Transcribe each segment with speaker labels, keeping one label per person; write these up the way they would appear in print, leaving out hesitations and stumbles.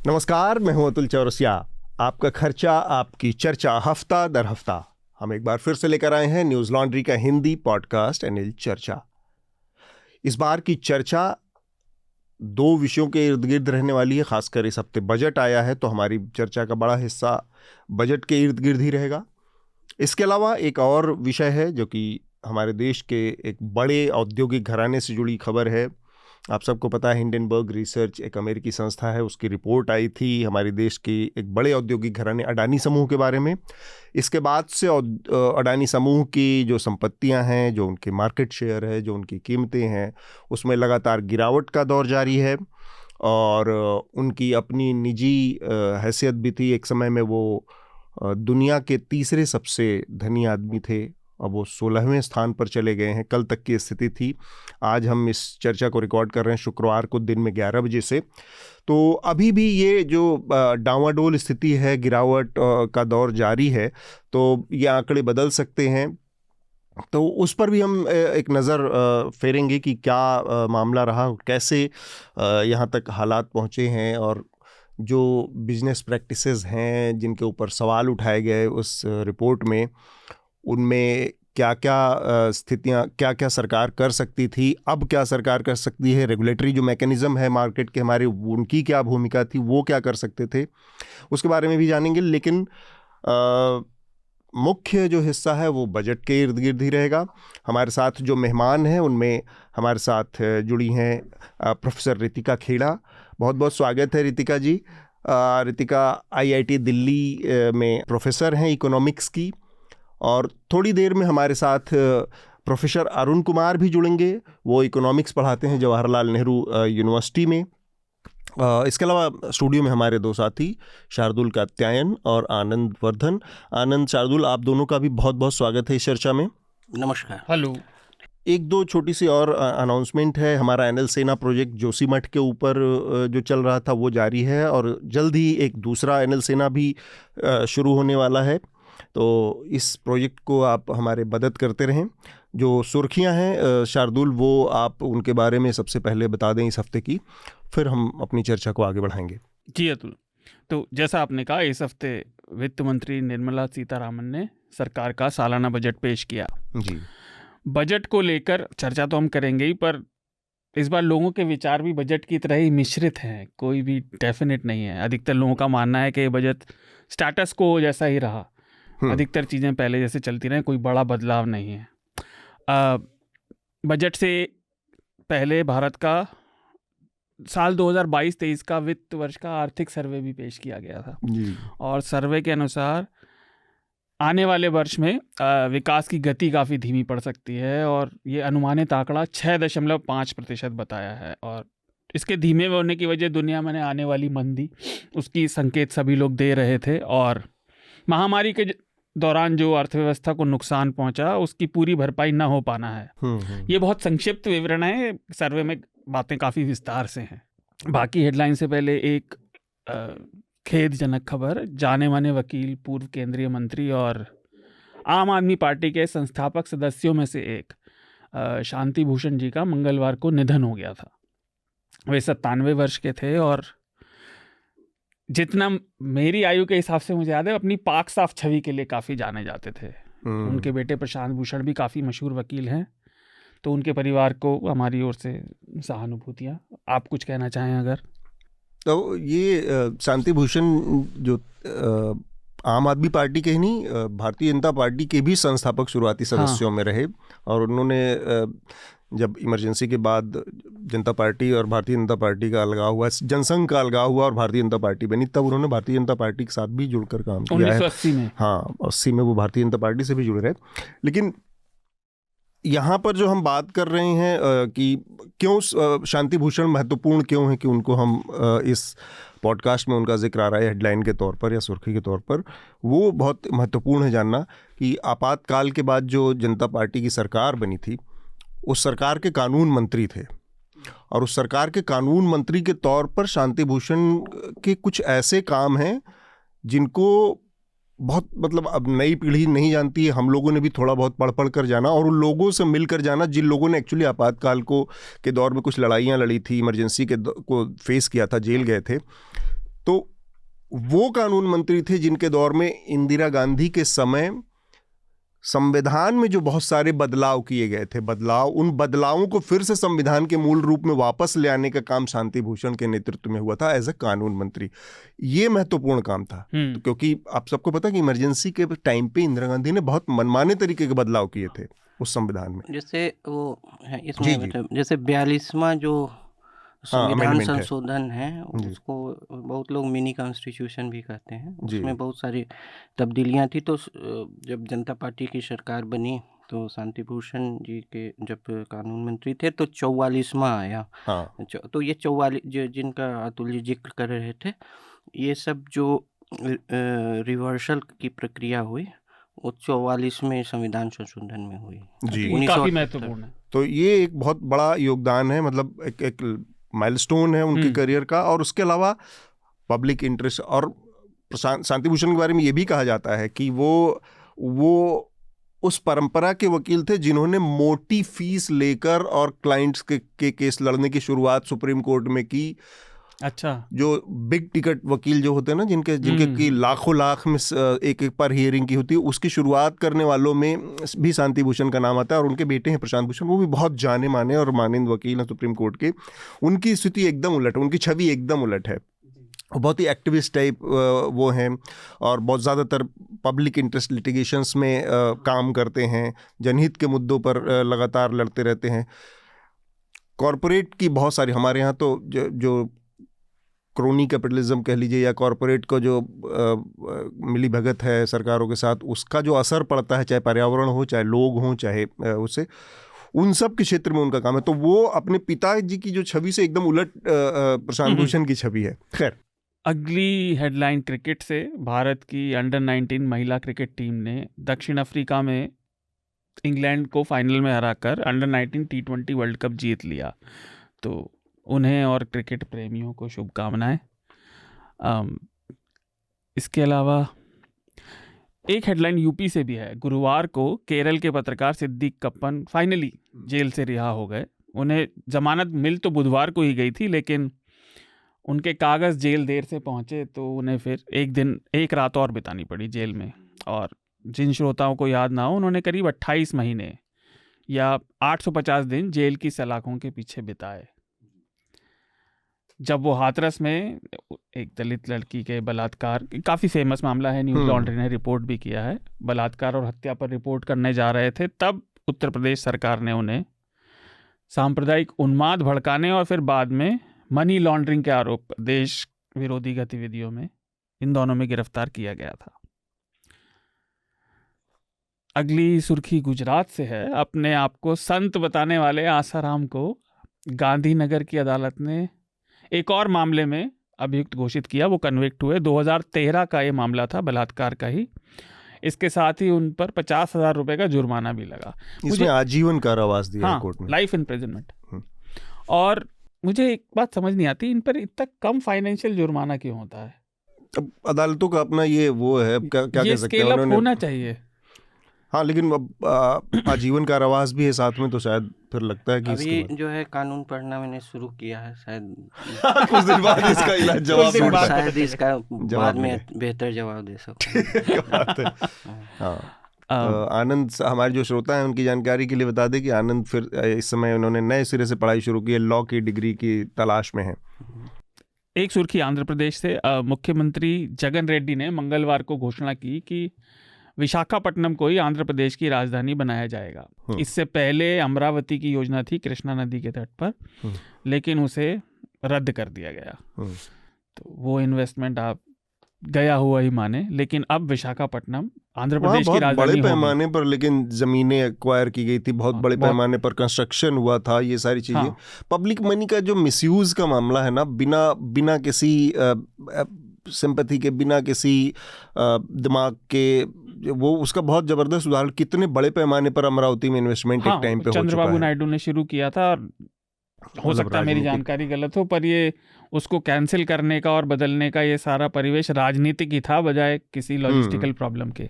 Speaker 1: नमस्कार, मैं हूं अतुल चौरसिया। आपका खर्चा आपकी चर्चा, हफ्ता दर हफ्ता हम एक बार फिर से लेकर आए हैं न्यूज लॉन्ड्री का हिंदी पॉडकास्ट अनिल चर्चा। इस बार की चर्चा दो विषयों के इर्द गिर्द रहने वाली है। खासकर इस हफ्ते बजट आया है तो हमारी चर्चा का बड़ा हिस्सा बजट के इर्द गिर्द ही रहेगा। इसके अलावा एक और विषय है जो कि हमारे देश के एक बड़े औद्योगिक घराने से जुड़ी खबर है। आप सबको पता है, हिंडनबर्ग रिसर्च एक अमेरिकी संस्था है, उसकी रिपोर्ट आई थी हमारे देश की एक बड़े औद्योगिक घराने अडानी समूह के बारे में। इसके बाद से अडानी समूह की जो संपत्तियां हैं, जो उनके मार्केट शेयर है, जो उनकी कीमतें हैं, उसमें लगातार गिरावट का दौर जारी है। और उनकी अपनी निजी हैसियत भी थी। एक समय में वो दुनिया के तीसरे सबसे धनी आदमी थे, अब वो 16वें स्थान पर चले गए हैं। कल तक की स्थिति थी। आज हम इस चर्चा को रिकॉर्ड कर रहे हैं शुक्रवार को दिन में 11 बजे से। तो अभी भी ये जो डावाडोल स्थिति है, गिरावट का दौर जारी है, तो ये आंकड़े बदल सकते हैं। तो उस पर भी हम एक नज़र फेरेंगे कि क्या मामला रहा, कैसे यहाँ तक हालात पहुँचे हैं, और जो बिजनेस प्रैक्टिसेस हैं जिनके ऊपर सवाल उठाए गए उस रिपोर्ट में, उनमें क्या क्या स्थितियाँ, क्या क्या सरकार कर सकती थी, अब क्या सरकार कर सकती है, रेगुलेटरी जो मैकेनिज़्म है मार्केट के हमारे, उनकी क्या भूमिका थी, वो क्या कर सकते थे, उसके बारे में भी जानेंगे। लेकिन मुख्य जो हिस्सा है वो बजट के इर्द गिर्द ही रहेगा। हमारे साथ जो मेहमान हैं उनमें हमारे साथ जुड़ी हैं प्रोफेसर रितिका खेड़ा। बहुत बहुत स्वागत है रितिका जी। रितिका IIT दिल्ली में प्रोफेसर हैं इकोनॉमिक्स की। और थोड़ी देर में हमारे साथ प्रोफेसर अरुण कुमार भी जुड़ेंगे। वो इकोनॉमिक्स पढ़ाते हैं जवाहरलाल नेहरू यूनिवर्सिटी में। इसके अलावा स्टूडियो में हमारे दो साथी शार्दुल कात्यायन और आनंद वर्धन। आनंद, शार्दुल, आप दोनों का भी बहुत बहुत स्वागत है इस चर्चा में।
Speaker 2: नमस्कार।
Speaker 3: हेलो।
Speaker 1: एक दो छोटी सी और अनाउंसमेंट है। हमारा एनएल सेना प्रोजेक्ट जोशीमठ के ऊपर जो चल रहा था वो जारी है, और जल्द ही एक दूसरा एनएल सेना भी शुरू होने वाला है। तो इस प्रोजेक्ट को आप हमारे मदद करते रहें। जो सुर्खियां हैं शार्दुल, वो आप उनके बारे में सबसे पहले बता दें इस हफ्ते की, फिर हम अपनी चर्चा को आगे बढ़ाएंगे।
Speaker 3: जी अतुल, तो जैसा आपने कहा, इस हफ्ते वित्त मंत्री निर्मला सीतारामन ने सरकार का सालाना बजट पेश किया।
Speaker 1: जी,
Speaker 3: बजट को लेकर चर्चा तो हम करेंगे ही, पर इस बार लोगों के विचार भी बजट की तरह ही मिश्रित हैं। कोई भी डेफिनेट नहीं है। अधिकतर लोगों का मानना है कि ये बजट स्टेटस को जैसा ही रहा, अधिकतर चीज़ें पहले जैसे चलती रहें, कोई बड़ा बदलाव नहीं है। बजट से पहले भारत का साल 2022-23 का वित्त वर्ष का आर्थिक सर्वे भी पेश किया गया था
Speaker 1: जी।
Speaker 3: और सर्वे के अनुसार आने वाले वर्ष में विकास की गति काफ़ी धीमी पड़ सकती है, और ये अनुमानित आंकड़ा 6.5% बताया है। और इसके धीमे होने की वजह दुनिया में आने वाली मंदी, उसकी संकेत सभी लोग दे रहे थे, और महामारी के दौरान जो अर्थव्यवस्था को नुकसान पहुंचा उसकी पूरी भरपाई न हो पाना है। ये बहुत संक्षिप्त विवरण है, सर्वे में बातें काफ़ी विस्तार से हैं। बाकी हेडलाइन से पहले एक खेदजनक खबर। जाने माने वकील, पूर्व केंद्रीय मंत्री और आम आदमी पार्टी के संस्थापक सदस्यों में से एक शांति भूषण जी का मंगलवार को निधन हो गया था। वे 97 वर्ष के थे, और जितना मेरी आयु के हिसाब से मुझे याद है, अपनी पाक साफ छवि के लिए काफ़ी जाने जाते थे। उनके बेटे प्रशांत भूषण भी काफ़ी मशहूर वकील हैं। तो उनके परिवार को हमारी ओर से सहानुभूतियाँ। आप कुछ कहना चाहें अगर?
Speaker 1: तो ये शांति भूषण जो आम आदमी पार्टी के ही नहीं, भारतीय जनता पार्टी के भी संस्थापक शुरुआती सदस्यों में रहे। और उन्होंने जब इमरजेंसी के बाद जनता पार्टी और भारतीय जनता पार्टी का अलगाव हुआ, जनसंघ का अलगाव हुआ और भारतीय जनता पार्टी बनी, तब उन्होंने भारतीय जनता पार्टी के साथ भी जुड़कर काम किया है।
Speaker 3: 1980 में।
Speaker 1: हाँ, 80 में वो भारतीय जनता पार्टी से भी जुड़े रहे। लेकिन यहाँ पर जो हम बात कर रहे हैं कि क्यों शांति भूषण महत्वपूर्ण क्यों है, कि उनको हम इस पॉडकास्ट में उनका जिक्र आ रहा है हेडलाइन के तौर पर या सुर्खी के तौर पर, वो बहुत महत्वपूर्ण है जानना कि आपातकाल के बाद जो जनता पार्टी की सरकार बनी थी, उस सरकार के कानून मंत्री थे, और उस सरकार के कानून मंत्री के तौर पर शांति भूषण के कुछ ऐसे काम हैं जिनको बहुत, मतलब अब नई पीढ़ी नहीं जानती है, हम लोगों ने भी थोड़ा बहुत पढ़ कर जाना और उन लोगों से मिलकर जाना जिन लोगों ने एक्चुअली आपातकाल के दौर में कुछ लड़ाइयाँ लड़ी थी, इमरजेंसी को फेस किया था, जेल गए थे। तो वो कानून मंत्री थे जिनके दौर में इंदिरा गांधी के समय संविधान में जो बहुत सारे बदलाव किए गए थे, उन बदलावों को फिर से संविधान के मूल रूप में वापस ले आने का काम शांति भूषण के नेतृत्व में हुआ था एज ए कानून मंत्री। ये महत्वपूर्ण काम था, तो क्योंकि आप सबको पता है कि इमरजेंसी के टाइम पे इंदिरा गांधी ने बहुत मनमाने तरीके के बदलाव किए थे उस संविधान में।
Speaker 2: जैसे वो है इसमें मतलब जैसे 42वां जो संविधान संशोधन है उसको बहुत लोग मिनी कॉन्स्टिट्यूशन भी कहते हैं। उसमें बहुत सारी तब्दीलियां थी। तो जब जनता पार्टी की सरकार बनी तो शांति भूषण जी के जब कानून मंत्री थे तो 44वां आया। तो ये 44 जिनका अतुल जी जिक्र कर रहे थे, ये सब जो रिवर्सल की प्रक्रिया हुई वो 44वें संविधान संशोधन में हुई
Speaker 3: जी, काफी महत्वपूर्ण है।
Speaker 1: तो ये एक बहुत बड़ा योगदान है, मतलब एक माइलस्टोन है उनके करियर का। और उसके अलावा पब्लिक इंटरेस्ट, और शांति भूषण के बारे में ये भी कहा जाता है कि वो उस परंपरा के वकील थे जिन्होंने मोटी फीस लेकर और क्लाइंट्स के केस लड़ने की शुरुआत सुप्रीम कोर्ट में की।
Speaker 3: अच्छा,
Speaker 1: जो बिग टिकट वकील जो होते हैं ना, जिनके की लाखों लाख में एक पर हियरिंग की होती है, उसकी शुरुआत करने वालों में भी शांति भूषण का नाम आता है। और उनके बेटे हैं प्रशांत भूषण, वो भी बहुत जाने माने और माननीय वकील हैं सुप्रीम कोर्ट के। उनकी स्थिति एकदम उलट है, उनकी छवि एकदम उलट है। बहुत ही एक्टिविस्ट टाइप वो हैं और बहुत ज़्यादातर पब्लिक इंटरेस्ट लिटिगेशंस में काम करते हैं, जनहित के मुद्दों पर लगातार लड़ते रहते हैं। कॉरपोरेट की बहुत सारी, हमारे यहाँ तो जो क्रोनी कैपिटलिज्म कह लीजिए या कॉरपोरेट को जो मिली भगत है सरकारों के साथ, उसका जो असर पड़ता है, चाहे पर्यावरण हो, चाहे लोग हों, चाहे उससे, उन सब के क्षेत्र में उनका काम है। तो वो अपने पिताजी की जो छवि से एकदम उलट प्रशांत भूषण की छवि है। खैर,
Speaker 3: अगली हेडलाइन क्रिकेट से। भारत की अंडर-19 महिला क्रिकेट टीम ने दक्षिण अफ्रीका में इंग्लैंड को फाइनल में हराकर अंडर-19 T20 वर्ल्ड कप जीत लिया। तो उन्हें और क्रिकेट प्रेमियों को शुभकामनाएं। इसके अलावा एक हेडलाइन यूपी से भी है। गुरुवार को केरल के पत्रकार सिद्दीक कप्पन फाइनली जेल से रिहा हो गए। उन्हें जमानत मिल तो बुधवार को ही गई थी, लेकिन उनके कागज़ जेल देर से पहुंचे तो उन्हें फिर एक रात और बितानी पड़ी जेल में। और जिन श्रोताओं को याद ना हो, उन्होंने करीब 28 महीने या 850 दिन जेल की सलाखों के पीछे बिताए, जब वो हाथरस में एक दलित लड़की के बलात्कार, काफ़ी फेमस मामला है, न्यूज़ लॉन्ड्री ने रिपोर्ट भी किया है, बलात्कार और हत्या पर रिपोर्ट करने जा रहे थे। तब उत्तर प्रदेश सरकार ने उन्हें सांप्रदायिक उन्माद भड़काने और फिर बाद में मनी लॉन्ड्रिंग के आरोप, देश विरोधी गतिविधियों में, इन दोनों में गिरफ्तार किया गया था। अगली सुर्खी गुजरात से है। अपने आप को संत बताने वाले आसाराम को गांधीनगर की अदालत ने एक और मामले में अभियुक्त घोषित किया। वो कन्विक्ट हुए। 2013 का ये मामला था, बलात्कार का ही। इसके साथ ही उन पर 50,000 रुपए का जुर्माना भी लगा।
Speaker 1: मुझे आजीवन कारावास दिया कोर्ट ने,
Speaker 3: लाइफ इम्प्रिजनमेंट। और मुझे एक बात समझ नहीं आती, इन पर इतना कम फाइनेंशियल जुर्माना क्यों होता है?
Speaker 1: अब अदालतों का अपना ये वो है, क्या कह सकते हैं,
Speaker 3: उन्होंने होना चाहिए।
Speaker 1: हाँ, लेकिन अब आजीवन कारावास भी है साथ में, तो शायद फिर लगता है कि
Speaker 2: अभी जो है कानून पढ़ना मैंने शुरू किया है, शायद
Speaker 1: कुछ दिन बाद इसका इलाज जवाब
Speaker 2: दूंगा, शायद इसका बाद में बेहतर जवाब दे सकूं।
Speaker 1: हाँ, आनंद हमारे जो श्रोता हैं उनकी जानकारी के लिए बता दें कि आनंद फिर इस समय उन्होंने नए सिरे से पढ़ाई शुरू की है, लॉ की डिग्री की तलाश में है।
Speaker 3: एक सुर्खी आंध्र प्रदेश से। मुख्यमंत्री जगन रेड्डी ने मंगलवार को घोषणा की कि विशाखापट्टनम को ही आंध्र प्रदेश की राजधानी बनाया जाएगा। इससे पहले अमरावती की योजना थी कृष्णा नदी के तट पर, लेकिन उसे रद्द कर दिया गया। तो वो इन्वेस्टमेंट आप गया हुआ ही माने, लेकिन अब विशाखापट्टनम आंध्र प्रदेश की राजधानी
Speaker 1: बड़े पैमाने पर, लेकिन जमीनें एक्वायर की गई थी, बहुत बड़े पैमाने पर कंस्ट्रक्शन हुआ था, ये सारी चीजें। पब्लिक मनी का जो मिसयूज का मामला है ना, बिना किसी सिंपैथी के, बिना किसी दिमाग के, वो उसका बहुत जबरदस्त उदाहरण कितने बड़े पैमाने पर अमरावती में इन्वेस्टमेंट एक टाइम पे हो चुका है।
Speaker 3: चंद्रबाबू नायडू ने शुरू किया था, और हो सकता है मेरी जानकारी गलत हो, पर ये उसको कैंसिल करने का और बदलने का ये सारा परिवेश राजनीतिक ही था, बजाय किसी लॉजिस्टिकल प्रॉब्लम के।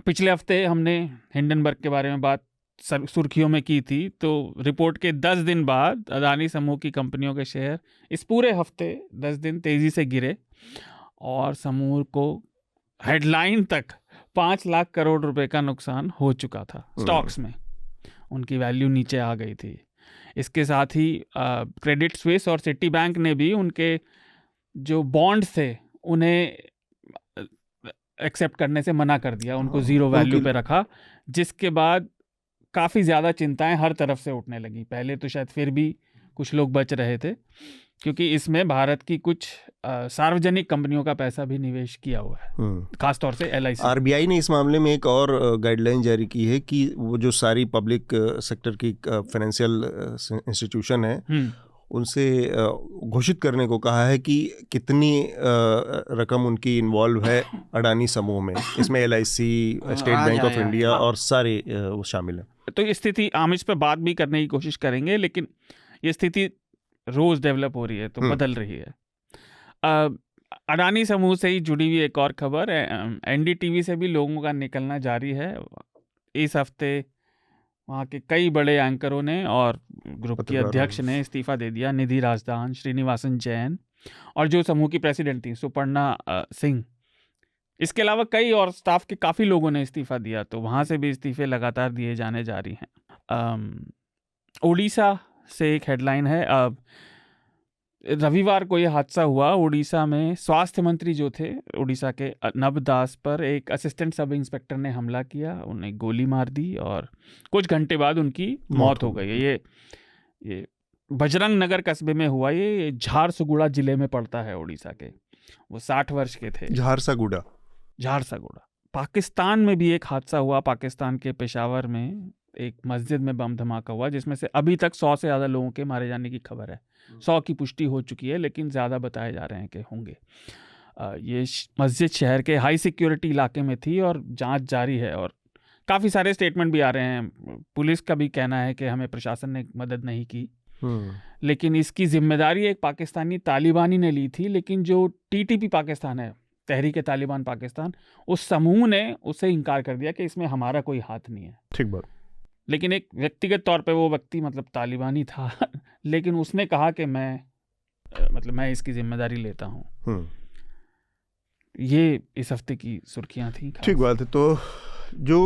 Speaker 3: पिछले हफ्ते हमने हिंडनबर्ग के बारे में बात सुर्खियों में की थी। तो रिपोर्ट के 10 दिन बाद अदानी समूह की कंपनियों के शेयर इस पूरे हफ्ते 10 दिन तेजी से गिरे और समूह को हेडलाइन तक 5 लाख करोड़ रुपए का नुकसान हो चुका था स्टॉक्स में, उनकी वैल्यू नीचे आ गई थी। इसके साथ ही क्रेडिट स्विस और सिटी बैंक ने भी उनके जो बॉन्ड्स थे उन्हें एक्सेप्ट करने से मना कर दिया, उनको ज़ीरो वैल्यू पे रखा, जिसके बाद काफ़ी ज़्यादा चिंताएं हर तरफ से उठने लगी। पहले तो शायद फिर भी कुछ लोग बच रहे थे, क्योंकि इसमें भारत की कुछ सार्वजनिक कंपनियों का पैसा भी निवेश किया हुआ है, खासतौर से LIC।
Speaker 1: RBI ने इस मामले में एक और गाइडलाइन जारी की है कि वो जो सारी पब्लिक सेक्टर की फाइनेंशियल इंस्टीट्यूशन है उनसे घोषित करने को कहा है कि कितनी रकम उनकी इन्वॉल्व है अडानी समूह में। इसमें LIC, state bank of India और सारे वो शामिल हैं।
Speaker 3: तो ये स्थिति, हम इस पर बात भी करने की कोशिश करेंगे, लेकिन ये स्थिति रोज डेवलप हो रही है, तो बदल रही है। अडानी समूह से ही जुड़ी हुई एक और खबर है, NDTV से भी लोगों का निकलना जारी है। इस हफ्ते वहाँ के कई बड़े एंकरों ने और ग्रुप की अध्यक्ष ने इस्तीफा दे दिया, निधि राजदान, श्रीनिवासन जैन और जो समूह की प्रेसिडेंट थी सुपर्णा सिंह। इसके अलावा कई और स्टाफ के काफ़ी लोगों ने इस्तीफा दिया, तो वहाँ से भी इस्तीफे लगातार दिए जाने जारी हैं। उड़ीसा से एक हेडलाइन है, रविवार को ये हादसा हुआ उड़ीसा में। स्वास्थ्य मंत्री जो थे उड़ीसा के नवदास पर एक असिस्टेंट सब इंस्पेक्टर ने हमला किया, उन्हें गोली मार दी और कुछ घंटे बाद उनकी मौत हो गई। ये बजरंग नगर कस्बे में हुआ। ये झारसुगुड़ा जिले में पड़ता है उड़ीसा के। वो 60 वर्ष के थे।
Speaker 1: झारसागुड़ा।
Speaker 3: पाकिस्तान में भी एक हादसा हुआ, पाकिस्तान के पेशावर में एक मस्जिद में बम धमाका हुआ, जिसमें से अभी तक 100 से ज़्यादा लोगों के मारे जाने की खबर है। 100 की पुष्टि हो चुकी है, लेकिन ज़्यादा बताए जा रहे हैं कि होंगे। ये मस्जिद शहर के हाई सिक्योरिटी इलाके में थी और जांच जारी है और काफ़ी सारे स्टेटमेंट भी आ रहे हैं। पुलिस का भी कहना है कि हमें प्रशासन ने मदद नहीं की, लेकिन इसकी जिम्मेदारी एक पाकिस्तानी तालिबानी ने ली थी। लेकिन जो TTP पाकिस्तान है, तहरीक तालिबान पाकिस्तान, उस समूह ने उससे इनकार कर दिया कि इसमें हमारा कोई हाथ नहीं है।
Speaker 1: ठीक बात।
Speaker 3: लेकिन एक व्यक्तिगत तौर पे वो व्यक्ति मतलब तालिबानी था लेकिन उसने कहा कि मैं इसकी जिम्मेदारी लेता हूँ। ये इस हफ्ते की सुर्खियाँ थी।
Speaker 1: ठीक बात है। तो जो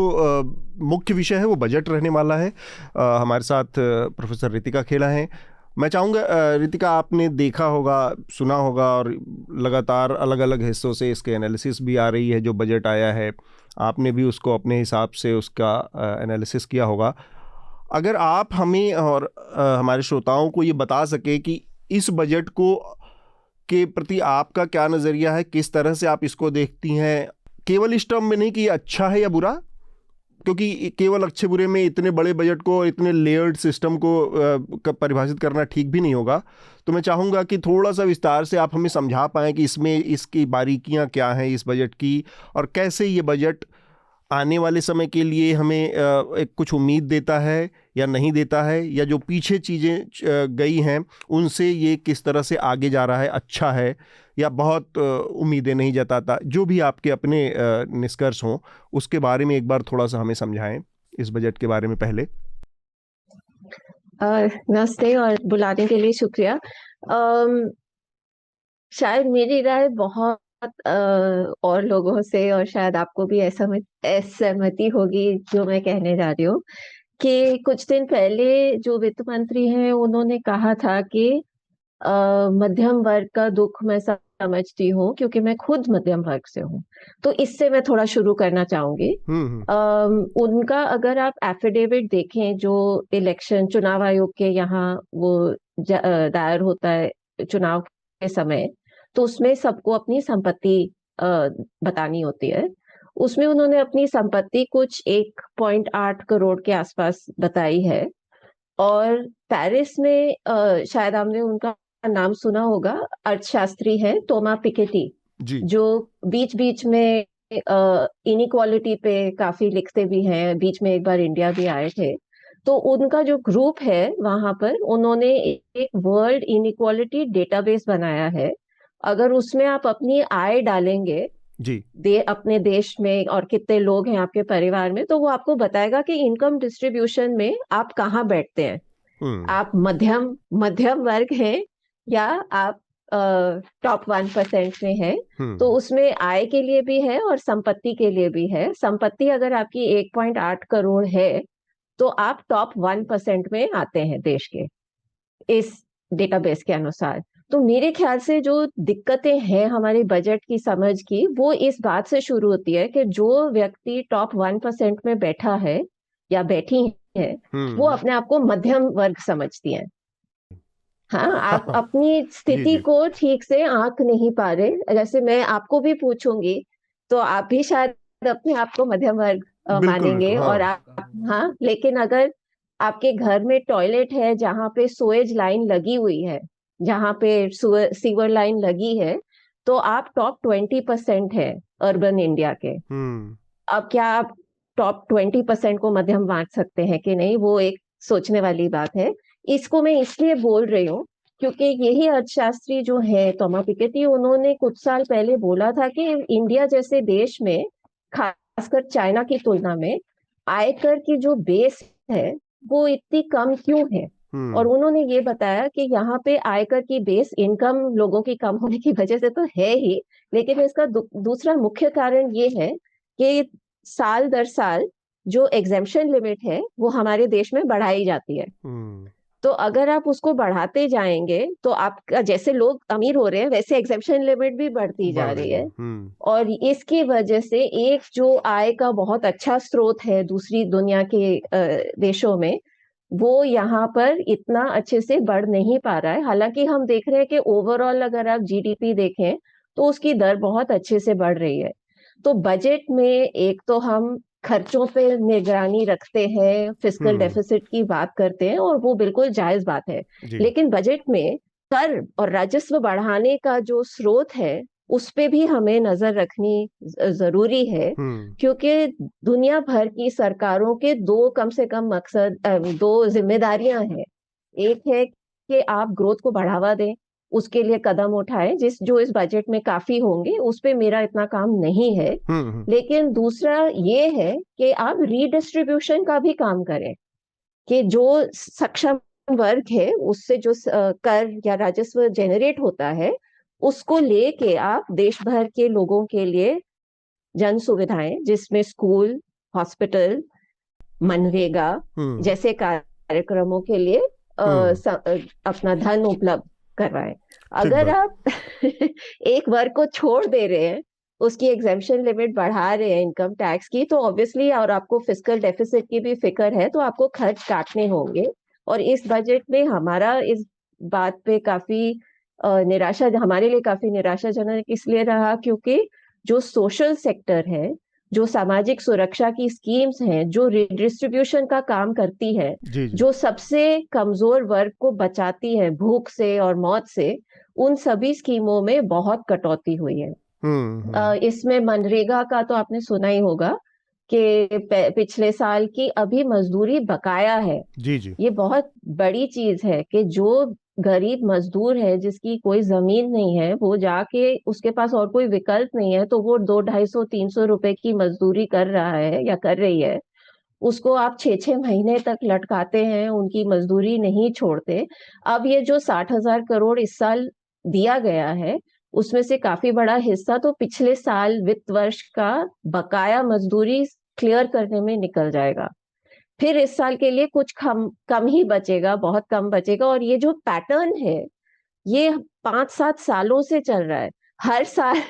Speaker 1: मुख्य विषय है वो बजट रहने वाला है। हमारे साथ प्रोफेसर रितिका खेला हैं। मैं चाहूँगा रितिका, आपने देखा होगा, सुना होगा और लगातार अलग अलग हिस्सों से इसके एनालिसिस भी आ रही है। जो बजट आया है आपने भी उसको अपने हिसाब से उसका एनालिसिस किया होगा। अगर आप हमें और हमारे श्रोताओं को ये बता सके कि इस बजट को के प्रति आपका क्या नज़रिया है, किस तरह से आप इसको देखती हैं, केवल इस टर्म में नहीं कि अच्छा है या बुरा, क्योंकि केवल अच्छे बुरे में इतने बड़े बजट को, इतने लेयर्ड सिस्टम को परिभाषित करना ठीक भी नहीं होगा। तो मैं चाहूँगा कि थोड़ा सा विस्तार से आप हमें समझा पाएँ कि इसमें इसकी बारीकियाँ क्या हैं इस बजट की, और कैसे ये बजट आने वाले समय के लिए हमें एक कुछ उम्मीद देता है या नहीं देता है, या जो पीछे चीज़ें गई हैं उनसे ये किस तरह से आगे जा रहा है, अच्छा है या बहुत उम्मीदें नहीं जताता। जो भी आपके अपने निष्कर्ष हों उसके बारे में एक बार थोड़ा सा हमें समझाएं इस बजट के बारे में। पहले
Speaker 4: नमस्ते और बुलाने के लिए शुक्रिया। शायद मेरी राय बहुत और लोगों से, और शायद आपको भी असहमति होगी जो मैं कहने जा रही हूँ, कि कुछ दिन पहले जो वित्त मंत्री हैं उन्होंने कहा था कि मध्यम वर्ग का दुख मैं समझती हूँ, क्योंकि मैं खुद मध्यम वर्ग से हूँ। तो इससे मैं थोड़ा शुरू करना चाहूंगी। उनका अगर आप एफिडेविट देखें जो चुनाव आयोग के यहाँ वो दायर होता है चुनाव के समय, तो उसमें सबको अपनी संपत्ति बतानी होती है। उसमें उन्होंने अपनी संपत्ति कुछ 1.8 करोड़ के आसपास बताई है। और पेरिस में शायद आपने उनका नाम सुना होगा, अर्थशास्त्री है तोमा पिकेटी, जो बीच बीच में इनइक्वालिटी पे काफी लिखते भी हैं। बीच में एक बार इंडिया भी आए थे। तो उनका जो ग्रुप है वहां पर उन्होंने एक वर्ल्ड इनइक्वालिटी डेटाबेस बनाया है। अगर उसमें आप अपनी आय डालेंगे अपने देश में और कितने लोग हैं आपके परिवार में, तो वो आपको बताएगा कि इनकम डिस्ट्रीब्यूशन में आप कहाँ बैठते हैं। आप मध्यम वर्ग हैं या आप टॉप 1% में है। तो उसमें आय के लिए भी है और संपत्ति के लिए भी है। संपत्ति अगर आपकी 1.8 करोड़ है तो आप टॉप 1% में आते हैं देश के, इस डेटाबेस के अनुसार। तो मेरे ख्याल से जो दिक्कतें हैं हमारे बजट की समझ की, वो इस बात से शुरू होती है कि जो व्यक्ति टॉप 1% में बैठा है या बैठी है, वो अपने आप को मध्यम वर्ग समझती है। हाँ, आप अपनी स्थिति को ठीक से आंक नहीं पा रहे। जैसे मैं आपको भी पूछूंगी तो आप भी शायद अपने आप को मध्यम वर्ग मानेंगे। और आप, हाँ, लेकिन अगर आपके घर में टॉयलेट है जहाँ पे सोएज लाइन लगी हुई है, जहाँ पे सीवर लाइन लगी है, तो आप टॉप 20% है अर्बन इंडिया के। अब क्या आप टॉप 20% को मध्यम बांट सकते हैं कि नहीं, वो एक सोचने वाली बात है। इसको मैं इसलिए बोल रही हूँ क्योंकि यही अर्थशास्त्री जो है थॉमस पिकेटी, उन्होंने कुछ साल पहले बोला था कि इंडिया जैसे देश में, खासकर चाइना की तुलना में, आयकर की जो बेस है वो इतनी कम क्यों है। और उन्होंने ये बताया कि यहाँ पे आयकर की बेस इनकम लोगों की कम होने की वजह से तो है ही, लेकिन इसका दूसरा मुख्य कारण ये है कि साल दर साल जो एग्जेम्पशन लिमिट है वो हमारे देश में बढ़ाई जाती है। तो अगर आप उसको बढ़ाते जाएंगे तो आपका, जैसे लोग अमीर हो रहे हैं वैसे एग्जेम्पशन लिमिट भी बढ़ती जा रही है। और इसकी वजह से एक जो आय का बहुत अच्छा स्रोत है दूसरी दुनिया के देशों में, वो यहाँ पर इतना अच्छे से बढ़ नहीं पा रहा है। हालांकि हम देख रहे हैं कि ओवरऑल अगर आप जीडीपी देखें तो उसकी दर बहुत अच्छे से बढ़ रही है। तो बजट में एक तो हम खर्चों पे निगरानी रखते हैं, फिस्कल डेफिसिट की बात करते हैं, और वो बिल्कुल जायज बात है। लेकिन बजट में कर और राजस्व बढ़ाने का जो स्रोत है उस पे भी हमें नजर रखनी जरूरी है, क्योंकि दुनिया भर की सरकारों के दो, कम से कम मकसद, दो जिम्मेदारियां हैं। एक है कि आप ग्रोथ को बढ़ावा दें, उसके लिए कदम उठाएं, जो इस बजट में काफी होंगे, उस पे मेरा इतना काम नहीं है। लेकिन दूसरा ये है कि आप रीडिस्ट्रीब्यूशन का भी काम करें, कि जो सक्षम वर्ग है उससे जो कर या राजस्व जनरेट होता है उसको लेके आप देश भर के लोगों के लिए जन सुविधाएं, जिसमें स्कूल, हॉस्पिटल, मनरेगा जैसे कार्यक्रमों के लिए अपना धन उपलब्ध करवाएं। अगर आप एक वर्ग को छोड़ दे रहे हैं, उसकी एग्जेम्पशन लिमिट बढ़ा रहे हैं इनकम टैक्स की, तो ऑब्वियसली, और आपको फिस्कल डेफिसिट की भी फिक्र है, तो आपको खर्च काटने होंगे। और इस बजट में हमारा इस बात पे काफी निराशा, हमारे लिए काफी निराशाजनक इसलिए रहा क्योंकि जो सोशल सेक्टर है, जो सामाजिक सुरक्षा की स्कीम्स हैं, जो रिडिस्ट्रीब्यूशन का काम करती है, जो सबसे कमजोर वर्ग को बचाती है भूख से और मौत से, उन सभी स्कीमों में बहुत कटौती हुई है। इसमें मनरेगा का तो आपने सुना ही होगा कि पिछले साल की अभी मजदूरी बकाया है। ये बहुत बड़ी चीज है कि जो गरीब मजदूर है, जिसकी कोई जमीन नहीं है, वो जाके, उसके पास और कोई विकल्प नहीं है, तो वो 200-250-300 रुपए की मजदूरी कर रहा है या कर रही है, उसको आप 6-6 महीने तक लटकाते हैं, उनकी मजदूरी नहीं छोड़ते। अब ये जो 60,000 करोड़ इस साल दिया गया है, उसमें से काफी बड़ा हिस्सा तो पिछले साल वित्त वर्ष का बकाया मजदूरी क्लियर करने में निकल जाएगा। फिर इस साल के लिए कुछ कम ही बचेगा, बहुत कम बचेगा। और ये जो पैटर्न है ये 5-7 सालों से चल रहा है। हर साल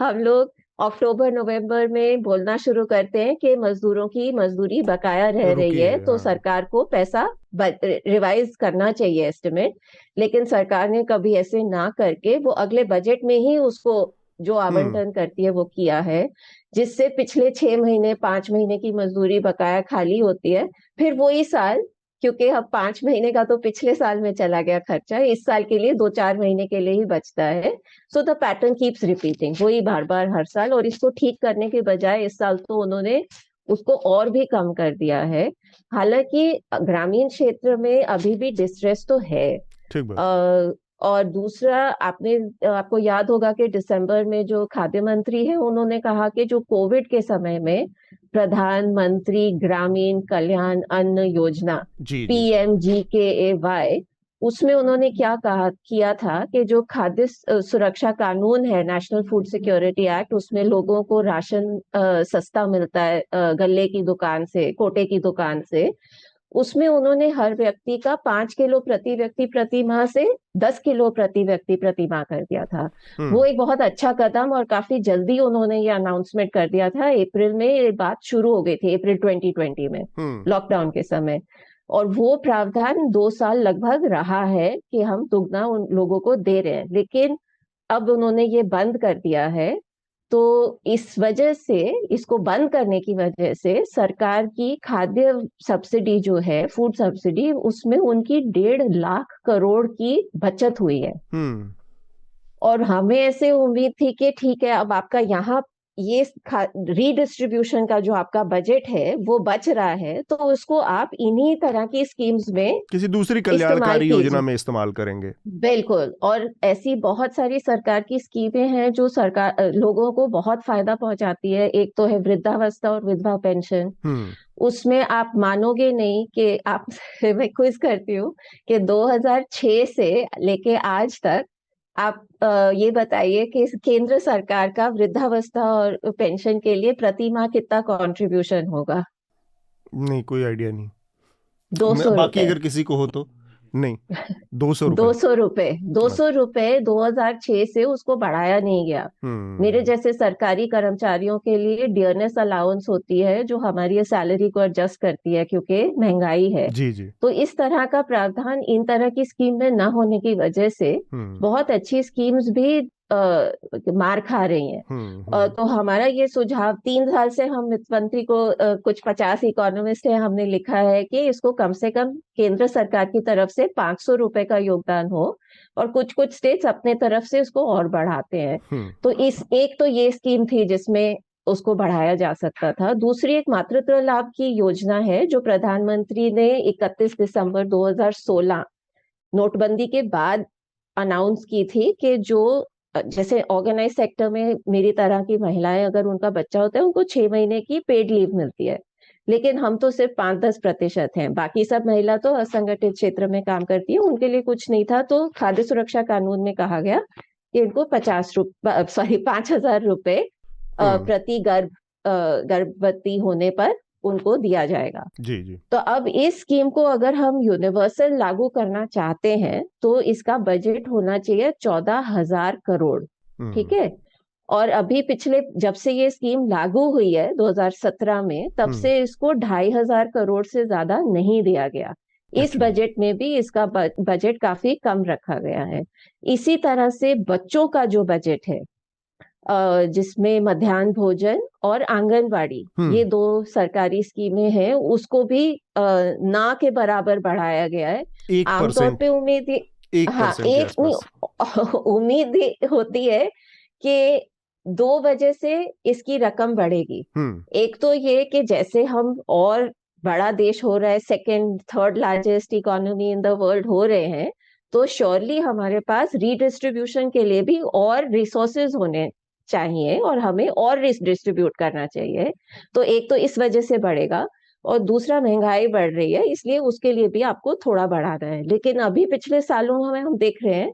Speaker 4: हम लोग अक्टूबर नवंबर में बोलना शुरू करते हैं कि मजदूरों की मजदूरी बकाया रह रही है, तो सरकार को पैसा रिवाइज करना चाहिए एस्टिमेट। लेकिन सरकार ने कभी ऐसे ना करके वो अगले बजट में ही उसको जो आवंटन करती है वो किया है, जिससे पिछले 6 महीने 5 महीने की मजदूरी बकाया खाली होती है। फिर वही साल, क्योंकि अब 5 महीने का तो पिछले साल में चला गया खर्चा, इस साल के लिए 2-4 महीने के लिए ही बचता है। So the pattern keeps repeating, वही बार बार हर साल। और इसको ठीक करने के बजाय इस साल तो उन्होंने उसको और भी कम कर दिया है। हालांकि ग्रामीण क्षेत्र में अभी भी डिस्ट्रेस तो है। और दूसरा, आपको याद होगा कि दिसंबर में जो खाद्य मंत्री है, उन्होंने कहा कि जो कोविड के समय में प्रधानमंत्री ग्रामीण कल्याण अन्न योजना PMGKAY, उसमें उन्होंने क्या किया था कि जो खाद्य सुरक्षा कानून है, नेशनल फूड सिक्योरिटी एक्ट, उसमें लोगों को राशन सस्ता मिलता है गल्ले की दुकान से, कोटे की दुकान से। उसमें उन्होंने हर व्यक्ति का 5 किलो प्रति व्यक्ति प्रति माह से 10 किलो प्रति व्यक्ति प्रति माह कर दिया था। वो एक बहुत अच्छा कदम, और काफी जल्दी उन्होंने ये अनाउंसमेंट कर दिया था। अप्रैल में ये बात शुरू हो गई थी, अप्रैल 2020 में, लॉकडाउन के समय। और वो प्रावधान 2 साल लगभग रहा है कि हम दुगना उन लोगों को दे रहे हैं, लेकिन अब उन्होंने ये बंद कर दिया है। तो इस वजह से, इसको बंद करने की वजह से सरकार की खाद्य सब्सिडी जो है, फूड सब्सिडी, उसमें उनकी 1.5 लाख करोड़ की बचत हुई है। और हमें ऐसे उम्मीद थी कि ठीक है, अब आपका यहाँ ये रीडिस्ट्रीब्यूशन का जो आपका बजट है वो बच रहा है, तो उसको आप इन्हीं तरह की स्कीम्स में,
Speaker 1: किसी दूसरी कल्याणकारी योजना में इस्तेमाल करेंगे।
Speaker 4: बिल्कुल। और ऐसी बहुत सारी सरकार की स्कीमें हैं जो सरकार लोगों को बहुत फायदा पहुंचाती है। एक तो है वृद्धावस्था और विधवा पेंशन। उसमें आप मानोगे नहीं कि आप मैं क्विज करती हूँ कि 2006 से लेके आज तक आप ये बताइए कि केंद्र सरकार का वृद्धावस्था और पेंशन के लिए प्रति माह कितना कंट्रीब्यूशन होगा?
Speaker 1: नहीं, कोई आइडिया नहीं।
Speaker 4: 200
Speaker 1: बाकी
Speaker 4: रुपए।
Speaker 1: अगर किसी को हो तो? नहीं, 200 रुपए।
Speaker 4: 200 रुपए 2006 से उसको बढ़ाया नहीं गया। मेरे जैसे सरकारी कर्मचारियों के लिए डियरनेस अलाउंस होती है, जो हमारी सैलरी को एडजस्ट करती है क्योंकि महंगाई है।
Speaker 1: जी जी।
Speaker 4: तो इस तरह का प्रावधान इन तरह की स्कीम में न होने की वजह से बहुत अच्छी स्कीम्स भी मार खा रही हैं। तो हमारा ये सुझाव, 3 साल से हम वित्त मंत्री को, कुछ 50 इकोनॉमिस्ट है, हमने लिखा है कि इसको कम से कम केंद्र सरकार की तरफ से 500 रुपए का योगदान हो, और कुछ कुछ स्टेट्स अपने तरफ से उसको और बढ़ाते हैं। तो एक तो ये स्कीम थी जिसमें उसको बढ़ाया जा सकता था। दूसरी एक मातृत्व लाभ की योजना है जो प्रधानमंत्री ने 31 दिसंबर 2016 नोटबंदी के बाद अनाउंस की थी कि जो जैसे ऑर्गेनाइज सेक्टर में मेरी तरह की महिलाएं, अगर उनका बच्चा होता है, उनको 6 महीने की पेड लीव मिलती है, लेकिन हम तो सिर्फ 5-10% हैं। बाकी सब महिला तो असंगठित क्षेत्र में काम करती है, उनके लिए कुछ नहीं था। तो खाद्य सुरक्षा कानून में कहा गया कि इनको 5,000 रुपए प्रति गर्भवती होने पर उनको दिया जाएगा।
Speaker 1: जी जी।
Speaker 4: तो अब इस स्कीम को अगर हम यूनिवर्सल लागू करना चाहते हैं तो इसका बजट होना चाहिए 14,000 करोड़। ठीक है। और अभी पिछले, जब से ये स्कीम लागू हुई है 2017 में, तब से इसको 2,500 करोड़ से ज्यादा नहीं दिया गया। इस बजट में भी इसका बजट काफी कम रखा गया है। इसी तरह से बच्चों का जो बजट है, जिसमें मध्याह्न भोजन और आंगनवाड़ी, ये 2 सरकारी स्कीमें हैं, उसको भी ना के बराबर बढ़ाया गया है। आमतौर पे उम्मीद उम्मीद होती है कि 2 वजह से इसकी रकम बढ़ेगी। एक तो ये कि जैसे हम और बड़ा देश हो रहा है, 2nd 3rd largest economy in the world हो रहे हैं, तो श्योरली हमारे पास रीडिस्ट्रीब्यूशन के लिए भी और रिसोर्सेज होने चाहिए और हमें और डिस्ट्रीब्यूट करना चाहिए। तो एक तो इस वजह से बढ़ेगा, और दूसरा महंगाई बढ़ रही है, इसलिए उसके लिए भी आपको थोड़ा बढ़ाना है। लेकिन अभी पिछले सालों में हम देख रहे हैं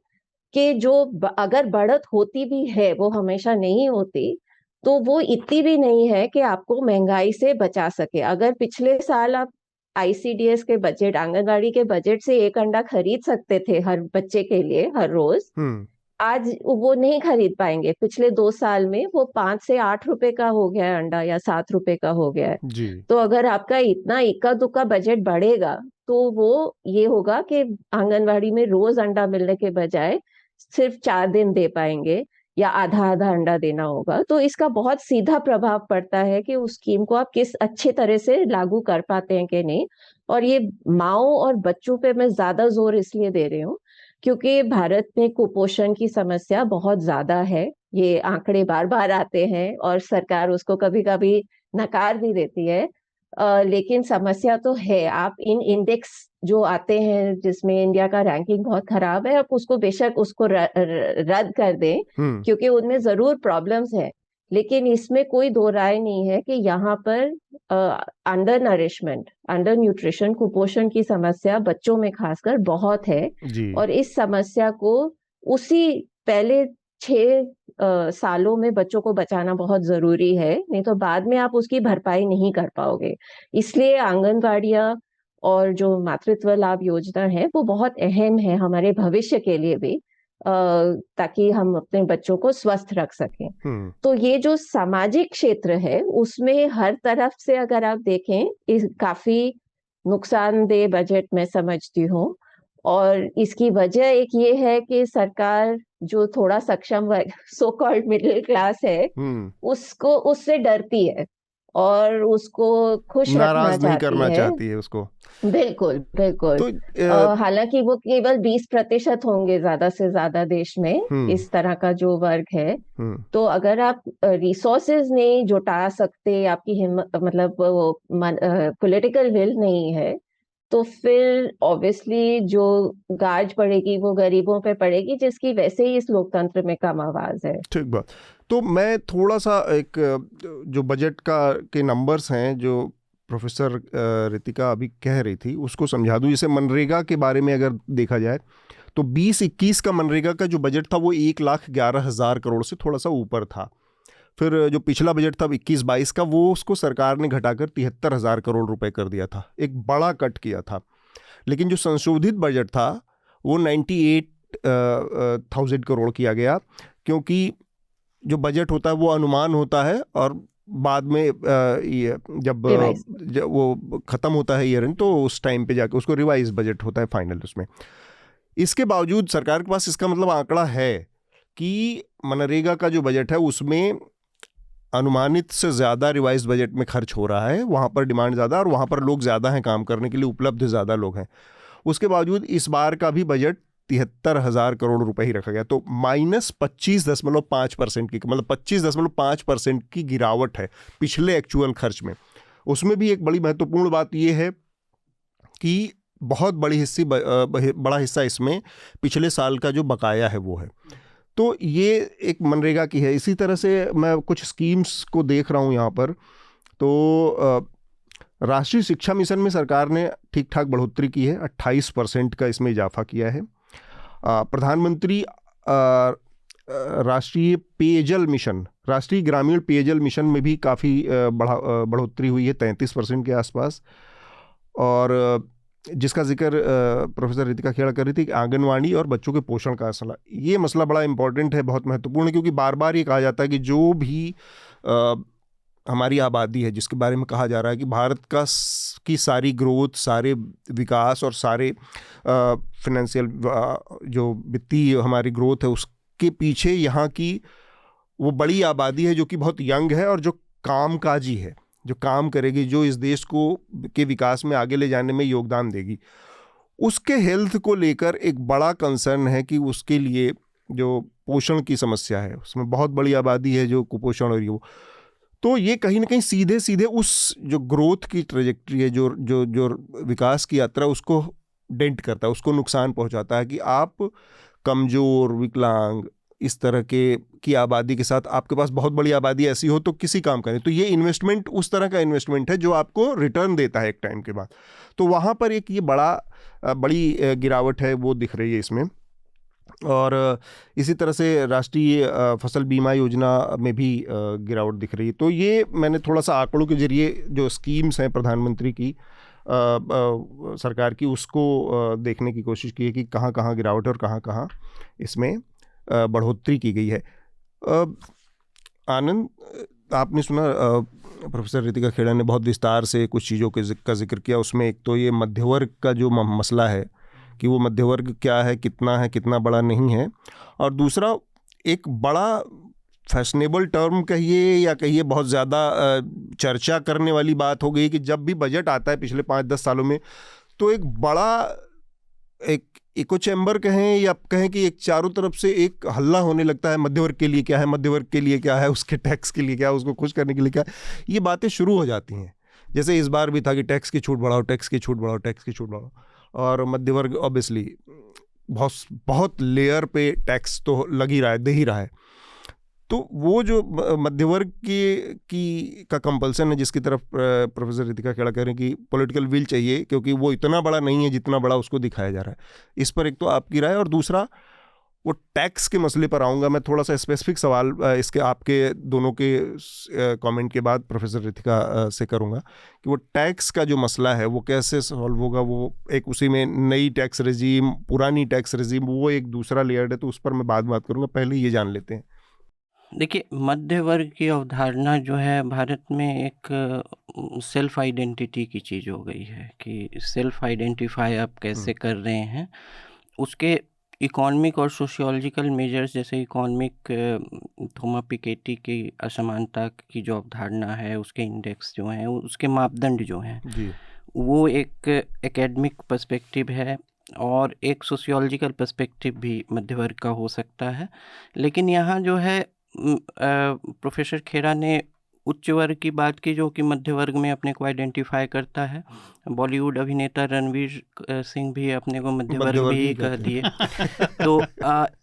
Speaker 4: कि जो अगर बढ़त होती भी है, वो हमेशा नहीं होती, तो वो इतनी भी नहीं है कि आपको महंगाई से बचा सके। अगर पिछले साल आप ICDS के बजट, आंगनबाड़ी के बजट से 1 अंडा खरीद सकते थे हर बच्चे के लिए हर रोज, आज वो नहीं खरीद पाएंगे। पिछले 2 साल में वो 5 से 8 रुपए का हो गया है अंडा, या 7 रुपए का हो गया है
Speaker 1: जी।
Speaker 4: तो अगर आपका इतना इक्का दुक्का बजट बढ़ेगा, तो वो ये होगा कि आंगनवाड़ी में रोज अंडा मिलने के बजाय सिर्फ 4 दिन दे पाएंगे, या आधा आधा अंडा देना होगा। तो इसका बहुत सीधा प्रभाव पड़ता है कि उस स्कीम को आप किस अच्छे तरह से लागू कर पाते हैं कि नहीं। और ये माओ और बच्चों पे मैं ज्यादा जोर इसलिए दे रही हूँ क्योंकि भारत में कुपोषण की समस्या बहुत ज्यादा है। ये आंकड़े बार बार आते हैं और सरकार उसको कभी कभी नकार भी देती है, लेकिन समस्या तो है। आप इन इंडेक्स जो आते हैं जिसमें इंडिया का रैंकिंग बहुत खराब है, आप उसको बेशक उसको रद्द कर दें, क्योंकि उनमें जरूर प्रॉब्लम्स है, लेकिन इसमें कोई दो राय नहीं है कि यहाँ पर अंडर नरिशमेंट, अंडर न्यूट्रिशन, कुपोषण की समस्या बच्चों में खासकर बहुत है
Speaker 1: जी।
Speaker 4: और इस समस्या को उसी पहले 6 सालों में बच्चों को बचाना बहुत जरूरी है, नहीं तो बाद में आप उसकी भरपाई नहीं कर पाओगे। इसलिए आंगनबाड़ियां और जो मातृत्व लाभ योजना है वो बहुत अहम है हमारे भविष्य के लिए भी, ताकि हम अपने बच्चों को स्वस्थ रख सकें। तो ये जो सामाजिक क्षेत्र है उसमें हर तरफ से अगर आप देखें, इस काफी नुकसानदेह बजट मैं समझती हूँ। और इसकी वजह एक ये है कि सरकार जो थोड़ा सक्षम वर्ग, सो कॉल्ड मिडिल क्लास है, उसको उससे डरती है और उसको खुश रखना
Speaker 1: चाहती है उसको।
Speaker 4: बिल्कुल बिल्कुल। तो हालांकि वो केवल 20% होंगे ज्यादा से ज्यादा देश में इस तरह का जो वर्ग है। तो अगर आप रिसोर्सेज नहीं जुटा सकते, आपकी हिम्मत मतलब पॉलिटिकल विल नहीं है, तो फिर ऑब्वियसली जो गाज पड़ेगी वो गरीबों पे पड़ेगी, जिसकी वैसे ही इस लोकतंत्र में कम आवाज है।
Speaker 1: ठीक बात। तो मैं थोड़ा सा एक जो बजट के नंबर्स हैं जो प्रोफेसर रितिका अभी कह रही थी उसको समझा दूं। जैसे मनरेगा के बारे में अगर देखा जाए तो 20-21 का मनरेगा का जो बजट था वो 1,11,000 करोड़ से थोड़ा सा ऊपर था। फिर जो पिछला बजट था 21-22 का, वो उसको सरकार ने घटाकर 73,000 करोड़ रुपए कर दिया था, एक बड़ा कट किया था। लेकिन जो संशोधित बजट था वो 98,000 करोड़ किया गया, क्योंकि जो बजट होता है वो अनुमान होता है और बाद में जब वो ख़त्म होता है ईयर एंड, तो उस टाइम पे जाके उसको रिवाइज बजट होता है फाइनल उसमें। इसके बावजूद सरकार के पास इसका मतलब आंकड़ा है कि मनरेगा का जो बजट है उसमें अनुमानित से ज़्यादा रिवाइज बजट में खर्च हो रहा है। वहाँ पर डिमांड ज़्यादा और वहाँ पर लोग ज़्यादा हैं काम करने के लिए, उपलब्ध ज़्यादा लोग हैं। उसके बावजूद इस बार का भी बजट 73,000 करोड़ रुपए ही रखा गया, तो -25.5% की, मतलब 25.5% की गिरावट है पिछले एक्चुअल खर्च में। उसमें भी एक बड़ी महत्वपूर्ण बात यह है कि बहुत बड़ा हिस्सा इसमें पिछले साल का जो बकाया है वो है। तो ये एक मनरेगा की है। इसी तरह से मैं कुछ स्कीम्स को देख रहा हूँ यहाँ पर, तो राष्ट्रीय शिक्षा मिशन में सरकार ने ठीक ठाक बढ़ोतरी की है, 28% का इसमें इजाफा किया है। प्रधानमंत्री राष्ट्रीय पेयजल मिशन, राष्ट्रीय ग्रामीण पेयजल मिशन में भी काफ़ी बढ़ोतरी हुई है, 33% के आसपास। और जिसका जिक्र प्रोफेसर रितिका खेड़ा कर रही थी कि आंगनवाड़ी और बच्चों के पोषण का मसला, ये मसला बड़ा इंपॉर्टेंट है, बहुत महत्वपूर्ण है, क्योंकि बार बार ये कहा जाता है कि जो भी हमारी आबादी है जिसके बारे में कहा जा रहा है कि भारत की सारी ग्रोथ, सारे विकास और सारे फिनेंशियल जो वित्तीय हमारी ग्रोथ है उसके पीछे यहाँ की वो बड़ी आबादी है जो कि बहुत यंग है और जो कामकाजी है, जो काम करेगी, जो इस देश को के विकास में आगे ले जाने में योगदान देगी। उसके हेल्थ को लेकर एक बड़ा कंसर्न है कि उसके लिए जो पोषण की समस्या है, उसमें बहुत बड़ी आबादी है जो कुपोषण और वो, तो ये कहीं ना कहीं सीधे सीधे उस जो ग्रोथ की ट्रेजेक्ट्री है, जो विकास की यात्रा, उसको डेंट करता है, उसको नुकसान पहुंचाता है कि आप कमज़ोर, विकलांग, इस तरह की आबादी के साथ आपके पास बहुत बड़ी आबादी ऐसी हो तो किसी काम का नहीं। तो ये इन्वेस्टमेंट उस तरह का इन्वेस्टमेंट है जो आपको रिटर्न देता है एक टाइम के बाद। तो वहाँ पर एक ये बड़ी गिरावट है वो दिख रही है इसमें। और इसी तरह से राष्ट्रीय फसल बीमा योजना में भी गिरावट दिख रही है। तो ये मैंने थोड़ा सा आंकड़ों के जरिए जो स्कीम्स हैं प्रधानमंत्री की सरकार की, उसको देखने की कोशिश की है कि कहाँ कहाँ गिरावट है और कहाँ कहाँ इसमें बढ़ोतरी की गई है। आनंद, आपने सुना प्रोफेसर रितिका खेड़ा ने बहुत विस्तार से कुछ चीज़ों का जिक्र किया। उसमें एक तो ये मध्यवर्ग का जो मसला है कि वो मध्यवर्ग क्या है, कितना बड़ा नहीं है, और दूसरा एक बड़ा फैशनेबल टर्म कहिए या कहिए बहुत ज़्यादा चर्चा करने वाली बात हो गई कि जब भी बजट आता है पिछले 5-10 सालों में, तो एक बड़ा एक इको चैम्बर कहें या कहें कि एक चारों तरफ से एक हल्ला होने लगता है, मध्यवर्ग के लिए क्या है, मध्यवर्ग के लिए क्या है, उसके टैक्स के लिए क्या है, उसको खुश करने के लिए क्या है। ये बातें शुरू हो जाती हैं। जैसे इस बार भी था कि टैक्स की छूट बढ़ाओ, टैक्स की छूट बढ़ाओ, टैक्स की छूट बढ़ाओ, और मध्यवर्ग ऑब्वियसली बहुत लेयर पे टैक्स तो लग ही रहा है, दे ही रहा है। तो वो जो मध्य वर्ग का कंपल्सन है, जिसकी तरफ प्रोफेसर रितिका खेड़ा कह रहे हैं कि पॉलिटिकल विल चाहिए, क्योंकि वो इतना बड़ा नहीं है जितना बड़ा उसको दिखाया जा रहा है। इस पर एक तो आपकी राय, और दूसरा वो टैक्स के मसले पर आऊँगा मैं। थोड़ा सा स्पेसिफिक सवाल इसके आपके दोनों के कमेंट के बाद प्रोफेसर रितिका से करूँगा कि वो टैक्स का जो मसला है वो कैसे सॉल्व होगा। वो एक उसी में नई टैक्स रेजीम, पुरानी टैक्स रेजीम, वो एक दूसरा लेयर है, तो उस पर मैं बाद बात करूँगा। पहले ये जान लेते हैं।
Speaker 2: देखिए, मध्य वर्ग की अवधारणा जो है भारत में एक सेल्फ आइडेंटिटी की चीज़ हो गई है कि सेल्फ आइडेंटिफाई आप कैसे कर रहे हैं। उसके इकोनॉमिक और सोशियोलॉजिकल मेजर्स, जैसे इकोनॉमिक थॉमस पिकेटी की असमानता की जो अवधारणा है, उसके इंडेक्स जो हैं, उसके मापदंड जो हैं, वो एक एकेडमिक पर्सपेक्टिव है और एक सोशियोलॉजिकल पर्सपेक्टिव भी मध्य वर्ग का हो सकता है। लेकिन यहाँ जो है प्रोफेसर खेड़ा ने उच्च वर्ग की बात की, जो कि मध्य वर्ग में अपने को आइडेंटिफाई करता है। बॉलीवुड अभिनेता रणवीर सिंह भी अपने को मध्य वर्ग में ही कह दिए। तो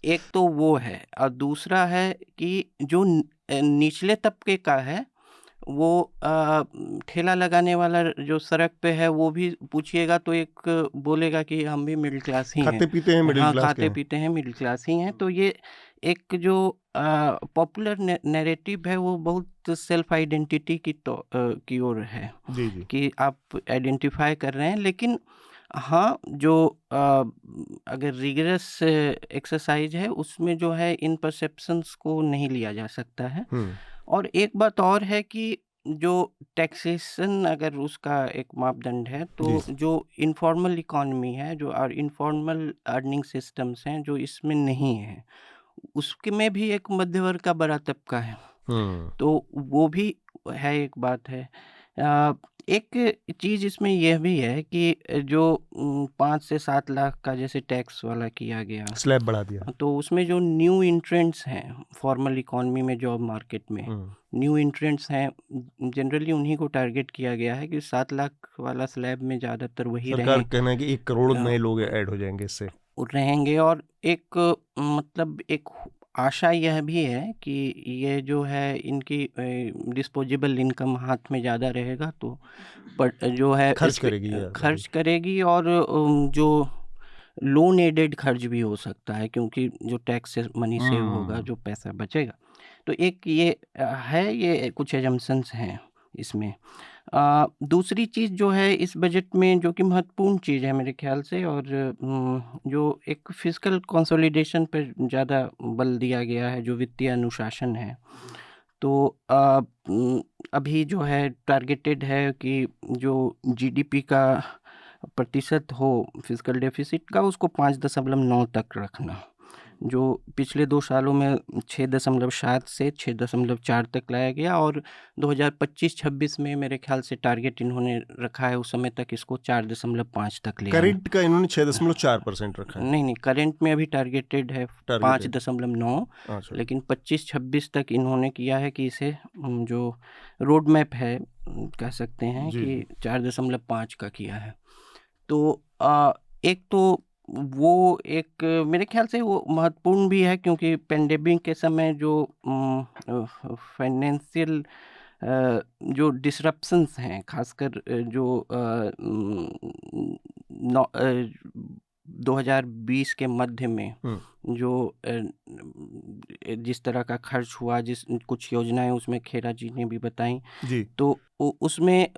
Speaker 2: एक तो वो है, और दूसरा है कि जो निचले तबके का है, वो ठेला लगाने वाला जो सड़क पे है, वो भी पूछिएगा तो एक बोलेगा कि हम भी मिडिल क्लास ही हैं,
Speaker 1: खाते पीते हैं मिडिल क्लास,
Speaker 2: खाते पीते हैं मिडिल क्लास ही हैं। तो ये एक जो पॉपुलर नैरेटिव है, वो बहुत सेल्फ आइडेंटिटी की ओर है।
Speaker 1: जी जी।
Speaker 2: कि आप आइडेंटिफाई कर रहे हैं। लेकिन हाँ, जो अगर रिगरस एक्सरसाइज है, उसमें जो है इन परसेप्शंस को नहीं लिया जा सकता है। और एक बात और है कि जो टैक्सेशन अगर उसका एक मापदंड है, तो जो इनफॉर्मल इकोनॉमी है, जो और इनफॉर्मल अर्निंग सिस्टम्स हैं, जो इसमें नहीं है, उसके में भी एक मध्य वर्ग का बड़ा तबका है। तो वो भी है, एक बात है। एक चीज़ इसमें यह भी है कि जो 5 से 7 लाख का जैसे टैक्स वाला किया गया,
Speaker 1: स्लैब बढ़ा दिया,
Speaker 2: तो उसमें जो न्यू इंट्रेंट्स हैं फॉर्मल इकोनॉमी में, जॉब मार्केट में न्यू इंट्रेंट्स हैं, जनरली उन्हीं को टारगेट किया गया है कि 7 लाख वाला स्लैब में ज़्यादातर वही
Speaker 1: सरकार कहना है कि 1 करोड़ नए लोग ऐड हो जाएंगे इससे,
Speaker 2: रहेंगे। और एक मतलब एक आशा यह भी है कि ये जो है इनकी डिस्पोजेबल इनकम हाथ में ज़्यादा रहेगा, तो जो है खर्च करेगी और जो लोन एडेड खर्च भी हो सकता है, क्योंकि जो टैक्स से मनी सेव होगा, जो पैसा बचेगा। तो एक ये है, ये कुछ एजम्पशंस हैं इसमें। दूसरी चीज़ जो है इस बजट में, जो कि महत्वपूर्ण चीज़ है मेरे ख्याल से, और जो एक फिस्कल कंसोलिडेशन पर ज़्यादा बल दिया गया है, जो वित्तीय अनुशासन है। तो अभी जो है टारगेटेड है कि जो जीडीपी का प्रतिशत हो फिस्कल डेफिसिट का, उसको 5.9 तक रखना, जो पिछले 2 सालों में 6.7 से 6.4 तक लाया गया। और 2025-26 में मेरे ख्याल से टारगेट इन्होंने रखा है उस समय तक इसको 4.5 तक ले आना।
Speaker 1: करंट का इन्होंने 6.4% रखा है।
Speaker 2: नहीं, करंट में अभी टारगेटेड है 5.9, लेकिन 25-26 तक इन्होंने किया है कि इसे जो रोड मैप है, कह सकते हैं कि 4.5 का किया है। तो एक तो वो एक मेरे ख्याल से वो महत्वपूर्ण भी है, क्योंकि पेंडेमिक के समय जो फाइनेंशियल जो डिसरप्शंस हैं, खासकर जो 2020 के मध्य में जो जिस तरह का खर्च हुआ, कुछ योजनाएं उसमें खेड़ा जी ने भी बताई, तो उसमें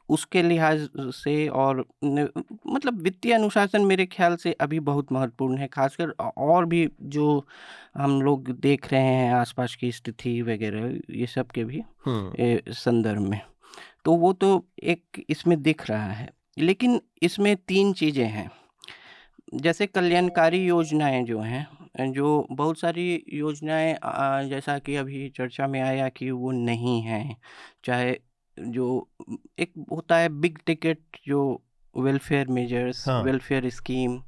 Speaker 2: उसके लिहाज से, और मतलब वित्तीय अनुशासन मेरे ख्याल से अभी बहुत महत्वपूर्ण है, खासकर और भी जो हम लोग देख रहे हैं आसपास की स्थिति वगैरह, ये सब के भी संदर्भ में। तो वो तो एक इसमें दिख रहा है। लेकिन इसमें 3 चीज़ें हैं, जैसे कल्याणकारी योजनाएं जो हैं, जो बहुत सारी योजनाएं जैसा कि अभी चर्चा में आया कि वो नहीं हैं, चाहे जो एक होता है बिग टिकट जो वेलफेयर मेजर्स, वेलफेयर स्कीम,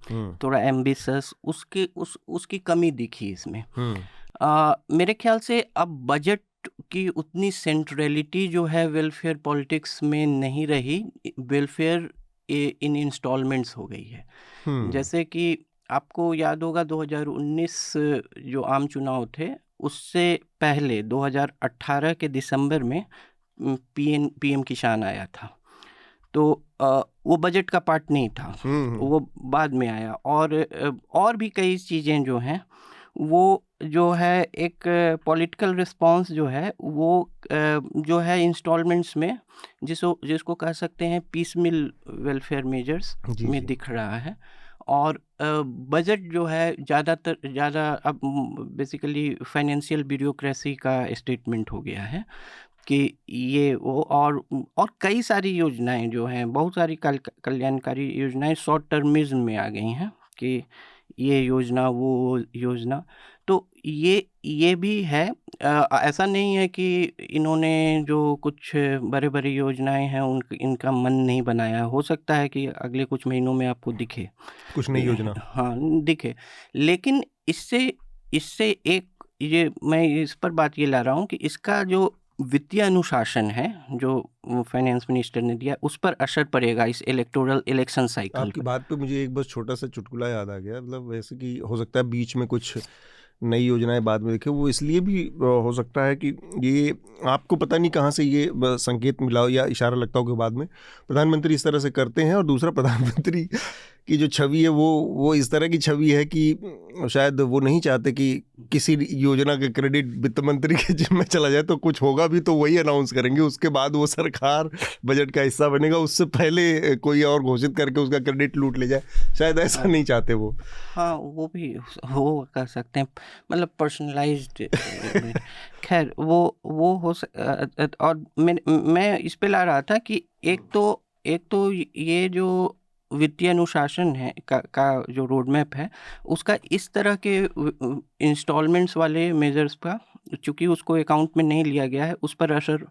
Speaker 2: थोड़ा एम्बिशियस, उसकी कमी दिखी इसमें। मेरे ख्याल से अब बजट की उतनी सेंट्रलिटी जो है वेलफेयर पॉलिटिक्स में नहीं रही, वेलफेयर इन इंस्टॉलमेंट्स हो गई है। जैसे कि आपको याद होगा 2019 जो आम चुनाव थे, उससे पहले 2018 के दिसंबर में पीएम किसान आया था, तो वो बजट का पार्ट नहीं था, वो बाद में आया। और भी कई चीज़ें जो हैं वो जो है एक पॉलिटिकल रिस्पांस जो है वो जो है इंस्टॉलमेंट्स में जिसको कह सकते हैं पीस मिल वेलफेयर मेजर्स में दिख रहा है। और बजट जो है ज़्यादा अब बेसिकली फाइनेंशियल ब्यूरोक्रेसी का स्टेटमेंट हो गया है कि ये वो और कई सारी योजनाएं जो हैं, बहुत सारी कल्याणकारी योजनाएं शॉर्ट टर्मिज्म में आ गई हैं कि ये योजना वो योजना। तो ये भी है, ऐसा नहीं है कि इन्होंने जो कुछ बड़े बड़े योजनाएं हैं इनका मन नहीं बनाया। हो सकता है कि अगले कुछ महीनों में आपको दिखे
Speaker 1: कुछ नई योजना,
Speaker 2: हाँ दिखे, लेकिन इससे एक ये मैं इस पर बात ये ला रहा हूँ कि इसका जो वित्तीय अनुशासन है जो फाइनेंस मिनिस्टर ने दिया उस पर असर पड़ेगा इस इलेक्शन साइकिल।
Speaker 1: आपकी बात पे मुझे एक बस छोटा सा चुटकुला याद आ गया, मतलब वैसे कि हो सकता है बीच में कुछ नई योजनाएं बाद में देखें, वो इसलिए भी हो सकता है कि ये आपको पता नहीं कहाँ से ये संकेत मिला हो या इशारा लगता हो कि बाद में प्रधानमंत्री इस तरह से करते हैं, और दूसरा प्रधानमंत्री की जो छवि है वो इस तरह की छवि है कि शायद वो नहीं चाहते कि किसी योजना के क्रेडिट वित्त मंत्री के जिम्मे में चला जाए, तो कुछ होगा भी तो वही अनाउंस करेंगे, उसके बाद वो सरकार बजट का हिस्सा बनेगा, उससे पहले कोई और घोषित करके उसका क्रेडिट लूट ले जाए, शायद ऐसा नहीं चाहते वो।
Speaker 2: हाँ वो भी वो कर सकते हैं, मतलब पर्सनलाइज्ड खैर वो हो और मैं इस पे ला रहा था कि एक तो ये जो वित्तीय अनुशासन है का जो रोड मैप है उसका इस तरह के इंस्टॉलमेंट्स वाले मेजर्स का चूंकि उसको अकाउंट में नहीं लिया गया है उस पर असर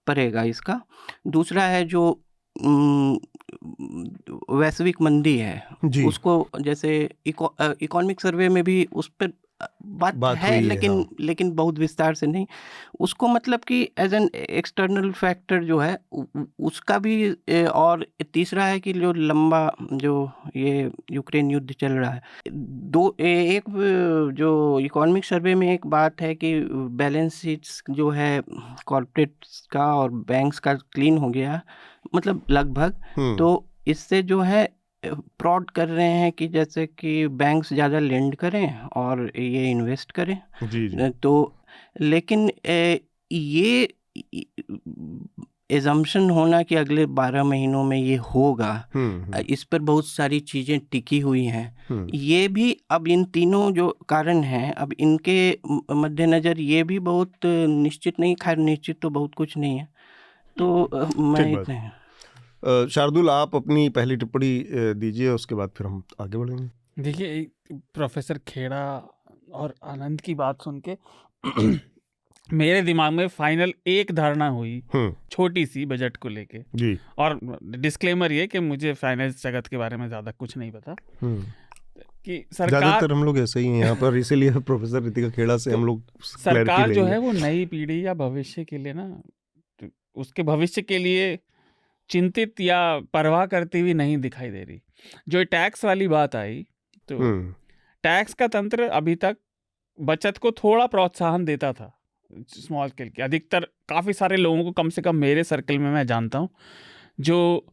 Speaker 2: पड़ेगा इसका। दूसरा है जो वैश्विक मंदी है उसको जैसे इकोनॉमिक सर्वे में भी उस पर बात है, लेकिन बहुत विस्तार से नहीं, उसको मतलब कि एज एन एक्सटर्नल फैक्टर जो है उसका भी। और तीसरा है कि जो लंबा जो ये यूक्रेन युद्ध चल रहा है, एक जो इकोनॉमिक सर्वे में एक बात है कि बैलेंस शीट्स जो है कॉर्पोरेट्स का और बैंक्स का क्लीन हो गया, मतलब लगभग। तो इससे जो है फ्रॉड कर रहे हैं कि जैसे कि बैंक्स ज़्यादा लेंड करें और ये इन्वेस्ट करें।
Speaker 1: जी।
Speaker 2: तो लेकिन ये एजम्पशन होना कि अगले 12 महीनों में ये होगा, इस पर बहुत सारी चीज़ें टिकी हुई हैं। ये भी अब इन तीनों जो कारण हैं अब इनके मद्देनज़र ये भी बहुत निश्चित नहीं, खैर निश्चित तो बहुत कुछ नहीं है। तो मैं इतने
Speaker 1: शार्दुल आप अपनी पहली टिप्पणी दीजिए, उसके बाद फिर हम आगे बढ़ेंगे।
Speaker 3: देखिए प्रोफेसर खेड़ा और आनंद की बात सुन के मेरे दिमाग में फाइनल एक धारणा हुई छोटी सी बजट को लेके जी, और डिस्क्लेमर ये कि मुझे फाइनेंस जगत के बारे में ज्यादा कुछ नहीं पता कि सरकार,
Speaker 1: ज्यादातर हम लोग ऐसे ही हैं यहाँ पर, इसीलिए प्रोफेसर रितिका खेड़ा से हम लोग
Speaker 3: सरकार जो है वो नई पीढ़ी या भविष्य के लिए ना, उसके भविष्य के लिए चिंतित या परवाह करती हुई नहीं दिखाई दे रही। जो टैक्स वाली बात आई, तो टैक्स का तंत्र अभी तक बचत को थोड़ा प्रोत्साहन देता था स्मॉल स्केल के। अधिकतर काफ़ी सारे लोगों को, कम से कम मेरे सर्कल में मैं जानता हूँ, जो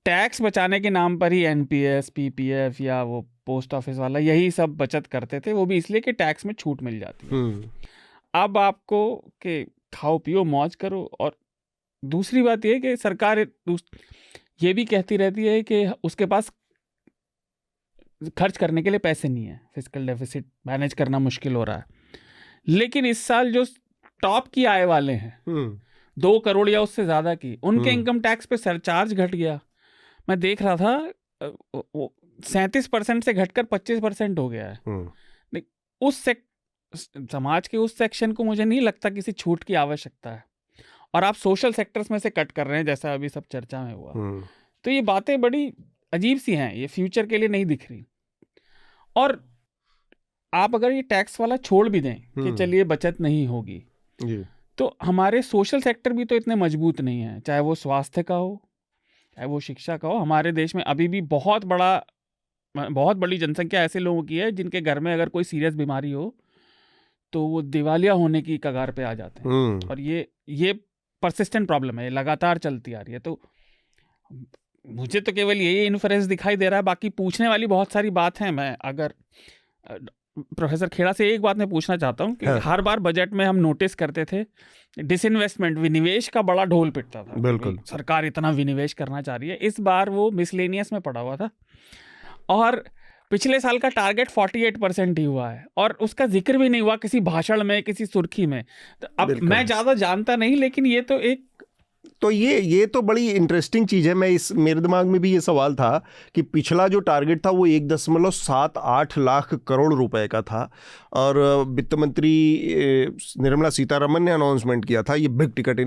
Speaker 3: टैक्स बचाने के नाम पर ही एनपीएस, पीपीएफ या वो पोस्ट ऑफिस वाला यही सब बचत करते थे, वो भी इसलिए कि टैक्स में छूट मिल जाती है। अब आपको कि खाओ पियो मौज करो। और दूसरी बात यह कि सरकार ये भी कहती रहती है कि उसके पास खर्च करने के लिए पैसे नहीं है, फिस्कल डेफिसिट मैनेज करना मुश्किल हो रहा है। लेकिन इस साल जो टॉप की आय वाले हैं 2 करोड़ या उससे ज़्यादा की, उनके इनकम टैक्स पे सरचार्ज घट गया। मैं देख रहा था 37% से घटकर 25% हो गया है। उस समाज के उस सेक्शन को मुझे नहीं लगता किसी छूट की आवश्यकता है, और आप सोशल सेक्टर्स में से कट कर रहे हैं जैसा अभी सब चर्चा में हुआ। तो ये बातें बड़ी अजीब सी हैं, ये फ्यूचर के लिए नहीं दिख रही। और आप अगर ये टैक्स वाला छोड़ भी दें कि चलिए बचत नहीं होगी, तो हमारे सोशल सेक्टर भी तो इतने मजबूत नहीं है, चाहे वो स्वास्थ्य का हो, चाहे वो शिक्षा का हो। हमारे देश में अभी भी बहुत बड़ी जनसंख्या ऐसे लोगों की है जिनके घर में अगर कोई सीरियस बीमारी हो तो वो दिवालिया होने की कगार पे आ जाते हैं। और ये परसिस्टेंट प्रॉब्लम है, लगातार चलती आ रही है। तो मुझे तो केवल यही इन्फ्रेंस दिखाई दे रहा है, बाकी पूछने वाली बहुत सारी बात है। मैं अगर प्रोफेसर खेड़ा से एक बात मैं पूछना चाहता हूँ कि हर बार बजट में हम नोटिस करते थे डिसइन्वेस्टमेंट, विनिवेश का बड़ा ढोल पिटता था। बिल्कुल, सरकार इतना विनिवेश करना चाह रही है। इस बार वो मिसलेनियस में पड़ा हुआ था और पिछले साल का टारगेट 48% ही हुआ है और उसका जिक्र भी नहीं हुआ किसी भाषण में, किसी सुर्खी में। तो अब मैं ज्यादा जानता नहीं, लेकिन ये तो एक
Speaker 1: ये तो बड़ी इंटरेस्टिंग चीज़ है। मेरे दिमाग में भी ये सवाल था कि पिछला जो टारगेट था वो 1.78 लाख करोड़ रुपए का था और वित्त मंत्री निर्मला सीतारमन ने अनाउंसमेंट किया था ये बिग टिकट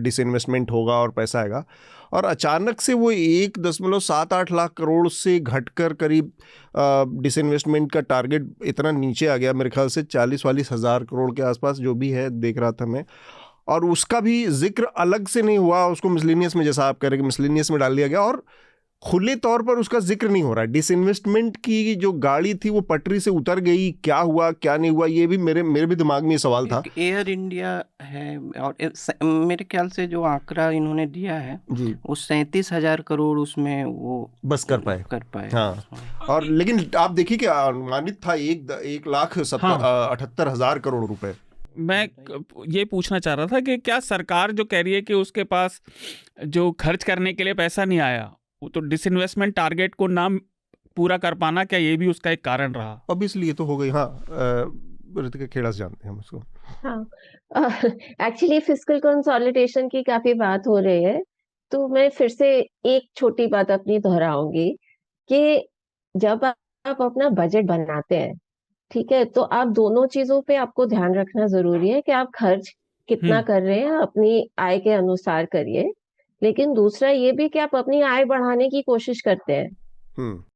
Speaker 1: डिसइन्वेस्टमेंट होगा और पैसा आएगा, और अचानक से वो 1.78 लाख करोड़ से घटकर करीब डिसइन्वेस्टमेंट का टारगेट इतना नीचे आ गया, मेरे ख्याल से 40-42 हज़ार करोड़ के आसपास जो भी है, देख रहा था मैं। और उसका भी जिक्र अलग से नहीं हुआ, उसको मिसलेनियस में, जैसा आप कह रहे हैं कि मिसलेनियस में डाल दिया गया और खुले तौर पर उसका जिक्र नहीं हो रहा है। डिसइन्वेस्टमेंट की जो गाड़ी थी वो पटरी से उतर गई, क्या हुआ क्या नहीं हुआ, ये भी मेरे भी दिमाग में ये सवाल था।
Speaker 2: एयर इंडिया है और मेरे ख्याल से जो आंकड़ा इन्होंने दिया है वो 37,000 करोड़ उसमें वो
Speaker 1: बस कर पाए। हाँ, और लेकिन आप देखिए कि अनुमानित था 1,78,000 करोड़ रुपए।
Speaker 3: मैं ये पूछना चाह रहा था कि क्या सरकार जो कह रही है कि उसके पास जो खर्च करने के लिए पैसा नहीं आया, वो तो डिसइन्वेस्टमेंट टारगेट को ना पूरा कर पाना, क्या ये भी उसका एक कारण रहा?
Speaker 1: ऑब्वियसली ये तो हो गई। हाँ, ऋतिका खेड़ा से जानते हैं हम उसको।
Speaker 4: हाँ, एक्चुअली फिस्कल कंसोलिडेशन की काफी बात हो रही है, तो मैं फिर से एक छोटी बात अपनी दोहराऊंगी कि जब आप अपना बजट बनाते हैं, ठीक है, तो आप दोनों चीजों पे आपको ध्यान रखना जरूरी है कि आप खर्च कितना कर रहे हैं, अपनी आय के अनुसार करिए, लेकिन दूसरा ये भी कि आप अपनी आय बढ़ाने की कोशिश करते हैं।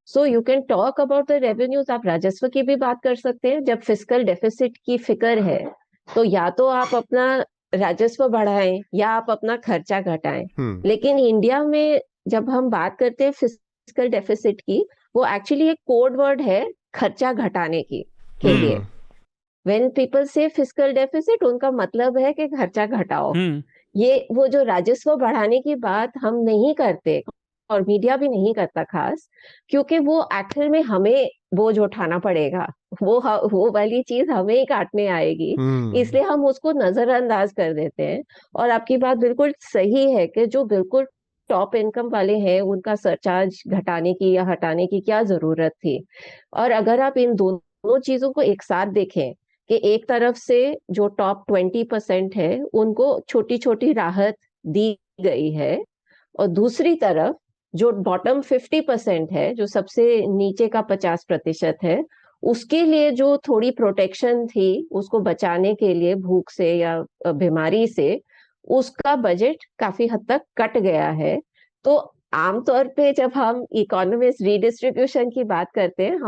Speaker 4: So you can talk about the revenues. आप राजस्व की भी बात कर सकते हैं। जब फिस्कल डेफिसिट की फिक्र है तो या तो आप अपना राजस्व बढ़ाएं या आप अपना खर्चा घटाएं। लेकिन इंडिया में जब हम बात करते हैं फिस्कल डेफिसिट की, वो एक्चुअली एक कोड वर्ड है खर्चा घटाने की के लिए। व्हेन पीपल से फिस्कल डेफिसिट, उनका मतलब है कि खर्चा घटाओ। ये वो जो राजस्व बढ़ाने की बात हम नहीं करते और मीडिया भी नहीं करता खास, क्योंकि वो आखिर में हमें बोझ उठाना पड़ेगा, वो वाली चीज हमें ही काटने आएगी, इसलिए हम उसको नजरअंदाज कर देते हैं। और आपकी बात बिल्कुल सही है कि जो बिल्कुल टॉप इनकम वाले हैं उनका सरचार्ज घटाने की या हटाने की क्या जरूरत थी। और अगर आप इन दोनों चीजों को एक साथ देखें कि एक तरफ से जो टॉप 20% है उनको छोटी छोटी राहत दी गई है, और दूसरी तरफ जो बॉटम 50% है, जो सबसे नीचे का 50% है, उसके लिए जो थोड़ी प्रोटेक्शन थी उसको बचाने के लिए भूख से या बीमारी से, उसका बजट काफी हद तक कट गया है। तो आमतौर पे जब हम इकोनॉमिस्ट रीडिस्ट्रीब्यूशन की बात करते हैं,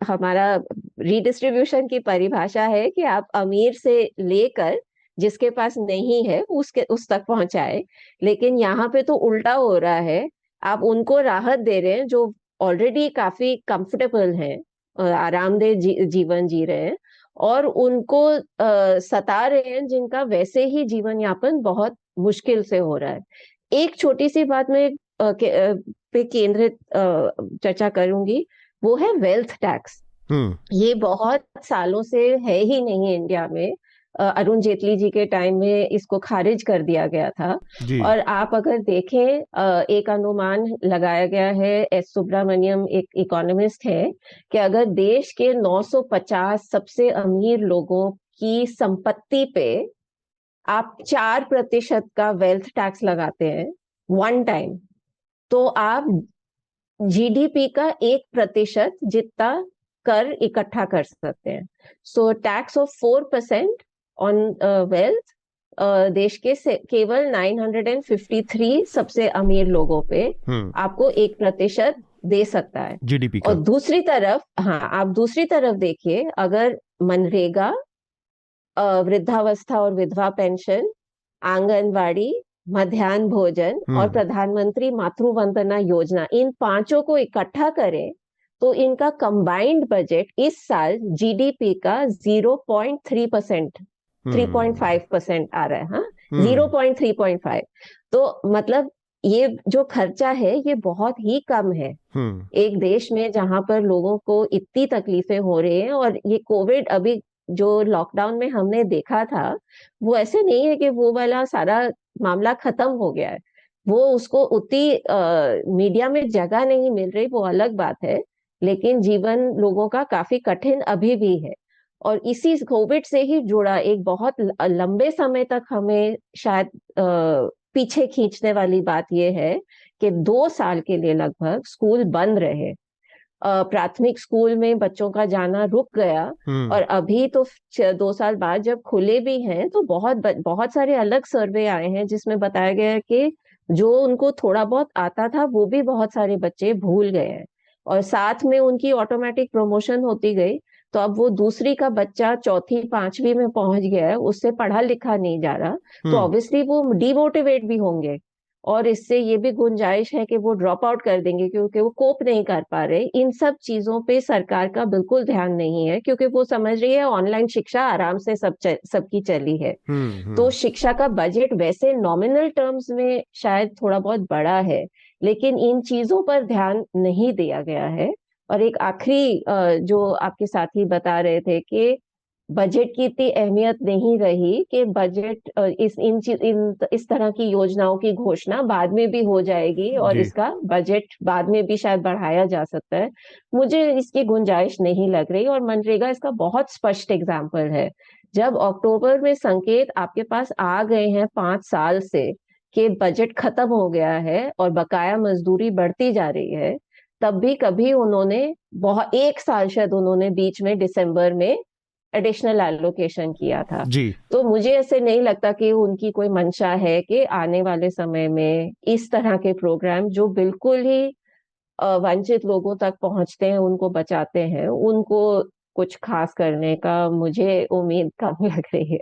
Speaker 4: हमारा रीडिस्ट्रीब्यूशन की परिभाषा है कि आप अमीर से लेकर जिसके पास नहीं है उस तक पहुंचाए। लेकिन यहाँ पे तो उल्टा हो रहा है, आप उनको राहत दे रहे हैं जो ऑलरेडी काफी कंफर्टेबल हैं, आरामदेह जीवन जी रहे हैं, और उनको सता रहे हैं जिनका वैसे ही जीवन यापन बहुत मुश्किल से हो रहा है। एक छोटी सी बात में पे केंद्रित चर्चा करूंगी, वो है वेल्थ टैक्स। ये बहुत सालों से है ही नहीं इंडिया में। अरुण जेटली जी के टाइम में इसको खारिज कर दिया गया था। और आप अगर देखें, एक अनुमान लगाया गया है, एस सुब्रमण्यम एक इकोनॉमिस्ट है, कि अगर देश के 950 सबसे अमीर लोगों की संपत्ति पे आप 4% का वेल्थ टैक्स लगाते हैं वन टाइम, तो आप जीडीपी का 1% जितना कर इकट्ठा कर सकते हैं। So tax of 4% on wealth देश के केवल 953 सबसे अमीर लोगों पे आपको 1% दे सकता है जीडीपी का। और दूसरी तरफ, आप दूसरी तरफ देखिए, अगर मनरेगा, वृद्धावस्था और विधवा पेंशन, आंगनवाड़ी, मध्याह्न भोजन और प्रधानमंत्री मातृ वंदना योजना, इन पांचों को इकट्ठा करें तो इनका कंबाइंड बजट इस साल जीडीपी का 0.3%, 3.5% आ रहा है। हाँ, 0.3.5। तो मतलब ये जो खर्चा है ये बहुत ही कम है एक देश में जहां पर लोगों को इतनी तकलीफें हो रही हैं। और ये कोविड अभी जो लॉकडाउन में हमने देखा था, वो ऐसे नहीं है कि वो वाला सारा मामला खत्म हो गया है। वो उसको उतनी मीडिया में जगह नहीं मिल रही, वो अलग बात है, लेकिन जीवन लोगों का काफी कठिन अभी भी है। और इसी कोविड से ही जुड़ा एक बहुत लंबे समय तक हमें शायद पीछे खींचने वाली बात यह है कि 2 साल के लिए लगभग स्कूल बंद रहे। प्राथमिक स्कूल में बच्चों का जाना रुक गया, और अभी तो 2 साल बाद जब खुले भी हैं तो बहुत सारे अलग सर्वे आए हैं जिसमें बताया गया है कि जो उनको थोड़ा बहुत आता था वो भी बहुत सारे बच्चे भूल गए हैं, और साथ में उनकी ऑटोमेटिक प्रमोशन होती गई। तो अब वो दूसरी का बच्चा चौथी 5वीं में पहुंच गया है, उससे पढ़ा लिखा नहीं जा रहा, तो ऑब्वियसली वो डिमोटिवेट भी होंगे, और इससे ये भी गुंजाइश है कि वो ड्रॉप आउट कर देंगे क्योंकि वो कोप नहीं कर पा रहे। इन सब चीजों पे सरकार का बिल्कुल ध्यान नहीं है, क्योंकि वो समझ रही है ऑनलाइन शिक्षा आराम से सबकी चली है। तो शिक्षा का बजट वैसे नॉमिनल टर्म्स में शायद थोड़ा बहुत बड़ा है, लेकिन इन चीजों पर ध्यान नहीं दिया गया है। और एक आखिरी जो आपके साथी बता रहे थे कि बजट की इतनी अहमियत नहीं रही, कि बजट इस तरह की योजनाओं की घोषणा बाद में भी हो जाएगी और इसका बजट बाद में भी शायद बढ़ाया जा सकता है। मुझे इसकी गुंजाइश नहीं लग रही, और मनरेगा इसका बहुत स्पष्ट एग्जाम्पल है। जब अक्टूबर में संकेत आपके पास आ गए हैं 5 साल से कि बजट खत्म हो गया है और बकाया मजदूरी बढ़ती जा रही है, तब भी कभी उन्होंने 1 साल शायद उन्होंने बीच में दिसंबर में एडिशनल एलोकेशन किया था
Speaker 1: जी।
Speaker 4: तो मुझे ऐसे नहीं लगता कि उनकी कोई मंशा है कि आने वाले समय में इस तरह के प्रोग्राम जो बिल्कुल ही वंचित लोगों तक पहुंचते हैं, उनको बचाते हैं, उनको कुछ खास करने का मुझे उम्मीद कम लग रही है।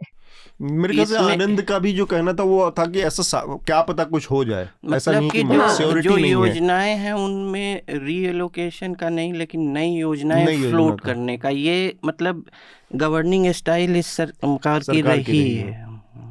Speaker 1: मेरे ख्याल से आनंद का भी जो कहना था वो था कि ऐसा क्या पता कुछ हो जाए, ऐसा नहीं कि
Speaker 2: जो योजनाएं हैं उनमें रीएलोकेशन का नहीं, लेकिन नई योजनाएं फ्लोट करने का, ये मतलब गवर्निंग स्टाइल इस सरकार की रही है।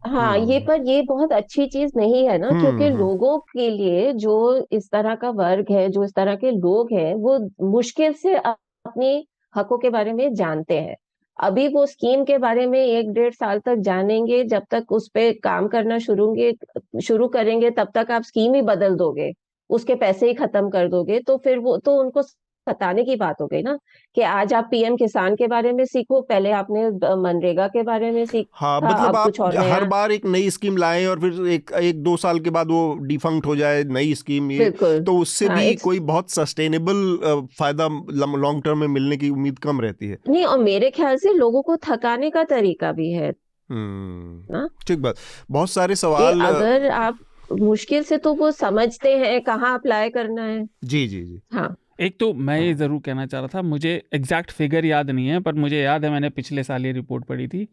Speaker 4: हाँ, ये बहुत अच्छी चीज नहीं है ना, क्योंकि लोगों के लिए जो इस तरह का वर्ग है, जो इस तरह के लोग हैं, वो मुश्किल से अपने हकों के बारे में जानते हैं। अभी वो स्कीम के बारे में 1-1.5 साल तक जानेंगे, जब तक उस पे काम करना शुरू करेंगे तब तक आप स्कीम ही बदल दोगे, उसके पैसे ही खत्म कर दोगे, तो फिर वो तो उनको सताने की बात हो गई ना कि आज आप पीएम किसान के बारे में सीखो, पहले आपने मनरेगा के बारे में सीखा।
Speaker 1: हाँ, मतलब आप हर बार एक नई स्कीम लाएं और फिर एक 2 साल के बाद वो डिफंक्ट हो जाए नई स्कीम, ये तो उससे भी कोई बहुत सस्टेनेबल फायदा लॉन्ग टर्म में मिलने की उम्मीद कम रहती है।
Speaker 4: नहीं, और मेरे ख्याल से लोगों को थकाने का तरीका भी है।
Speaker 1: ठीक बात। बहुत सारे सवाल,
Speaker 4: अगर आप मुश्किल से तो वो समझते हैं कहाँ अप्लाई करना है।
Speaker 1: जी जी जी।
Speaker 4: हाँ,
Speaker 3: एक तो मैं ये ज़रूर कहना चाह रहा था, मुझे एग्जैक्ट फिगर याद नहीं है, पर मुझे याद है मैंने पिछले साल ये रिपोर्ट पढ़ी थी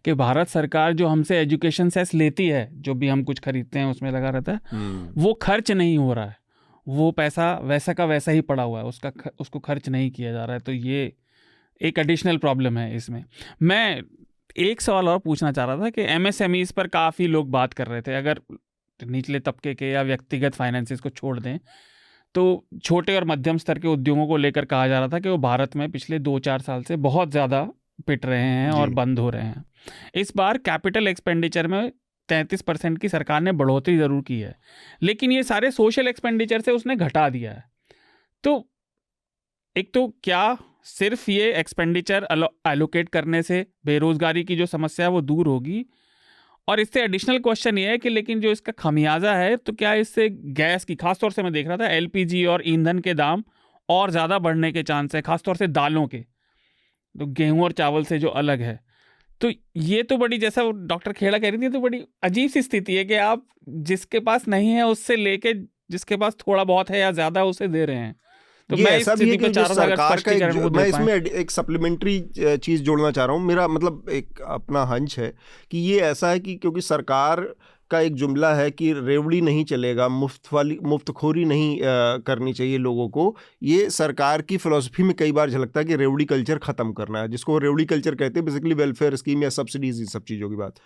Speaker 3: कि भारत सरकार जो हमसे एजुकेशन सेस लेती है, जो भी हम कुछ खरीदते हैं उसमें लगा रहता है, वो खर्च नहीं हो रहा है, वो पैसा वैसा का वैसा ही पड़ा हुआ है, उसको खर्च नहीं किया जा रहा है। तो ये एक एडिशनल प्रॉब्लम है इसमें। मैं एक सवाल और पूछना चाह रहा था कि एमएसएमईज पर काफ़ी लोग बात कर रहे थे। अगर निचले तबके के या व्यक्तिगत फाइनेंसेस को छोड़ दें तो छोटे और मध्यम स्तर के उद्योगों को लेकर कहा जा रहा था कि वो भारत में पिछले 2-4 साल से बहुत ज़्यादा पिट रहे हैं और बंद हो रहे हैं। इस बार कैपिटल एक्सपेंडिचर में 33% की सरकार ने बढ़ोतरी ज़रूर की है, लेकिन ये सारे सोशल एक्सपेंडिचर से उसने घटा दिया है। तो एक तो क्या सिर्फ ये एक्सपेंडिचर एलोकेट करने से बेरोज़गारी की जो समस्या है वो दूर होगी, और इससे एडिशनल क्वेश्चन ये है कि लेकिन जो इसका खमियाजा है, तो क्या इससे गैस की, खासतौर से मैं देख रहा था एलपीजी और ईंधन के दाम और ज़्यादा बढ़ने के चांस है, खासतौर से दालों के, तो गेहूं और चावल से जो अलग है। तो ये तो बड़ी, जैसा डॉक्टर खेड़ा कह रही थी, तो बड़ी अजीब सी स्थिति है कि आप जिसके पास नहीं है उससे लेके जिसके पास थोड़ा बहुत है या ज़्यादा उसे दे रहे हैं। तो
Speaker 1: ये ऐसा भी है कि जो सरकार का मैं इसमें एक सप्लीमेंट्री चीज़ जोड़ना चाह रहा हूँ। मेरा मतलब एक अपना हंच है कि ये ऐसा है कि क्योंकि सरकार का एक जुमला है कि रेवड़ी नहीं चलेगा, मुफ्तखोरी नहीं करनी चाहिए लोगों को। ये सरकार की फिलॉसफी में कई बार झलकता है कि रेवड़ी कल्चर खत्म करना है, जिसको रेवड़ी कल्चर कहते हैं, बेसिकली वेलफेयर स्कीम या सब्सिडीज, सब चीज़ों की बात।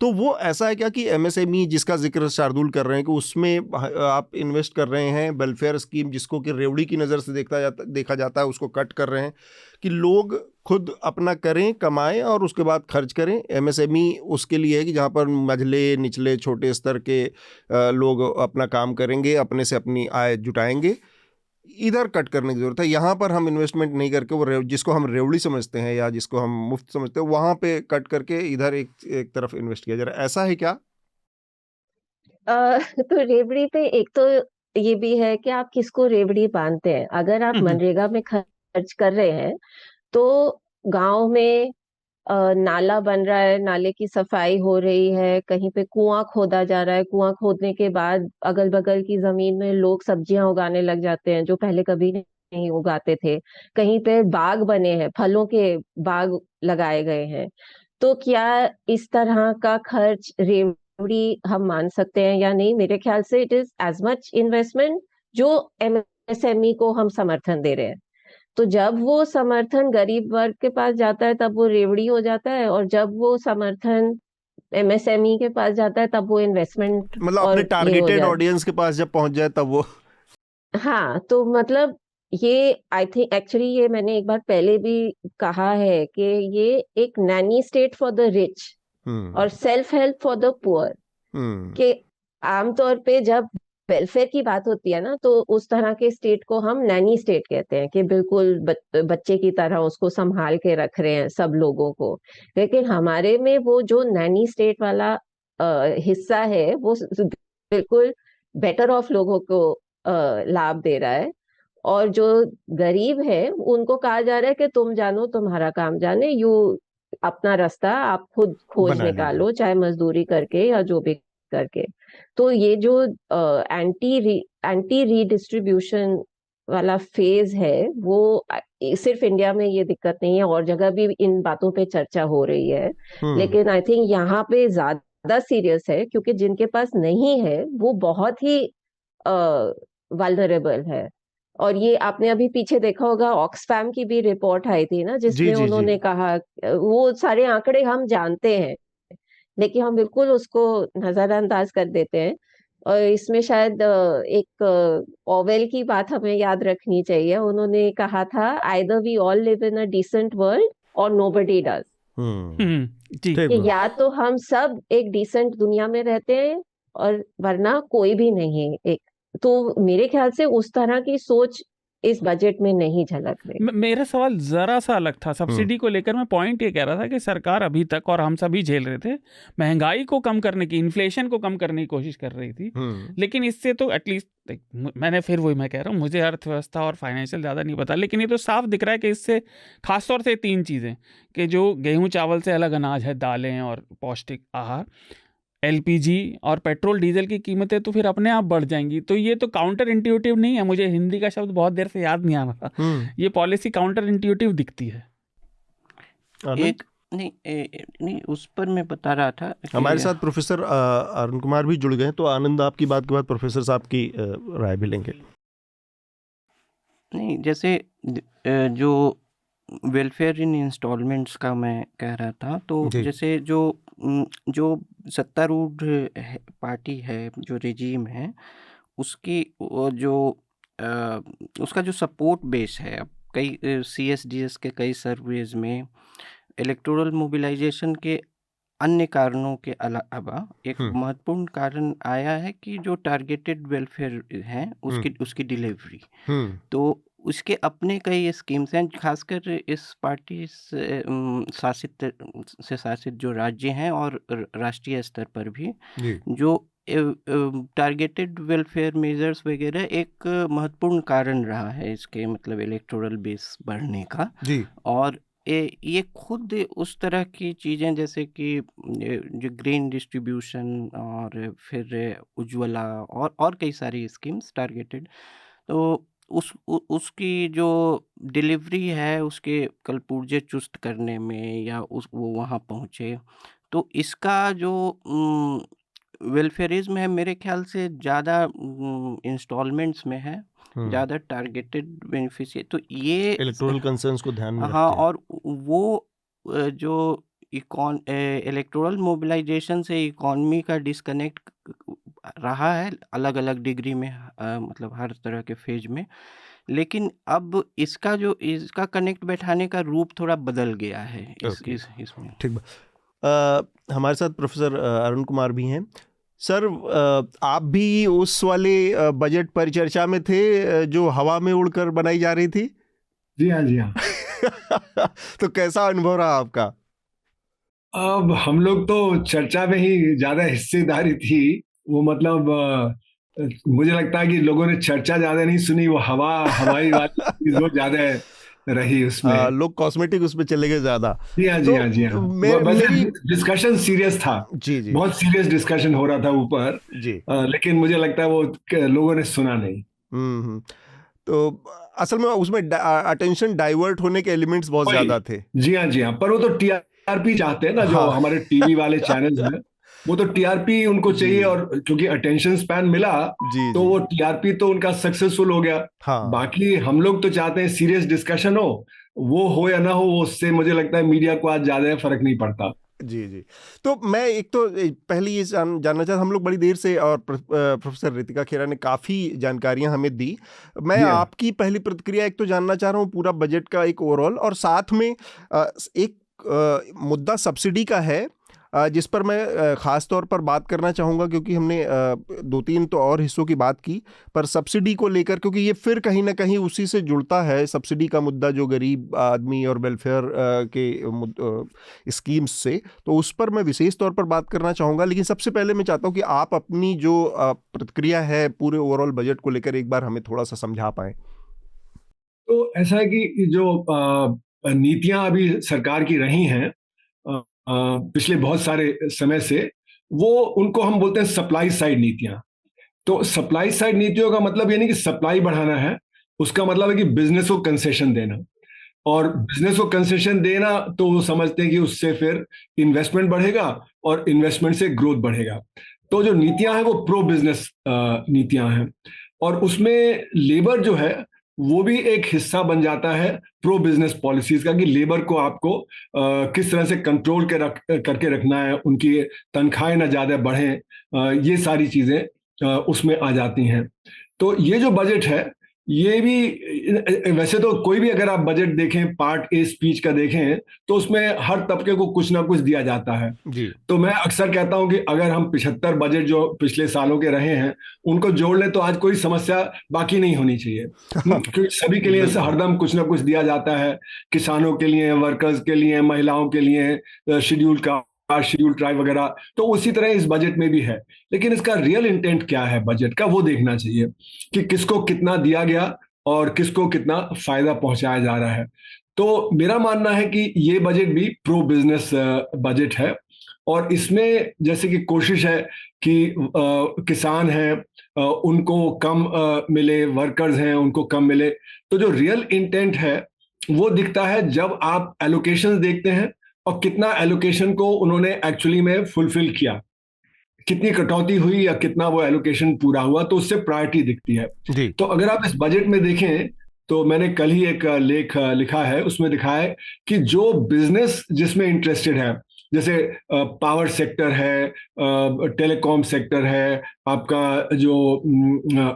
Speaker 1: तो वो ऐसा है क्या कि एमएसएमई जिसका जिक्र शार्दुल कर रहे हैं कि उसमें आप इन्वेस्ट कर रहे हैं, वेलफेयर स्कीम जिसको कि रेवड़ी की नज़र से देखा जाता है, उसको कट कर रहे हैं कि लोग खुद अपना करें, कमाएं और उसके बाद खर्च करें। एमएसएमई उसके लिए है कि जहाँ पर मझले निचले छोटे स्तर के लोग अपना काम करेंगे, अपने से अपनी आय जुटाएंगे, इधर कट करने की जरूरत है। यहाँ पर हम इन्वेस्टमेंट नहीं करके वो जिसको हम रेवड़ी समझते हैं या जिसको हम मुफ्त समझते हैं, वहां पे कट करके इधर एक तरफ इन्वेस्ट किया जा रहा है। ऐसा है क्या?
Speaker 4: तो रेवड़ी पे एक तो ये भी है कि आप किसको रेवड़ी बांधते हैं। अगर आप मनरेगा में खर्च कर रहे हैं तो गांव में नाला बन रहा है, नाले की सफाई हो रही है, कहीं पे कुआं खोदा जा रहा है, कुआं खोदने के बाद अगल बगल की जमीन में लोग सब्जियां उगाने लग जाते हैं जो पहले कभी नहीं उगाते थे, कहीं पे बाग बने हैं, फलों के बाग लगाए गए हैं। तो क्या इस तरह का खर्च रेवड़ी हम मान सकते हैं या नहीं? मेरे ख्याल से it is as much investment जो एमएसएमई को हम समर्थन दे रहे हैं। तो जब वो समर्थन गरीब वर्ग के पास जाता है तब वो रेवड़ी हो जाता है, और जब वो समर्थन एमएसएमई के पास जाता है तब वो इन्वेस्टमेंट
Speaker 1: मतलब अपने
Speaker 4: और ये हो
Speaker 1: टारगेटेड
Speaker 4: जाता
Speaker 1: ऑडियंस के पास जब पहुंच जाए तब वो।
Speaker 4: है। हाँ, तो मतलब ये आई थिंक एक्चुअली ये मैंने एक बार पहले भी कहा है कि ये एक nanny state for the rich और self help for the poor. कि आमतौर पे जब वेलफेयर की बात होती है ना, तो उस तरह के स्टेट को हम नैनी स्टेट कहते हैं कि बिल्कुल बच्चे की तरह उसको संभाल के रख रहे हैं सब लोगों को। लेकिन हमारे में वो जो नैनी स्टेट वाला हिस्सा है वो बिल्कुल बेटर ऑफ लोगों को लाभ दे रहा है। और जो गरीब है उनको कहा जा रहा है कि तुम जानो, तुम्हारा काम जाने, यू अपना रास्ता आप खुद खोज निकालो, चाहे मजदूरी करके या जो भी करके। तो ये जो एंटी रीडिस्ट्रीब्यूशन वाला फेज है वो सिर्फ इंडिया में ये दिक्कत नहीं है, और जगह भी इन बातों पे चर्चा हो रही है। लेकिन आई थिंक यहाँ पे ज्यादा सीरियस है क्योंकि जिनके पास नहीं है वो बहुत ही वल्नरेबल है। और ये आपने अभी पीछे देखा होगा, ऑक्सफैम की भी रिपोर्ट आई थी ना, जिसमें उन्होंने कहा, वो सारे आंकड़े हम जानते हैं लेकिन हम बिल्कुल उसको नजरअंदाज कर देते हैं। और इसमें शायद एक ऑवेल की बात हमें याद रखनी चाहिए। उन्होंने कहा था, either we all live in a decent world और नोबडी डज। कि या तो हम सब एक डिसेंट दुनिया में रहते हैं और वरना कोई भी नहीं। एक तो मेरे ख्याल से उस तरह की सोच इस बजट में नहीं झलक रही।
Speaker 3: मेरा सवाल जरा सा अलग था सब्सिडी को लेकर। मैं पॉइंट ये कह रहा था कि सरकार अभी तक, और हम सभी झेल रहे थे, महंगाई को कम करने की, इन्फ्लेशन को कम करने की कोशिश कर रही थी। लेकिन इससे तो एटलीस्ट मैं कह रहा हूँ, मुझे अर्थव्यवस्था और फाइनेंशियल ज़्यादा नहीं पता, लेकिन ये तो साफ दिख रहा है कि इससे खासतौर से 3 चीज़ें, कि जो गेहूँ चावल से अलग अनाज है, दालें और पौष्टिक आहार, एलपीजी और पेट्रोल डीजल की कीमतें तो फिर अपने आप बढ़ जाएंगी। तो ये तो काउंटर इंट्यूटिव नहीं है? मुझे हिंदी का शब्द बहुत देर से याद नहीं आ रहा। ये पॉलिसी काउंटर इंट्यूटिव दिखती है।
Speaker 2: एक नहीं उस पर मैं बता रहा था।
Speaker 1: हमारे साथ प्रोफेसर अरुण कुमार भी जुड़ गए, तो आनंद आपकी बात के बाद प्रोफेसर साहब की राय भी लेंगे।
Speaker 2: नहीं, जैसे जो वेलफेयर इन इंस्टॉलमेंट्स का मैं कह रहा था, तो जैसे जो सत्तारूढ़ पार्टी है, जो रेजीम है, उसकी जो उसका जो सपोर्ट बेस है, अब कई CSDS के कई सर्वेज में इलेक्टोरल मोबिलाइजेशन के अन्य कारणों के अलावा एक महत्वपूर्ण कारण आया है कि जो टारगेटेड वेलफेयर है उसकी डिलीवरी। तो उसके अपने कई स्कीम्स हैं, खासकर इस पार्टी से शासित जो राज्य हैं और राष्ट्रीय स्तर पर भी जो टारगेटेड वेलफेयर मेजर्स वगैरह एक महत्वपूर्ण कारण रहा है इसके मतलब इलेक्टोरल बेस बढ़ने का। और ये खुद उस तरह की चीज़ें जैसे कि जो ग्रीन डिस्ट्रीब्यूशन और फिर उज्ज्वला और कई सारी स्कीम्स टारगेटेड, तो उसकी जो डिलीवरी है उसके कलपुर्जे चुस्त करने में या वो वहाँ पहुँचे, तो इसका जो वेलफेयरिज्म है, मेरे ख्याल से ज़्यादा इंस्टॉलमेंट्स में है, ज़्यादा टारगेटेड बेनिफिशियरी, तो ये
Speaker 1: इलेक्टोरल कंसर्न्स को ध्यान में
Speaker 2: हाँ,
Speaker 1: रखते हैं।
Speaker 2: और वो जो इलेक्टोरल मोबिलाइजेशन से इकोनॉमी का डिस्कनेक्ट रहा है अलग अलग डिग्री में, मतलब हर तरह के फेज में, लेकिन अब इसका कनेक्ट बैठाने का रूप थोड़ा बदल गया है इसमें।
Speaker 1: ठीक। हमारे साथ प्रोफेसर अरुण कुमार भी हैं। सर, आप भी उस वाले बजट परिचर्चा में थे जो हवा में उड़कर बनाई जा रही थी?
Speaker 5: जी हाँ, जी हाँ।
Speaker 1: तो कैसा अनुभव रहा आपका?
Speaker 5: अब हम लोग तो चर्चा में ही ज्यादा हिस्सेदारी थी, वो मतलब मुझे लगता है कि लोगों ने चर्चा ज्यादा नहीं सुनी, वो हवाई वाली जो ज्यादा रही उसमें।
Speaker 1: लोग कॉस्मेटिक उसमें चले गए ज्यादा।
Speaker 5: जी हाँ, जी हाँ, जी हाँ। मेरी डिस्कशन सीरियस था,
Speaker 1: जी जी,
Speaker 5: बहुत सीरियस डिस्कशन हो रहा था ऊपर
Speaker 1: जी,
Speaker 5: लेकिन मुझे लगता है वो लोगों ने सुना नहीं।
Speaker 1: तो असल में उसमें अटेंशन डाइवर्ट होने के एलिमेंट्स बहुत ज्यादा थे।
Speaker 5: जी हाँ, जी हाँ, पर वो तो टीआरपी चाहते हैं ना, जो हमारे टीवी वाले चैनल्स हैं, वो तो टीआरपी उनको चाहिए, और क्योंकि अटेंशन स्पैन मिला तो वो टीआरपी तो उनका सक्सेसफुल हो गया। बाकी हम लोग तो चाहते हैं सीरियस डिस्कशन हो या ना हो, उससे मुझे लगता है मीडिया को आज ज्यादा फर्क नहीं पड़ता।
Speaker 1: जी जी। तो मैं एक तो पहले ये जानना चाहता, हम लोग बड़ी देर से, और प्रोफेसर रितिका खेरा ने काफ़ी जानकारियां हमें दी। मैं आपकी पहली प्रतिक्रिया एक तो जानना चाह रहा हूँ पूरा बजट का एक ओवरऑल, और साथ में एक मुद्दा सब्सिडी का है जिस पर मैं ख़ास तौर पर बात करना चाहूँगा, क्योंकि हमने 2-3 तो और हिस्सों की बात की, पर सब्सिडी को लेकर, क्योंकि ये फिर कहीं ना कहीं उसी से जुड़ता है, सब्सिडी का मुद्दा जो गरीब आदमी और वेलफेयर के स्कीम्स से, तो उस पर मैं विशेष तौर पर बात करना चाहूँगा। लेकिन सबसे पहले मैं चाहता हूँ कि आप अपनी जो प्रतिक्रिया है पूरे ओवरऑल बजट को लेकर एक बार हमें थोड़ा सा समझा पाएँ।
Speaker 5: तो ऐसा है कि जो नीतियाँ अभी सरकार की रही हैं पिछले बहुत सारे समय से, वो उनको हम बोलते हैं सप्लाई साइड नीतियां। तो सप्लाई साइड नीतियों का मतलब ये नहीं कि सप्लाई बढ़ाना है, उसका मतलब है कि बिजनेस को कंसेशन देना, और बिजनेस को कंसेशन देना तो वो समझते हैं कि उससे फिर इन्वेस्टमेंट बढ़ेगा और इन्वेस्टमेंट से ग्रोथ बढ़ेगा। तो जो नीतियां हैं वो प्रो बिजनेस नीतियां हैं, और उसमें लेबर जो है वो भी एक हिस्सा बन जाता है प्रो बिजनेस पॉलिसीज का, कि लेबर को आपको किस तरह से कंट्रोल करके रखना है, उनकी तनख्वाहें ना ज़्यादा बढ़ें, ये सारी चीज़ें उसमें आ जाती हैं। तो ये जो बजट है, ये भी वैसे तो कोई भी अगर आप बजट देखें, पार्ट ए स्पीच का देखें, तो उसमें हर तबके को कुछ ना कुछ दिया जाता है जी। तो मैं अक्सर कहता हूं कि अगर हम 75 बजट जो पिछले सालों के रहे हैं उनको जोड़ लें तो आज कोई समस्या बाकी नहीं होनी चाहिए क्योंकि सभी के लिए हरदम कुछ ना कुछ दिया जाता है, किसानों के लिए, वर्कर्स के लिए, महिलाओं के लिए, शेड्यूल ट्राइब वगैरह। तो उसी तरह इस बजट में भी है, लेकिन इसका रियल इंटेंट क्या है बजट का, वो देखना चाहिए कि किसको कितना दिया गया और किसको कितना फायदा पहुंचाया जा रहा है। तो मेरा मानना है कि ये बजट भी प्रो बिजनेस बजट है, और इसमें जैसे कि कोशिश है कि किसान हैं उनको कम मिले, वर्कर्स हैं उनको कम मिले। तो जो रियल इंटेंट है वो दिखता है जब आप एलोकेशन देखते हैं और कितना एलोकेशन को उन्होंने एक्चुअली में फुलफिल किया, कितनी कटौती हुई या कितना वो एलोकेशन पूरा हुआ, तो उससे प्रायोरिटी दिखती है। तो अगर आप इस बजट में देखें तो मैंने कल ही एक लेख लिखा है, उसमें दिखा है कि जो बिजनेस जिसमें इंटरेस्टेड है, जैसे पावर सेक्टर है, टेलीकॉम सेक्टर है, आपका जो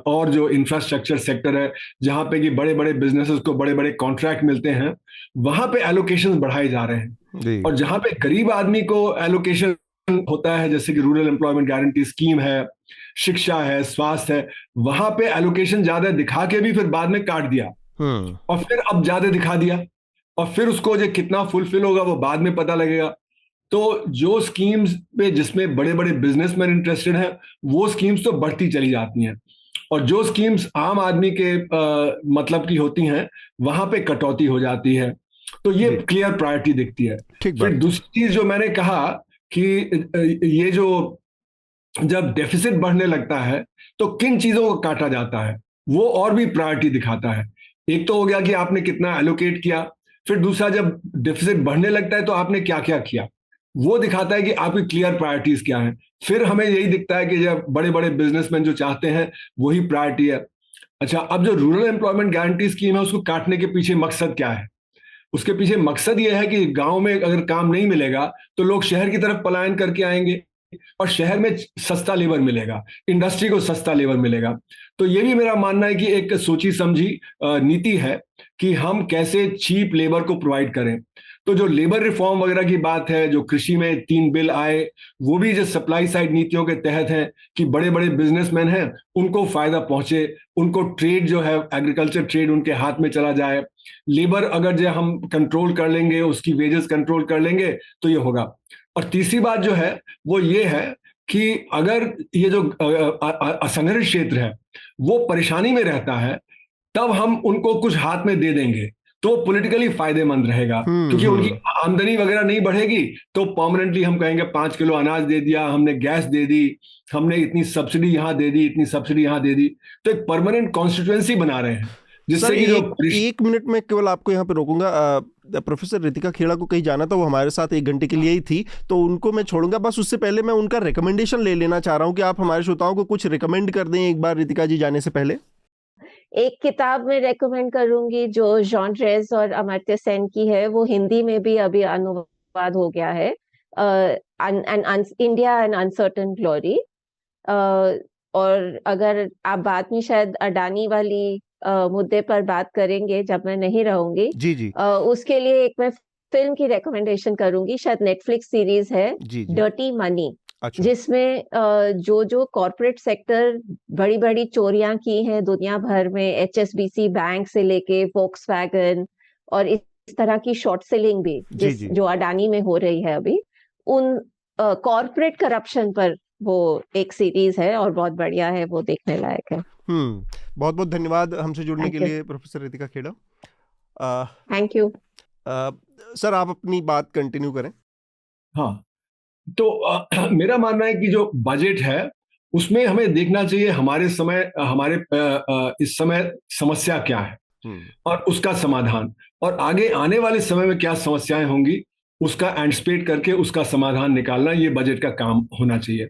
Speaker 5: और जो इंफ्रास्ट्रक्चर सेक्टर है, जहां पे कि बड़े बड़े बिजनेसेस को बड़े बड़े कॉन्ट्रैक्ट मिलते हैं, वहां पे एलोकेशन बढ़ाए जा रहे हैं। और जहां पे गरीब आदमी को एलोकेशन होता है, जैसे कि रूरल एम्प्लॉयमेंट गारंटी स्कीम है, शिक्षा है, स्वास्थ्य है, वहां पे एलोकेशन ज्यादा दिखा के भी फिर बाद में काट दिया और फिर अब ज्यादा दिखा दिया, और फिर उसको जो कितना फुलफिल होगा वो बाद में पता लगेगा। तो जो स्कीम्स पे जिसमें बड़े बड़े बिजनेसमैन इंटरेस्टेड हैं, वो स्कीम्स तो बढ़ती चली जाती हैं, और जो स्कीम्स आम आदमी के मतलब की होती हैं वहां पे कटौती हो जाती है। तो ये क्लियर प्रायोरिटी दिखती है। फिर दूसरी चीज जो मैंने कहा कि ये जो जब डेफिसिट बढ़ने लगता है तो किन चीजों को काटा जाता है, वो और भी प्रायोरिटी दिखाता है। एक तो हो गया कि आपने कितना एलोकेट किया, फिर दूसरा जब डेफिसिट बढ़ने लगता है तो आपने क्या क्या किया, वो दिखाता है कि आपकी क्लियर प्रायोरिटीज क्या है। फिर हमें यही दिखता है कि जब बड़े बड़े बिजनेसमैन जो चाहते हैं वही प्रायोरिटी है। अच्छा, अब जो रूरल एम्प्लॉयमेंट गारंटी स्कीम है उसको काटने के पीछे मकसद क्या है? उसके पीछे मकसद ये है कि गांव में अगर काम नहीं मिलेगा तो लोग शहर की तरफ पलायन करके आएंगे और शहर में सस्ता लेबर मिलेगा, इंडस्ट्री को सस्ता लेबर मिलेगा। तो ये भी मेरा मानना है कि एक सोची समझी नीति है कि हम कैसे चीप लेबर को प्रोवाइड करें। तो जो लेबर रिफॉर्म वगैरह की बात है, जो कृषि में 3 बिल आए, वो भी जो सप्लाई साइड नीतियों के तहत है कि बड़े बड़े बिजनेसमैन हैं उनको फायदा पहुंचे, उनको ट्रेड जो है एग्रीकल्चर ट्रेड उनके हाथ में चला जाए। लेबर अगर जो हम कंट्रोल कर लेंगे, उसकी वेजेस कंट्रोल कर लेंगे तो ये होगा। और तीसरी बात जो है वो ये है कि अगर ये जो असंगठित क्षेत्र है वो परेशानी में रहता है, तब हम उनको कुछ हाथ में दे देंगे तो पॉलिटिकली फायदेमंद रहेगा, क्योंकि उनकी आमदनी वगैरह नहीं बढ़ेगी तो परमानेंटली हम कहेंगे 5 किलो अनाज दे दिया हमने, गैस दे दी हमने, इतनी सब्सिडी यहां दे दी, इतनी सब्सिडी यहां दे दी। तो एक परमानेंट कॉन्स्टिट्यूएंसी बना रहे हैं जिससे कि
Speaker 1: एक मिनट में केवल आपको यहाँ पे रोकूंगा। प्रोफेसर रितिका खेड़ा को कहीं जाना था, वो हमारे साथ 1 घंटे के लिए ही थी, तो उनको मैं छोड़ूंगा। बस उससे पहले मैं उनका रिकमेंडेशन ले लेना चाह रहा हूँ कि आप हमारे श्रोताओं को कुछ रिकमेंड कर दें एक बार रितिका जी जाने से पहले।
Speaker 4: एक किताब मैं रेकमेंड करूंगी जो जॉन ड्रेस और अमर्त्य सेन की है, वो हिंदी में भी अभी अनुवाद हो गया है, इंडिया एन अनसर्टन ग्लोरी। और अगर आप बाद में शायद अडानी वाली मुद्दे पर बात करेंगे जब मैं नहीं रहूंगी,
Speaker 1: जी जी,
Speaker 4: उसके लिए एक मैं फिल्म की रिकमेंडेशन करूंगी, शायद नेटफ्लिक्स सीरीज है डर्टी मनी।
Speaker 1: अच्छा।
Speaker 4: जिसमें जो कॉर्पोरेट सेक्टर बड़ी बड़ी चोरियां की हैं दुनिया भर में, HSBC बैंक से लेके वोक्सवैगन और इस तरह की शॉर्ट सेलिंग भी जो अडानी में हो रही है अभी, उन कॉर्पोरेट करप्शन पर वो एक सीरीज है और बहुत बढ़िया है, वो देखने लायक है।
Speaker 1: बहुत बहुत धन्यवाद हमसे जुड़ने के लिए professor Ritika Khera.
Speaker 4: Thank you
Speaker 5: sir,
Speaker 1: आप अपनी बात कंटिन्यू करें।
Speaker 5: हाँ, तो मेरा मानना है कि जो बजट है उसमें हमें देखना चाहिए हमारे इस समय समस्या क्या है और उसका समाधान, और आगे आने वाले समय में क्या समस्याएं होंगी उसका एंटिसिपेट करके उसका समाधान निकालना, ये बजट का काम होना चाहिए।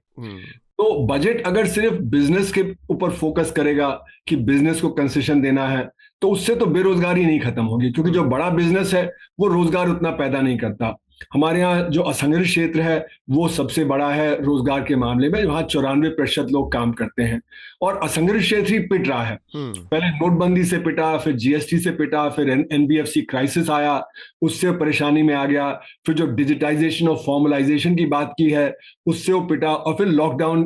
Speaker 5: तो बजट अगर सिर्फ बिजनेस के ऊपर फोकस करेगा कि बिजनेस को कंसेशन देना है तो उससे तो बेरोजगारी नहीं खत्म होगी, क्योंकि जो बड़ा बिजनेस है वो रोजगार उतना पैदा नहीं करता। हमारे यहाँ जो असंगठित क्षेत्र है वो सबसे बड़ा है रोजगार के मामले में, वहां 94% लोग काम करते हैं और असंगठित क्षेत्र ही पिट रहा है। पहले नोटबंदी से पिटा, फिर GST से पिटा, फिर NBFC क्राइसिस आया, उससे परेशानी में आ गया, फिर जो डिजिटाइजेशन और फॉर्मलाइजेशन की बात की है उससे वो पिटा, और फिर लॉकडाउन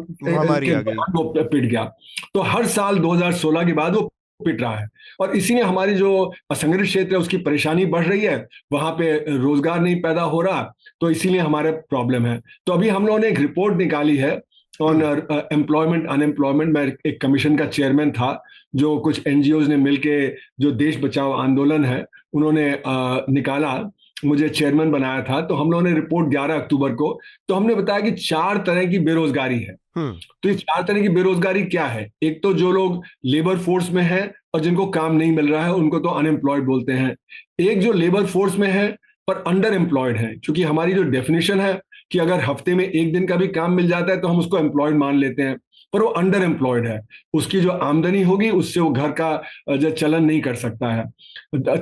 Speaker 5: वो पिट गया। तो हर साल 2016 के बाद वो पिट रहा है और इसीलिए हमारी जो असंगठित क्षेत्र है उसकी परेशानी बढ़ रही है, वहां पे रोजगार नहीं पैदा हो रहा, तो इसीलिए हमारे प्रॉब्लम है। तो अभी हम लोगों ने एक रिपोर्ट निकाली है ऑन एम्प्लॉयमेंट अनएम्प्लॉयमेंट। मैं एक कमीशन का चेयरमैन था, जो कुछ NGOs ने मिलके जो देश बचाओ आंदोलन है उन्होंने निकाला, मुझे चेयरमैन बनाया था। तो हम लोगों ने रिपोर्ट 11 अक्टूबर को, तो हमने बताया कि 4 तरह की बेरोजगारी है। तो ये 4 तरह की बेरोजगारी क्या है? एक तो जो लोग लेबर फोर्स में हैं और जिनको काम नहीं मिल रहा है उनको तो अनएम्प्लॉयड बोलते हैं। एक जो लेबर फोर्स में है पर अंडर एम्प्लॉयड है, क्योंकि हमारी जो डेफिनेशन है कि अगर हफ्ते में 1 दिन का भी काम मिल जाता है तो हम उसको एम्प्लॉयड मान लेते हैं, पर वो अंडर एम्प्लॉयड है, उसकी जो आमदनी होगी उससे वो घर का जो चलन नहीं कर सकता है।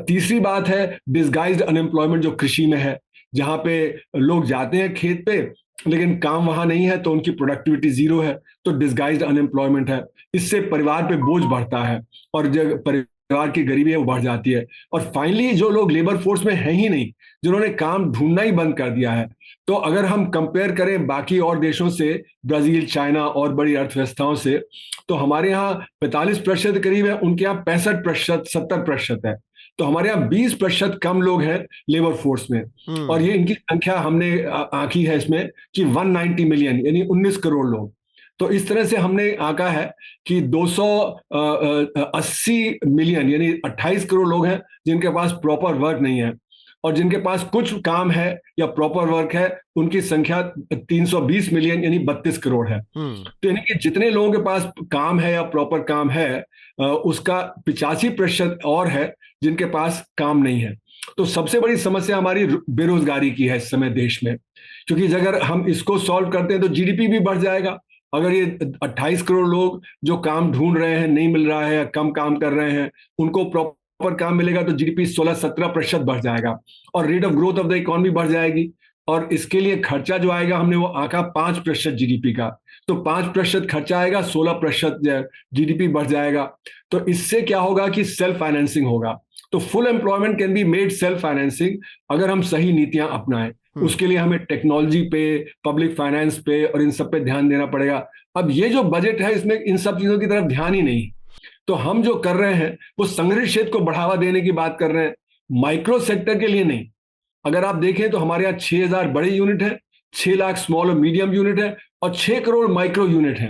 Speaker 5: तीसरी बात है डिसगाइज्ड अनएम्प्लॉयमेंट, जो कृषि में है, जहां पे लोग जाते हैं खेत पे लेकिन काम वहां नहीं है तो उनकी प्रोडक्टिविटी 0 है, तो डिसगाइज्ड अनएम्प्लॉयमेंट है। इससे परिवार पे बोझ बढ़ता है और जो परिवार की गरीबी है वो बढ़ जाती है। और फाइनली जो लोग लेबर फोर्स में हैं ही नहीं, जिन्होंने काम ढूंढना ही बंद कर दिया है, तो अगर हम कंपेयर करें बाकी और देशों से, ब्राजील, चाइना और बड़ी अर्थव्यवस्थाओं से, तो हमारे यहाँ 45% करीब है, उनके यहाँ 65%, 70% है। तो हमारे यहाँ 20% कम लोग हैं लेबर फोर्स में, और ये इनकी संख्या हमने आंकी है इसमें कि 190 मिलियन यानी 19 करोड़ लोग। तो इस तरह से हमने आंका है कि 280 मिलियन यानी 28 करोड़ लोग हैं जिनके पास प्रॉपर वर्क नहीं है, और जिनके पास कुछ काम है या प्रॉपर वर्क है उनकी संख्या 320 मिलियन यानी 32 करोड़ है। तो यानी कि जितने लोगों के पास काम है या प्रॉपर काम है उसका 85% और है जिनके पास काम नहीं है। तो सबसे बड़ी समस्या हमारी बेरोजगारी की है इस समय देश में, क्योंकि अगर हम इसको सॉल्व करते हैं तो जीडीपी भी बढ़ जाएगा। अगर ये 28 करोड़ लोग जो काम ढूंढ रहे हैं, नहीं मिल रहा है या कम काम कर रहे हैं, उनको प्रॉपर काम मिलेगा तो जीडीपी 16-17% बढ़ जाएगा और rate of growth of the economy बढ़ जाएगी। और इसके लिए खर्चा जो आएगा, हमने वो आंका 5% जीडीपी का, तो 5% खर्चा आएगा, 16% जीडीपी बढ़ जाएगा। तो इससे क्या होगा कि सेल्फ फाइनेंसिंग होगा। तो full employment can be made self financing अगर हम सही नीतियां अपनाएं। उसके लिए हमें टेक्नोलॉजी पे, पब्लिक फाइनेंस पे और इन सब पे ध्यान देना पड़ेगा। अब ये जो बजट है इसमें इन सब चीजों की तरफ ध्यान ही नहीं। तो हम जो कर रहे हैं वो संगठित क्षेत्र को बढ़ावा देने की बात कर रहे हैं, माइक्रो सेक्टर के लिए नहीं। अगर आप देखें तो हमारे यहाँ 6000 बड़े यूनिट है, 6 लाख स्मॉल और मीडियम यूनिट है और 6 करोड़ माइक्रो यूनिट है।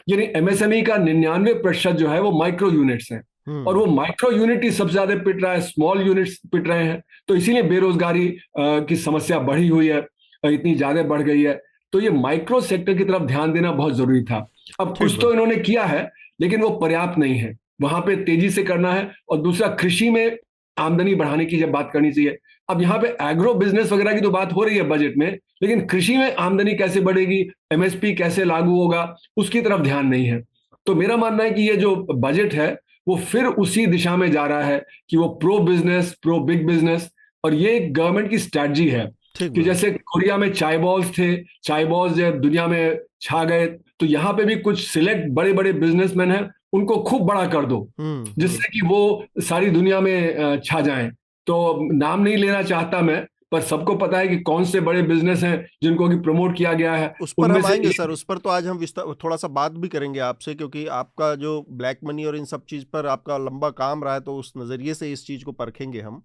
Speaker 5: यानी एमएसएमई का 99% जो है वो माइक्रो यूनिट्स हैं और वो माइक्रो यूनिट ही सबसे ज्यादा पिट रहा है, स्मॉल यूनिट्स पिट रहे हैं। तो इसीलिए बेरोजगारी की समस्या बढ़ी हुई है, इतनी ज्यादा बढ़ गई है। तो ये माइक्रो सेक्टर की तरफ ध्यान देना बहुत जरूरी था। अब कुछ तो इन्होंने किया है लेकिन वो पर्याप्त नहीं है, वहां पे तेजी से करना है। और दूसरा, कृषि में आमदनी बढ़ाने की जब बात करनी चाहिए। अब यहाँ पे एग्रो बिजनेस वगैरह की तो बात हो रही है बजट में, लेकिन कृषि में आमदनी कैसे बढ़ेगी, एमएसपी कैसे लागू होगा, उसकी तरफ ध्यान नहीं है। तो मेरा मानना है कि ये जो बजट है वो फिर उसी दिशा में जा रहा है कि वो pro business, pro big business. और ये गवर्नमेंट की स्ट्रैटेजी है कि जैसे कोरिया में चाय बॉल्स थे, चाय बॉल्स दुनिया में छा गए, तो यहाँ पे भी कुछ सिलेक्ट बड़े बड़े बिजनेसमैन हैं, उनको खूब बड़ा कर दो जिससे कि वो सारी दुनिया में छा जाएं। तो नाम नहीं लेना चाहता मैं, पर सबको पता है कि कौन से बड़े बिजनेस हैं जिनको कि प्रमोट किया गया है।
Speaker 1: उस पर हम आएंगे सर, उस पर तो आज हम थोड़ा सा बात भी करेंगे आपसे, क्योंकि आपका जो ब्लैक मनी और इन सब चीज़ पर आपका लंबा काम रहा है, तो उस नज़रिए से इस चीज़ को परखेंगे हम।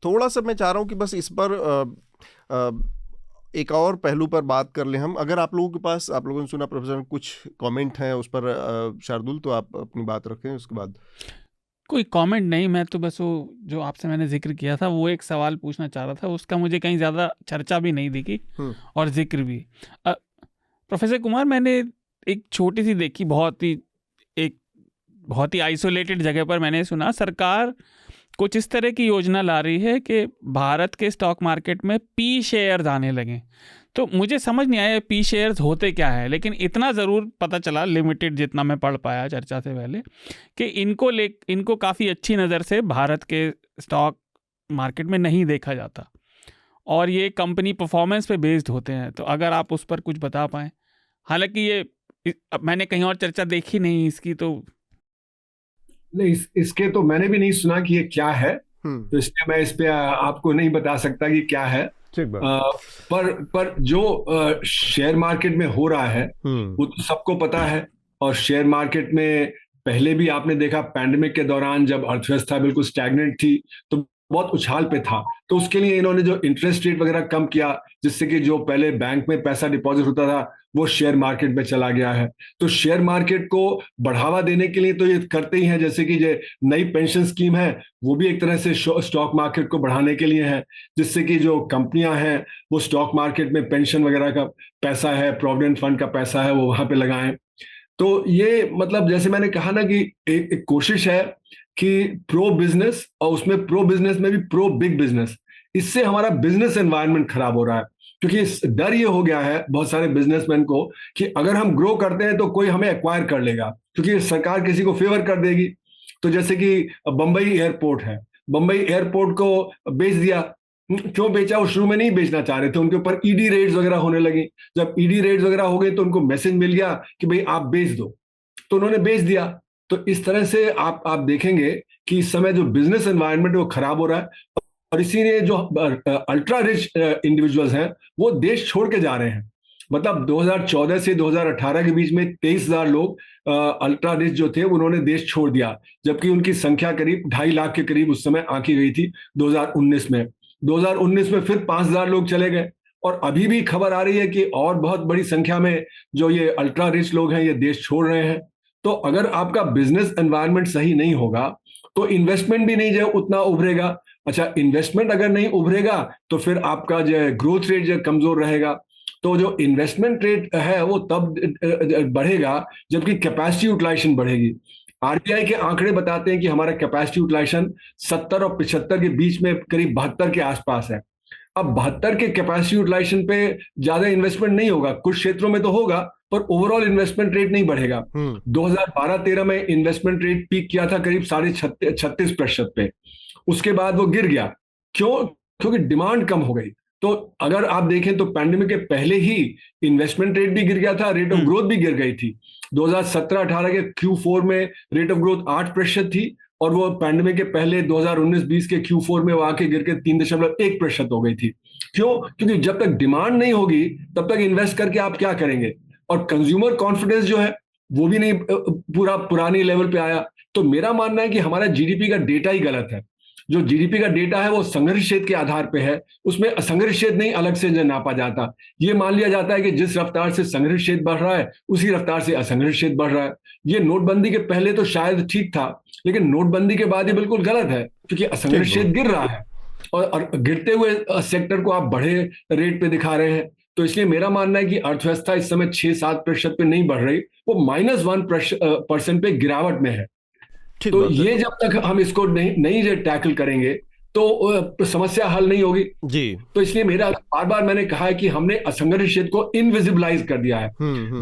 Speaker 1: थोड़ा सा मैं चाह रहा हूँ कि बस इस पर एक और पहलू पर बात कर लें हम। अगर आप लोगों के पास, आप लोगों ने सुना प्रोफेसर, कुछ कमेंट हैं उस पर शार्दुल, तो आप अपनी बात रखें। उसके बाद
Speaker 3: कोई कमेंट नहीं, मैं तो बस वो जो आपसे मैंने जिक्र किया था वो एक सवाल पूछना चाह रहा था, उसका मुझे कहीं ज़्यादा चर्चा भी नहीं दिखी और जिक्र भी। प्रोफेसर कुमार, मैंने एक छोटी सी देखी, बहुत ही आइसोलेटेड जगह पर मैंने सुना सरकार कुछ इस तरह की योजना ला रही है कि भारत के स्टॉक मार्केट में पी शेयर्स आने लगे। तो मुझे समझ नहीं आया पी शेयर्स होते क्या है, लेकिन इतना ज़रूर पता चला, लिमिटेड जितना मैं पढ़ पाया चर्चा से पहले, कि इनको काफ़ी अच्छी नज़र से भारत के स्टॉक मार्केट में नहीं देखा जाता और ये कंपनी परफॉर्मेंस पे बेस्ड होते हैं। तो अगर आप उस पर कुछ बता पाएँ। हालांकि ये मैंने कहीं और चर्चा देखी नहीं इसकी, तो
Speaker 5: नहीं, इसके तो मैंने भी नहीं सुना कि ये क्या है, तो इसलिए मैं इस पे आपको नहीं बता सकता कि क्या है। पर जो शेयर मार्केट में हो रहा है वो तो सबको पता है। और शेयर मार्केट में पहले भी आपने देखा, पैंडेमिक के दौरान जब अर्थव्यवस्था बिल्कुल स्टैग्नेंट थी तो बहुत उछाल पे था, तो उसके लिए इन्होंने जो इंटरेस्ट रेट वगैरह कम किया, जिससे कि जो पहले बैंक में पैसा डिपॉजिट होता था वो शेयर मार्केट में चला गया है। तो शेयर मार्केट को बढ़ावा देने के लिए तो ये करते ही हैं, जैसे कि जो नई पेंशन स्कीम है वो भी एक तरह से स्टॉक मार्केट को बढ़ाने के लिए है, जिससे कि जो कंपनियां हैं वो स्टॉक मार्केट में पेंशन वगैरह का पैसा है, प्रोविडेंट फंड का पैसा है, वो वहां पे लगाएं। तो ये मतलब जैसे मैंने कहा ना कि एक कोशिश है कि प्रो बिजनेस, और उसमें प्रो बिजनेस में भी प्रो बिग बिजनेस। इससे हमारा बिजनेस एनवायरनमेंट खराब हो रहा है, क्योंकि डर ये हो गया है बहुत सारे बिजनेसमैन को कि अगर हम ग्रो करते हैं तो कोई हमें एक्वायर कर लेगा, क्योंकि सरकार किसी को फेवर कर देगी। तो जैसे कि बंबई एयरपोर्ट है, बंबई एयरपोर्ट को बेच दिया। क्यों बेचा? वो शुरू में नहीं बेचना चाह रहे थे, उनके ऊपर ईडी रेड्स वगैरह होने लगी। जब ईडी रेड्स वगैरह हो गए तो उनको मैसेज मिल गया कि भाई आप बेच दो, तो उन्होंने बेच दिया। तो इस तरह से आप देखेंगे कि इस समय जो बिजनेस एनवायरनमेंट वो खराब हो रहा है, और इसीलिए जो अल्ट्रा रिच इंडिविजुअल्स हैं वो देश छोड़ के जा रहे हैं। मतलब 2014 से 2018 के बीच में 23,000 लोग अल्ट्रा रिच जो थे उन्होंने देश छोड़ दिया, जबकि उनकी संख्या करीब 2.5 लाख के करीब उस समय आंकी गई थी 2019 में। 2019 में फिर 5,000 लोग चले गए, और अभी भी खबर आ रही है कि और बहुत बड़ी संख्या में जो ये अल्ट्रा रिच लोग हैं ये देश छोड़ रहे हैं। तो अगर आपका बिजनेस एनवायरनमेंट सही नहीं होगा तो इन्वेस्टमेंट भी नहीं जो उतना उभरेगा। अच्छा, इन्वेस्टमेंट अगर नहीं उभरेगा तो फिर आपका जो ग्रोथ रेट जो कमजोर रहेगा। तो जो इन्वेस्टमेंट रेट है वो तब बढ़ेगा जबकि कैपेसिटी यूटिलाइजेशन बढ़ेगी। आरबीआई के आंकड़े बताते हैं कि हमारा कैपेसिटी यूटिलाइजेशन 70 और 75 के बीच में करीब 72 के आसपास है। अब 72 के कैपेसिटी यूटिलाइजेशन पे ज्यादा इन्वेस्टमेंट नहीं होगा, कुछ क्षेत्रों में तो होगा, पर ओवरऑल इन्वेस्टमेंट रेट नहीं बढ़ेगा। 2012-13 में इन्वेस्टमेंट रेट पीक किया था करीब 36.5% पे, उसके बाद वो गिर गया। क्यों? क्योंकि डिमांड कम हो गई। तो अगर आप देखें तो पैंडेमिक के पहले ही इन्वेस्टमेंट रेट भी गिर गया था, रेट ऑफ ग्रोथ भी गिर गई थी। 2017-18 के Q4 में रेट ऑफ ग्रोथ 8% थी, और वो पैंडेमिक के पहले 2019-20 के Q4 में वो आके गिर के 3.1% हो गई थी। क्यों? क्योंकि जब तक डिमांड नहीं होगी तब तक इन्वेस्ट करके आप क्या करेंगे? और कंज्यूमर कॉन्फिडेंस जो है वो भी नहीं पूरा पुरानी लेवल पे आया। तो मेरा मानना है कि हमारा जीडीपी का डेटा ही गलत है। जो जीडीपी का डेटा है वो संघर्ष क्षेत्र के आधार पे है, उसमें असंघर्ष क्षेत्र नहीं अलग से नापा जाता। ये मान लिया जाता है कि जिस रफ्तार से संघर्ष क्षेत्र बढ़ रहा है उसी रफ्तार से असंघर्ष क्षेत्र बढ़ रहा है। ये नोटबंदी के पहले तो शायद ठीक था, लेकिन नोटबंदी के बाद ये बिल्कुल गलत है, क्योंकि असंघर्ष क्षेत्र गिर रहा है और गिरते हुए सेक्टर को आप बढ़े रेट पे दिखा रहे हैं। तो इसलिए मेरा मानना है कि अर्थव्यवस्था इस समय 6-7% पे नहीं बढ़ रही, वो -1% पे गिरावट में है। तो ये जब तक हम इसको नहीं टैकल करेंगे तो समस्या हल नहीं होगी जी। तो इसलिए मेरा बार बार मैंने कहा है कि हमने असंगठित क्षेत्र को इनविजिबलाइज कर दिया है।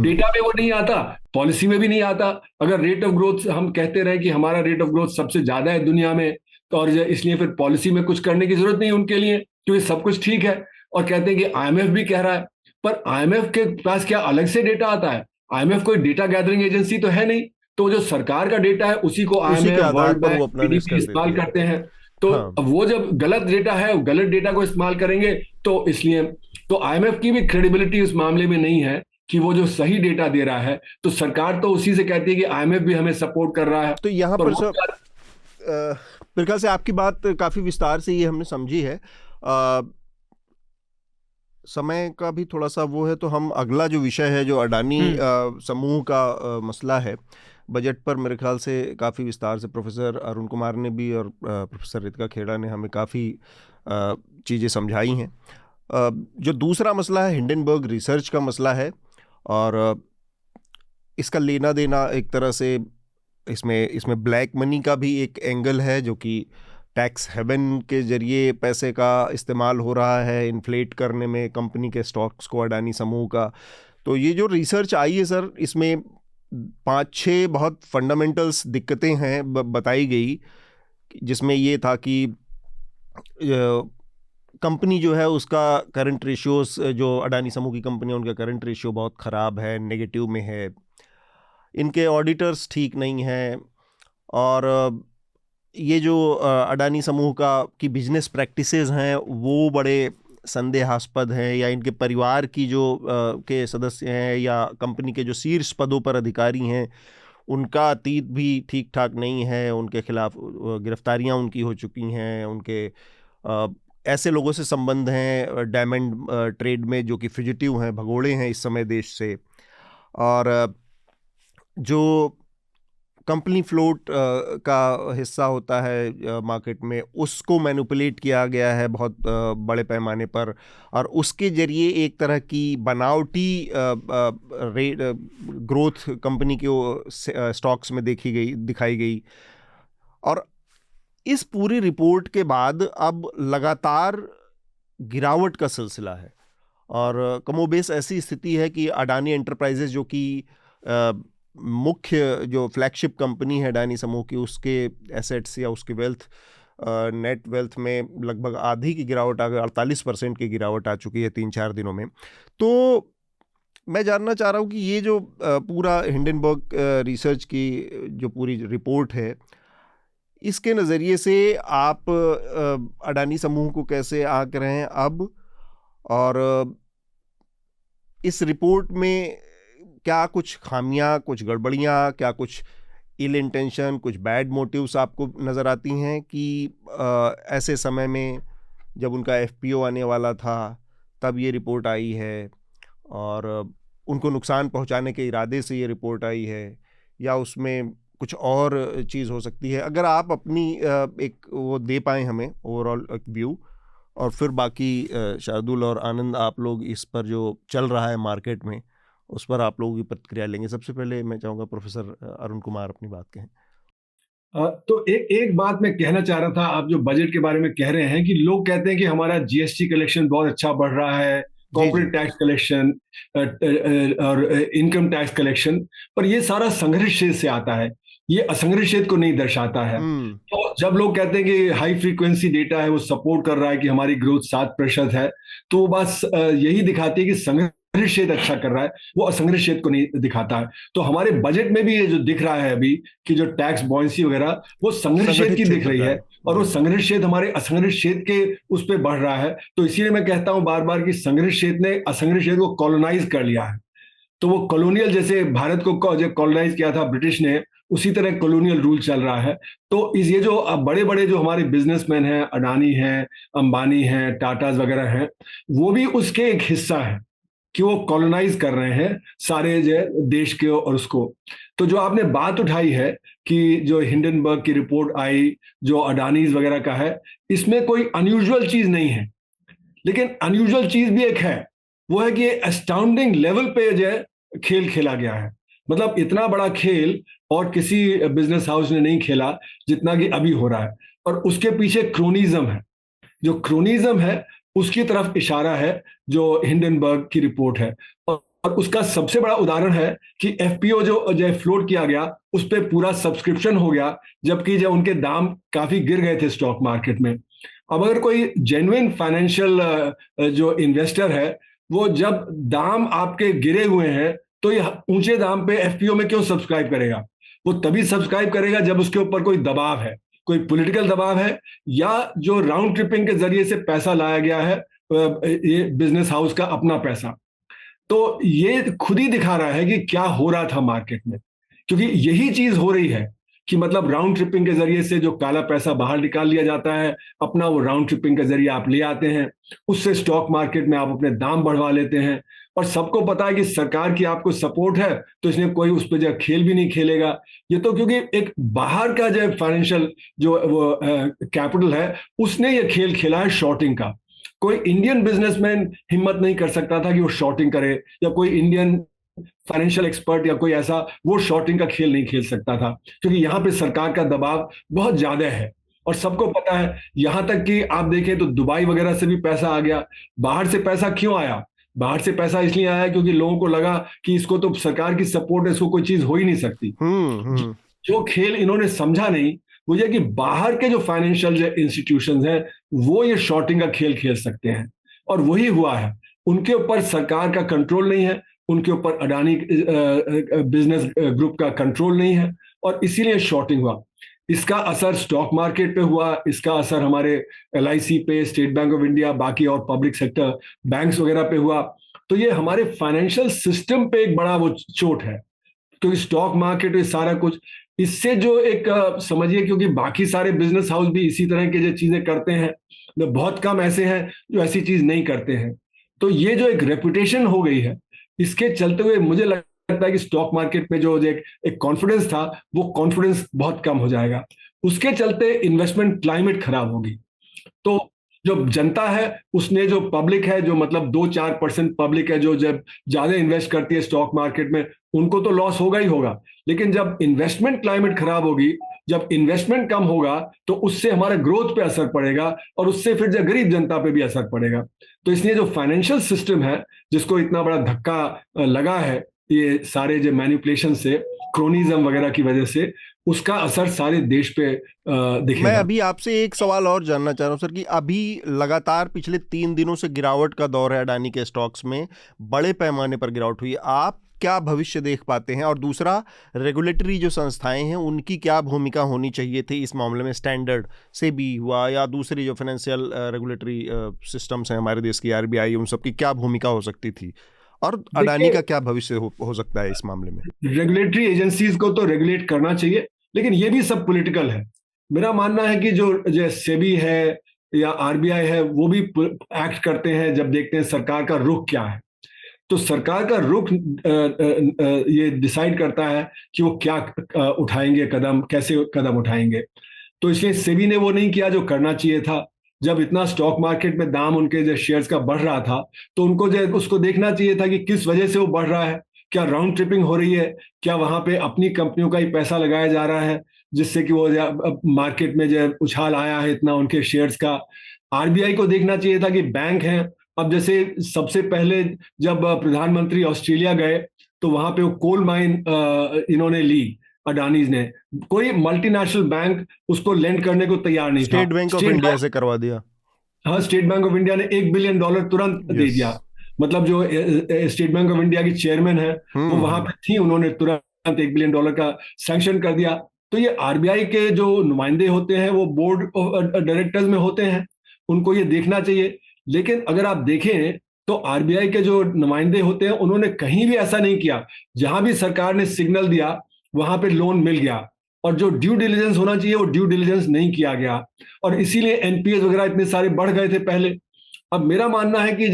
Speaker 5: डेटा में वो नहीं आता, पॉलिसी में भी नहीं आता। अगर रेट ऑफ ग्रोथ हम कहते रहे कि हमारा रेट ऑफ ग्रोथ सबसे ज्यादा है दुनिया में, तो और इसलिए फिर पॉलिसी में कुछ करने की जरूरत नहीं उनके लिए, क्योंकि सब कुछ ठीक है। और कहते हैं कि IMF भी कह रहा है, पर IMF के पास क्या अलग से डेटा आता है? IMF कोई डेटा गैदरिंग एजेंसी तो है नहीं। तो जो सरकार का डेटा है उसी को IMF, वर्ल्ड बैंक इस्तेमाल करते हैं। तो वो जब गलत डेटा है, गलत डेटा को इस्तेमाल करेंगे, तो इसलिए तो IMF की भी क्रेडिबिलिटी उस मामले में नहीं है कि वो जो सही डेटा दे रहा है। तो सरकार तो उसी से कहती है कि IMF भी हमें सपोर्ट कर रहा है।
Speaker 1: तो यहाँ पर मेरे ख्याल से आपकी बात काफी विस्तार से ये हमने समझी है। समय का भी थोड़ा सा वो है, तो हम अगला जो विषय है जो अडानी समूह का मसला है, बजट पर मेरे ख्याल से काफ़ी विस्तार से प्रोफेसर अरुण कुमार ने भी और प्रोफेसर रितिका खेड़ा ने हमें काफ़ी चीज़ें समझाई हैं। जो दूसरा मसला है हिंडनबर्ग रिसर्च का मसला है, और इसका लेना देना एक तरह से इसमें ब्लैक मनी का भी एक एंगल है, जो कि टैक्स हेवन के जरिए पैसे का इस्तेमाल हो रहा है इन्फ्लेट करने में कंपनी के स्टॉक्स को, अडानी समूह का। तो ये जो रिसर्च आई है सर, इसमें 5-6 बहुत फंडामेंटल्स दिक्कतें हैं बताई गई, जिसमें ये था कि कंपनी जो है उसका करंट रेशियोस, जो अडानी समूह की कंपनी है उनका करंट रेशियो बहुत ख़राब है, नेगेटिव में है, इनके ऑडिटर्स ठीक नहीं हैं, और ये जो अडानी समूह की बिजनेस प्रैक्टिसेस हैं वो बड़े संदेहास्पद हैं, या इनके परिवार की जो के सदस्य हैं या कंपनी के जो शीर्ष पदों पर अधिकारी हैं उनका अतीत भी ठीक ठाक नहीं है, उनके खिलाफ गिरफ्तारियां उनकी हो चुकी हैं, उनके ऐसे लोगों से संबंध हैं डायमंड ट्रेड में जो कि फ्यूजिटिव हैं, भगोड़े हैं इस समय देश से, और जो कंपनी फ्लोट का हिस्सा होता है मार्केट में उसको मैनिपुलेट किया गया है बहुत बड़े पैमाने पर, और उसके ज़रिए एक तरह की बनावटी ग्रोथ कंपनी के स्टॉक्स में दिखाई गई। और इस पूरी रिपोर्ट के बाद अब लगातार गिरावट का सिलसिला है, और कमोबेश ऐसी स्थिति है कि अडानी एंटरप्राइजेज जो कि मुख्य जो फ्लैगशिप कंपनी है अडानी समूह की, उसके एसेट्स या उसकी वेल्थ, नेट वेल्थ में लगभग आधी की गिरावट आ गई, 48% की गिरावट आ चुकी है 3-4 दिनों में। तो मैं जानना चाह रहा हूँ कि ये जो पूरा हिंडनबर्ग रिसर्च की जो पूरी रिपोर्ट है, इसके नज़रिए से आप अडानी समूह को कैसे आंक रहे हैं अब, और इस रिपोर्ट में क्या कुछ खामियां, कुछ गड़बड़ियां, क्या कुछ इल इंटेंशन, कुछ बैड मोटिव्स आपको नज़र आती हैं कि ऐसे समय में जब उनका FPO आने वाला था तब ये रिपोर्ट आई है, और उनको नुकसान पहुंचाने के इरादे से ये रिपोर्ट आई है, या उसमें कुछ और चीज़ हो सकती है? अगर आप अपनी एक वो दे पाएँ हमें ओवरऑल एक व्यू, और फिर बाकी शार्दुल और आनंद आप लोग इस पर जो चल रहा है मार्केट में उस पर आप लोगों की प्रतिक्रिया लेंगे। सबसे पहले मैं चाहूँगा प्रोफेसर अरुण कुमार अपनी बात कहें।
Speaker 5: तो एक बात मैं कहना चाह रहा था, आप जो बजट के बारे में कह रहे हैं कि लोग कहते हैं कि हमारा जीएसटी कलेक्शन बहुत अच्छा बढ़ रहा है, कॉर्पोरेट टैक्स कलेक्शन और इनकम टैक्स कलेक्शन, पर ये सारा संग्रहित क्षेत्र से आता है, ये असंग्रहित क्षेत्र को नहीं दर्शाता है। तो जब लोग कहते हैं कि हाई फ्रीक्वेंसी डेटा है वो सपोर्ट कर रहा है कि हमारी ग्रोथ 7% है, तो वो बात यही दिखाती है कि संग्रहित क्षेत्र अच्छा कर रहा है, वो असंग्रहित क्षेत्र को नहीं दिखाता है। तो हमारे बजट में भी ये जो दिख रहा है अभी कि जो टैक्स बॉयंसी वगैरह वो संग्रहित क्षेत्र की दिख रही है, और वो संग्रहित क्षेत्र हमारे असंग्रहित क्षेत्र के उस पर बढ़ रहा है। तो इसीलिए मैं कहता हूं बार बार कि संग्रहित क्षेत्र ने असंग्रहित क्षेत्र को कॉलोनाइज कर लिया है। तो वो कॉलोनियल, जैसे भारत को कॉलोनाइज किया था ब्रिटिश ने, उसी तरह कॉलोनियल रूल चल रहा है। तो ये जो बड़े बड़े जो हमारे बिजनेसमैन हैं, अडानी हैं, अंबानी हैं, टाटाज वगैरह हैं, वो भी उसके एक हिस्सा है कि वो कॉलोनाइज कर रहे हैं सारे जो देश के और उसको। तो जो आपने बात उठाई है कि जो हिंडनबर्ग की रिपोर्ट आई, जो अडानीज वगैरह का है, इसमें कोई अनयूजुअल चीज नहीं है, लेकिन अनयूजुअल चीज भी एक है, वो है कि एस्टाउंडिंग लेवल पे जो खेल खेला गया है। मतलब इतना बड़ा खेल और किसी बिजनेस हाउस ने नहीं खेला जितना कि अभी हो रहा है, और उसके पीछे क्रोनिज्म है। जो क्रोनिज्म है उसकी तरफ इशारा है जो हिंडनबर्ग की रिपोर्ट है, और उसका सबसे बड़ा उदाहरण है कि एफपीओ जो फ्लोट किया गया उस पर पूरा सब्सक्रिप्शन हो गया, जबकि जब उनके दाम काफी गिर गए थे स्टॉक मार्केट में। अब अगर कोई जेन्युइन फाइनेंशियल जो इन्वेस्टर है, वो जब दाम आपके गिरे हुए हैं तो ये ऊंचे दाम पे एफपीओ में क्यों सब्सक्राइब करेगा? वो तभी सब्सक्राइब करेगा जब उसके ऊपर कोई दबाव है, कोई पॉलिटिकल दबाव है, या जो राउंड ट्रिपिंग के जरिए से पैसा लाया गया है, ये बिजनेस हाउस का अपना पैसा। तो ये खुद ही दिखा रहा है कि क्या हो रहा था मार्केट में, क्योंकि यही चीज हो रही है कि मतलब राउंड ट्रिपिंग के जरिए से जो काला पैसा बाहर निकाल लिया जाता है, अपना वो राउंड ट्रिपिंग के जरिए आप ले आते हैं, उससे स्टॉक मार्केट में आप अपने दाम बढ़वा लेते हैं। और सबको पता है कि सरकार की आपको सपोर्ट है, तो इसलिए कोई उस पर जो खेल भी नहीं खेलेगा। ये तो क्योंकि एक बाहर का जो फाइनेंशियल जो वो कैपिटल है, उसने ये खेल खेला है शॉर्टिंग का। कोई इंडियन बिजनेसमैन हिम्मत नहीं कर सकता था कि वो शॉर्टिंग करे, या कोई इंडियन फाइनेंशियल एक्सपर्ट या कोई ऐसा वो शॉर्टिंग का खेल नहीं खेल सकता था, क्योंकि यहाँ पे सरकार का दबाव बहुत ज्यादा है। और सबको पता है, यहां तक कि आप देखें तो दुबई वगैरह से भी पैसा आ गया। बाहर से पैसा क्यों आया? बाहर से पैसा इसलिए आया क्योंकि लोगों को लगा कि इसको तो सरकार की सपोर्ट है, इसको कोई चीज हो ही नहीं सकती। जो खेल इन्होंने समझा नहीं वो ये कि बाहर के जो फाइनेंशियल जो इंस्टीट्यूशंस हैं वो ये शॉर्टिंग का खेल खेल सकते हैं, और वही हुआ है। उनके ऊपर सरकार का कंट्रोल नहीं है, उनके ऊपर अडानी बिजनेस ग्रुप का कंट्रोल नहीं है, और इसीलिए शॉर्टिंग हुआ। इसका असर स्टॉक मार्केट पे हुआ, इसका असर हमारे एलआईसी पे, स्टेट बैंक ऑफ इंडिया, बाकी और पब्लिक सेक्टर बैंक्स वगैरह पे हुआ। तो ये हमारे फाइनेंशियल सिस्टम पे एक बड़ा वो चोट है, क्योंकि स्टॉक मार्केट में सारा कुछ इससे जो एक समझिए, क्योंकि बाकी सारे बिजनेस हाउस भी इसी तरह के जो चीजें करते हैं, बहुत कम ऐसे हैं जो ऐसी चीज नहीं करते हैं। तो ये जो एक रेपुटेशन हो गई है, इसके चलते हुए मुझे लगता है कि स्टॉक मार्केट में जो एक कॉन्फिडेंस था, वो कॉन्फिडेंस बहुत कम हो जाएगा। उसके चलते इन्वेस्टमेंट क्लाइमेट खराब होगी। तो जो जनता है उसने, जो पब्लिक है, जो मतलब 2-4% पब्लिक है जो जब ज्यादा इन्वेस्ट करती है स्टॉक मार्केट में, उनको तो लॉस होगा ही होगा। लेकिन जब इन्वेस्टमेंट क्लाइमेट खराब होगी, जब इन्वेस्टमेंट कम होगा, तो उससे हमारे ग्रोथ पे असर पड़ेगा, और उससे फिर जो गरीब जनता पे भी असर पड़ेगा। तो इसलिए जो फाइनेंशियल सिस्टम है, जिसको इतना बड़ा धक्का लगा है ये सारे जो मैनिपुलेशन से, क्रोनिज्म वगैरह की वजह से, उसका असर सारे देश पे दिखेगा।
Speaker 1: मैं अभी आपसे एक सवाल और जानना चाह रहा हूं सर, कि अभी लगातार पिछले 3 दिनों से गिरावट का दौर है, अडानी के स्टॉक्स में बड़े पैमाने पर गिरावट हुई है। आप क्या भविष्य देख पाते हैं? और दूसरा, रेगुलेटरी जो संस्थाएं हैं उनकी क्या भूमिका होनी चाहिए थी इस मामले में? स्टैंडर्ड से भी हुआ या दूसरी जो फाइनेंशियल रेगुलेटरी सिस्टम्स हैं हमारे देश की, आरबीआई, उन सबकी क्या भूमिका हो सकती थी? और अडानी का क्या भविष्य हो सकता है इस मामले में?
Speaker 5: रेगुलेटरी एजेंसीज को तो रेगुलेट करना चाहिए, लेकिन ये भी सब पॉलिटिकल है। मेरा मानना है कि जो सेबी है या आरबीआई है, वो भी एक्ट करते हैं जब देखते हैं सरकार का रुख क्या है। तो सरकार का रुख ये डिसाइड करता है कि वो क्या उठाएंगे कदम, कैसे कदम उठाएंगे। तो इसलिए सेबी ने वो नहीं किया जो करना चाहिए था। जब इतना स्टॉक मार्केट में दाम उनके जो शेयर्स का बढ़ रहा था, तो उनको जो उसको देखना चाहिए था कि किस वजह से वो बढ़ रहा है। क्या राउंड ट्रिपिंग हो रही है? क्या वहां पे अपनी कंपनियों का ही पैसा लगाया जा रहा है? जिससे कि वो मार्केट में जो उछाल आया है इतना उनके शेयर्स का। आरबीआई को देखना चाहिए था कि बैंक हैं। अब जैसे सबसे पहले जब प्रधानमंत्री ऑस्ट्रेलिया गए तो वहां पे वो कोल माइन इन्होंने ली, अडानीज ने। कोई मल्टीनेशनल बैंक उसको लेंड करने को तैयार नहीं था।
Speaker 1: स्टेट बैंक ऑफ इंडिया से करवा दिया।
Speaker 5: हाँ, स्टेट बैंक ऑफ इंडिया ने $1 बिलियन तुरंत दे
Speaker 1: यस।
Speaker 5: दिया। मतलब जो स्टेट बैंक ऑफ इंडिया की चेयरमैन है वो वहां पे थी, उन्होंने तुरंत $1 बिलियन का सैंक्शन कर दिया। तो ये आरबीआई के जो नुमाइंदे होते हैं वो बोर्ड ऑफ डायरेक्टर्स में होते हैं, उनको ये देखना चाहिए। लेकिन अगर आप देखें तो आरबीआई के जो नुमाइंदे होते हैं उन्होंने कहीं भी ऐसा नहीं किया। जहां भी सरकार ने सिग्नल दिया वहां पे लोन मिल गया, और जो ड्यू डिलिजेंस होना चाहिए वो ड्यू डिलिजेंस नहीं किया गया, और इसीलिए एनपीएस वगैरह इतने सारे बढ़ गए थे पहले। अब मेरा मानना है कि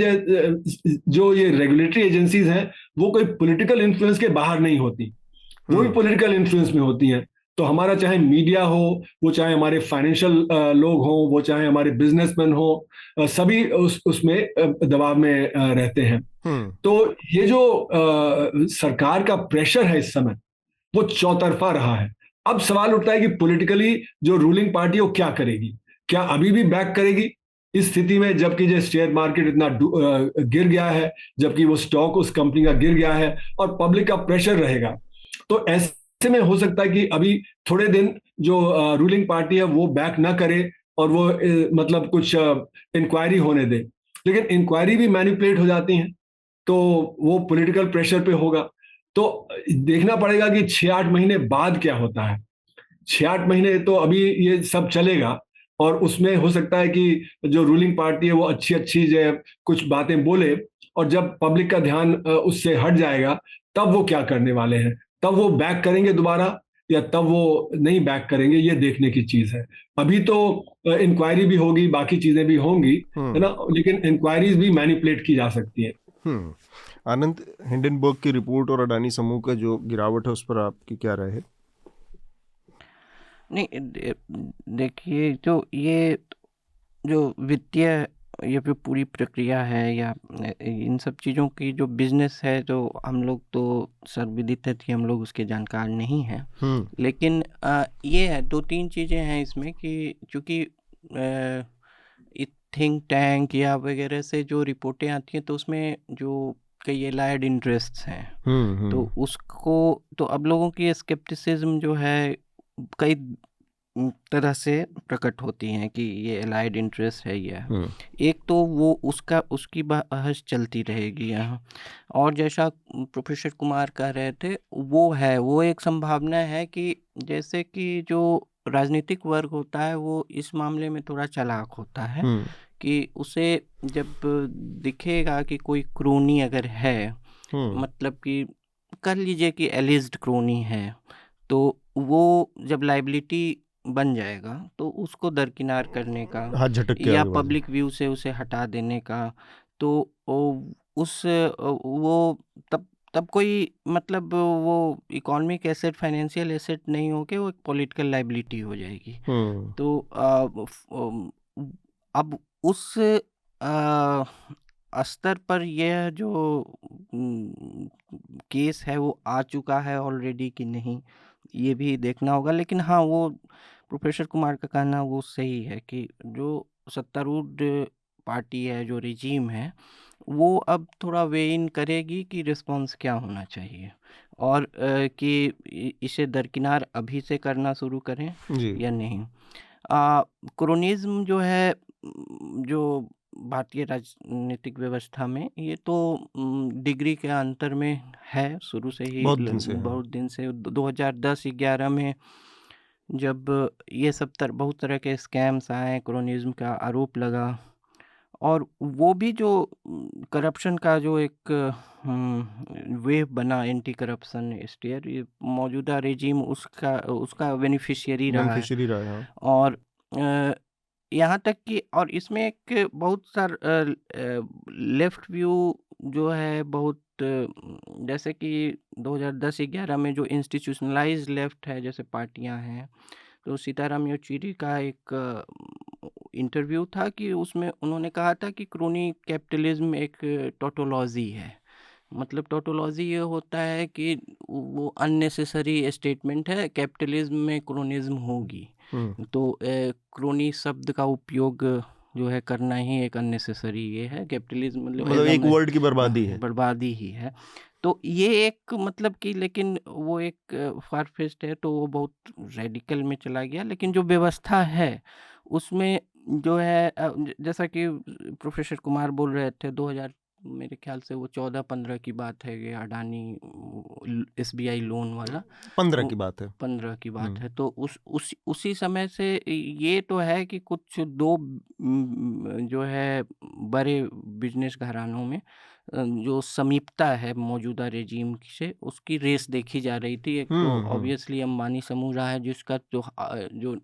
Speaker 5: जो ये रेगुलेटरी एजेंसीज हैं वो कोई पॉलिटिकल इन्फ्लुएंस के बाहर नहीं होती, वो भी पॉलिटिकल इन्फ्लुएंस में होती हैं। तो हमारा चाहे मीडिया हो, वो चाहे हमारे फाइनेंशियल लोग हों, वो चाहे हमारे बिजनेसमैन हो, सभी उसमें दबाव में रहते हैं। तो ये जो सरकार का प्रेशर है इस समय वो चौतरफा रहा है। अब सवाल उठता है कि पॉलिटिकली जो रूलिंग पार्टी है वो क्या करेगी। क्या अभी भी बैक करेगी इस स्थिति में, जबकि जो शेयर मार्केट इतना गिर गया है, जबकि वो स्टॉक उस कंपनी का गिर गया है और पब्लिक का प्रेशर रहेगा। तो ऐसे में हो सकता है कि अभी थोड़े दिन जो रूलिंग पार्टी है वो बैक ना करे और वो मतलब कुछ इंक्वायरी होने दे। लेकिन इंक्वायरी भी मैनिपुलेट हो जाती हैं तो वो पॉलिटिकल प्रेशर पे होगा। तो देखना पड़ेगा कि 6-8 महीने बाद क्या होता है। 6-8 महीने तो अभी ये सब चलेगा, और उसमें हो सकता है कि जो रूलिंग पार्टी है वो अच्छी अच्छी जो कुछ बातें बोले, और जब पब्लिक का ध्यान उससे हट जाएगा तब वो क्या करने वाले हैं, तब वो बैक करेंगे दोबारा या तब वो नहीं बैक करेंगे, ये देखने की चीज है। अभी तो इंक्वायरी भी होगी, बाकी चीजें भी होंगी, है ना, लेकिन इंक्वायरीज भी मैनिपुलेट की जा सकती है।
Speaker 1: आनंद, हिंडनबर्ग की रिपोर्ट और अडानी समूह का जो गिरावट है उस पर आपकी क्या राय है?
Speaker 2: नहीं, देखिए, तो ये जो वित्तीय ये जो पूरी प्रक्रिया है या इन सब चीज़ों की जो बिजनेस है, तो हम लोग तो सर्वविदित है कि हम लोग उसके जानकार नहीं हैं। लेकिन ये है, 2-3 चीज़ें हैं इसमें कि चूँकि थिंक टैंक या वगैरह से जो रिपोर्टें आती हैं तो उसमें जो कई एलाइड इंटरेस्ट्स हैं, तो उसको तो अब लोगों की स्केप्टिसिज्म जो है कई तरह से प्रकट होती हैं कि ये एलाइड इंटरेस्ट है या एक तो वो उसकी बहस चलती रहेगी यहाँ। और जैसा प्रोफेसर कुमार कह रहे थे, वो एक संभावना है कि जैसे कि जो राजनीतिक वर्ग होता है वो इस मामले में थोड़ा चालाक होता है कि उसे जब दिखेगा कि कोई क्रोनी अगर है, मतलब कि कर लीजिए कि एलिज्ड क्रोनी है, तो वो जब लाइबिलिटी बन जाएगा तो उसको दरकिनार करने का
Speaker 1: हाथ झटक के
Speaker 2: या
Speaker 1: आगे बढ़
Speaker 2: पब्लिक व्यू से उसे हटा देने का, तो वो तब कोई मतलब वो इकोनॉमिक एसेट, फाइनेंशियल एसेट नहीं हो के वो एक पॉलिटिकल लाइबिलिटी हो जाएगी। तो अब उस स्तर पर यह जो केस है वो आ चुका है ऑलरेडी कि नहीं, ये भी देखना होगा। लेकिन हाँ, वो प्रोफेसर कुमार का कहना वो सही है कि जो सत्तारूढ़ पार्टी है, जो रिजीम है, वो अब थोड़ा वे इन करेगी कि रिस्पॉन्स क्या होना चाहिए, और कि इसे दरकिनार अभी से करना शुरू करें या नहीं। क्रोनिज्म जो है, जो भारतीय राजनीतिक व्यवस्था में, ये तो डिग्री के अंतर में है शुरू से ही, बहुत दिन से 2010-11 में जब ये सब बहुत तरह के स्कैम्स आए, क्रोनिज्म का आरोप लगा, और वो भी जो करप्शन का जो एक वेव बना, एंटी करप्शन स्टेयर, ये मौजूदा रेजिम उसका बेनिफिशियरी रहा है। और यहाँ तक कि और इसमें एक बहुत सारा लेफ्ट व्यू जो है, बहुत जैसे कि 2010-11 में जो इंस्टीट्यूशनलाइज्ड लेफ्ट है, जैसे पार्टियां हैं, तो सीताराम येचुरी का एक इंटरव्यू था कि उसमें उन्होंने कहा था कि क्रोनी कैपिटलिज्म एक टोटोलॉजी है, मतलब टोटोलॉजी ये होता है कि वो अननेसेसरी स्टेटमेंट है, कैपिटलिज्म में क्रोनिज्म होगी। तो क्रोनी शब्द का उपयोग जो है करना ही एक अननेसेसरी ये है। कैपिटलिज्म
Speaker 1: मतलब एक वर्ड की बर्बादी है,
Speaker 2: बर्बादी ही है। तो ये एक मतलब कि, लेकिन वो एक फारफेस्ट है, तो वो बहुत रेडिकल में चला गया। लेकिन जो व्यवस्था है उसमें जो है जैसा कि प्रोफेसर कुमार बोल रहे थे, 2000 मेरे ख्याल से वो 14-15 की बात है, ये अडानी SBI लोन वाला
Speaker 1: 15 की बात है,
Speaker 2: 15 की बात है। तो उसी समय से ये तो है कि कुछ दो जो है बड़े बिजनेस घरानों में जो समीपता है मौजूदा रेजीम से, उसकी रेस देखी जा रही थी। एक तो ऑब्वियसली अंबानी समूह रहा है, जिसका जो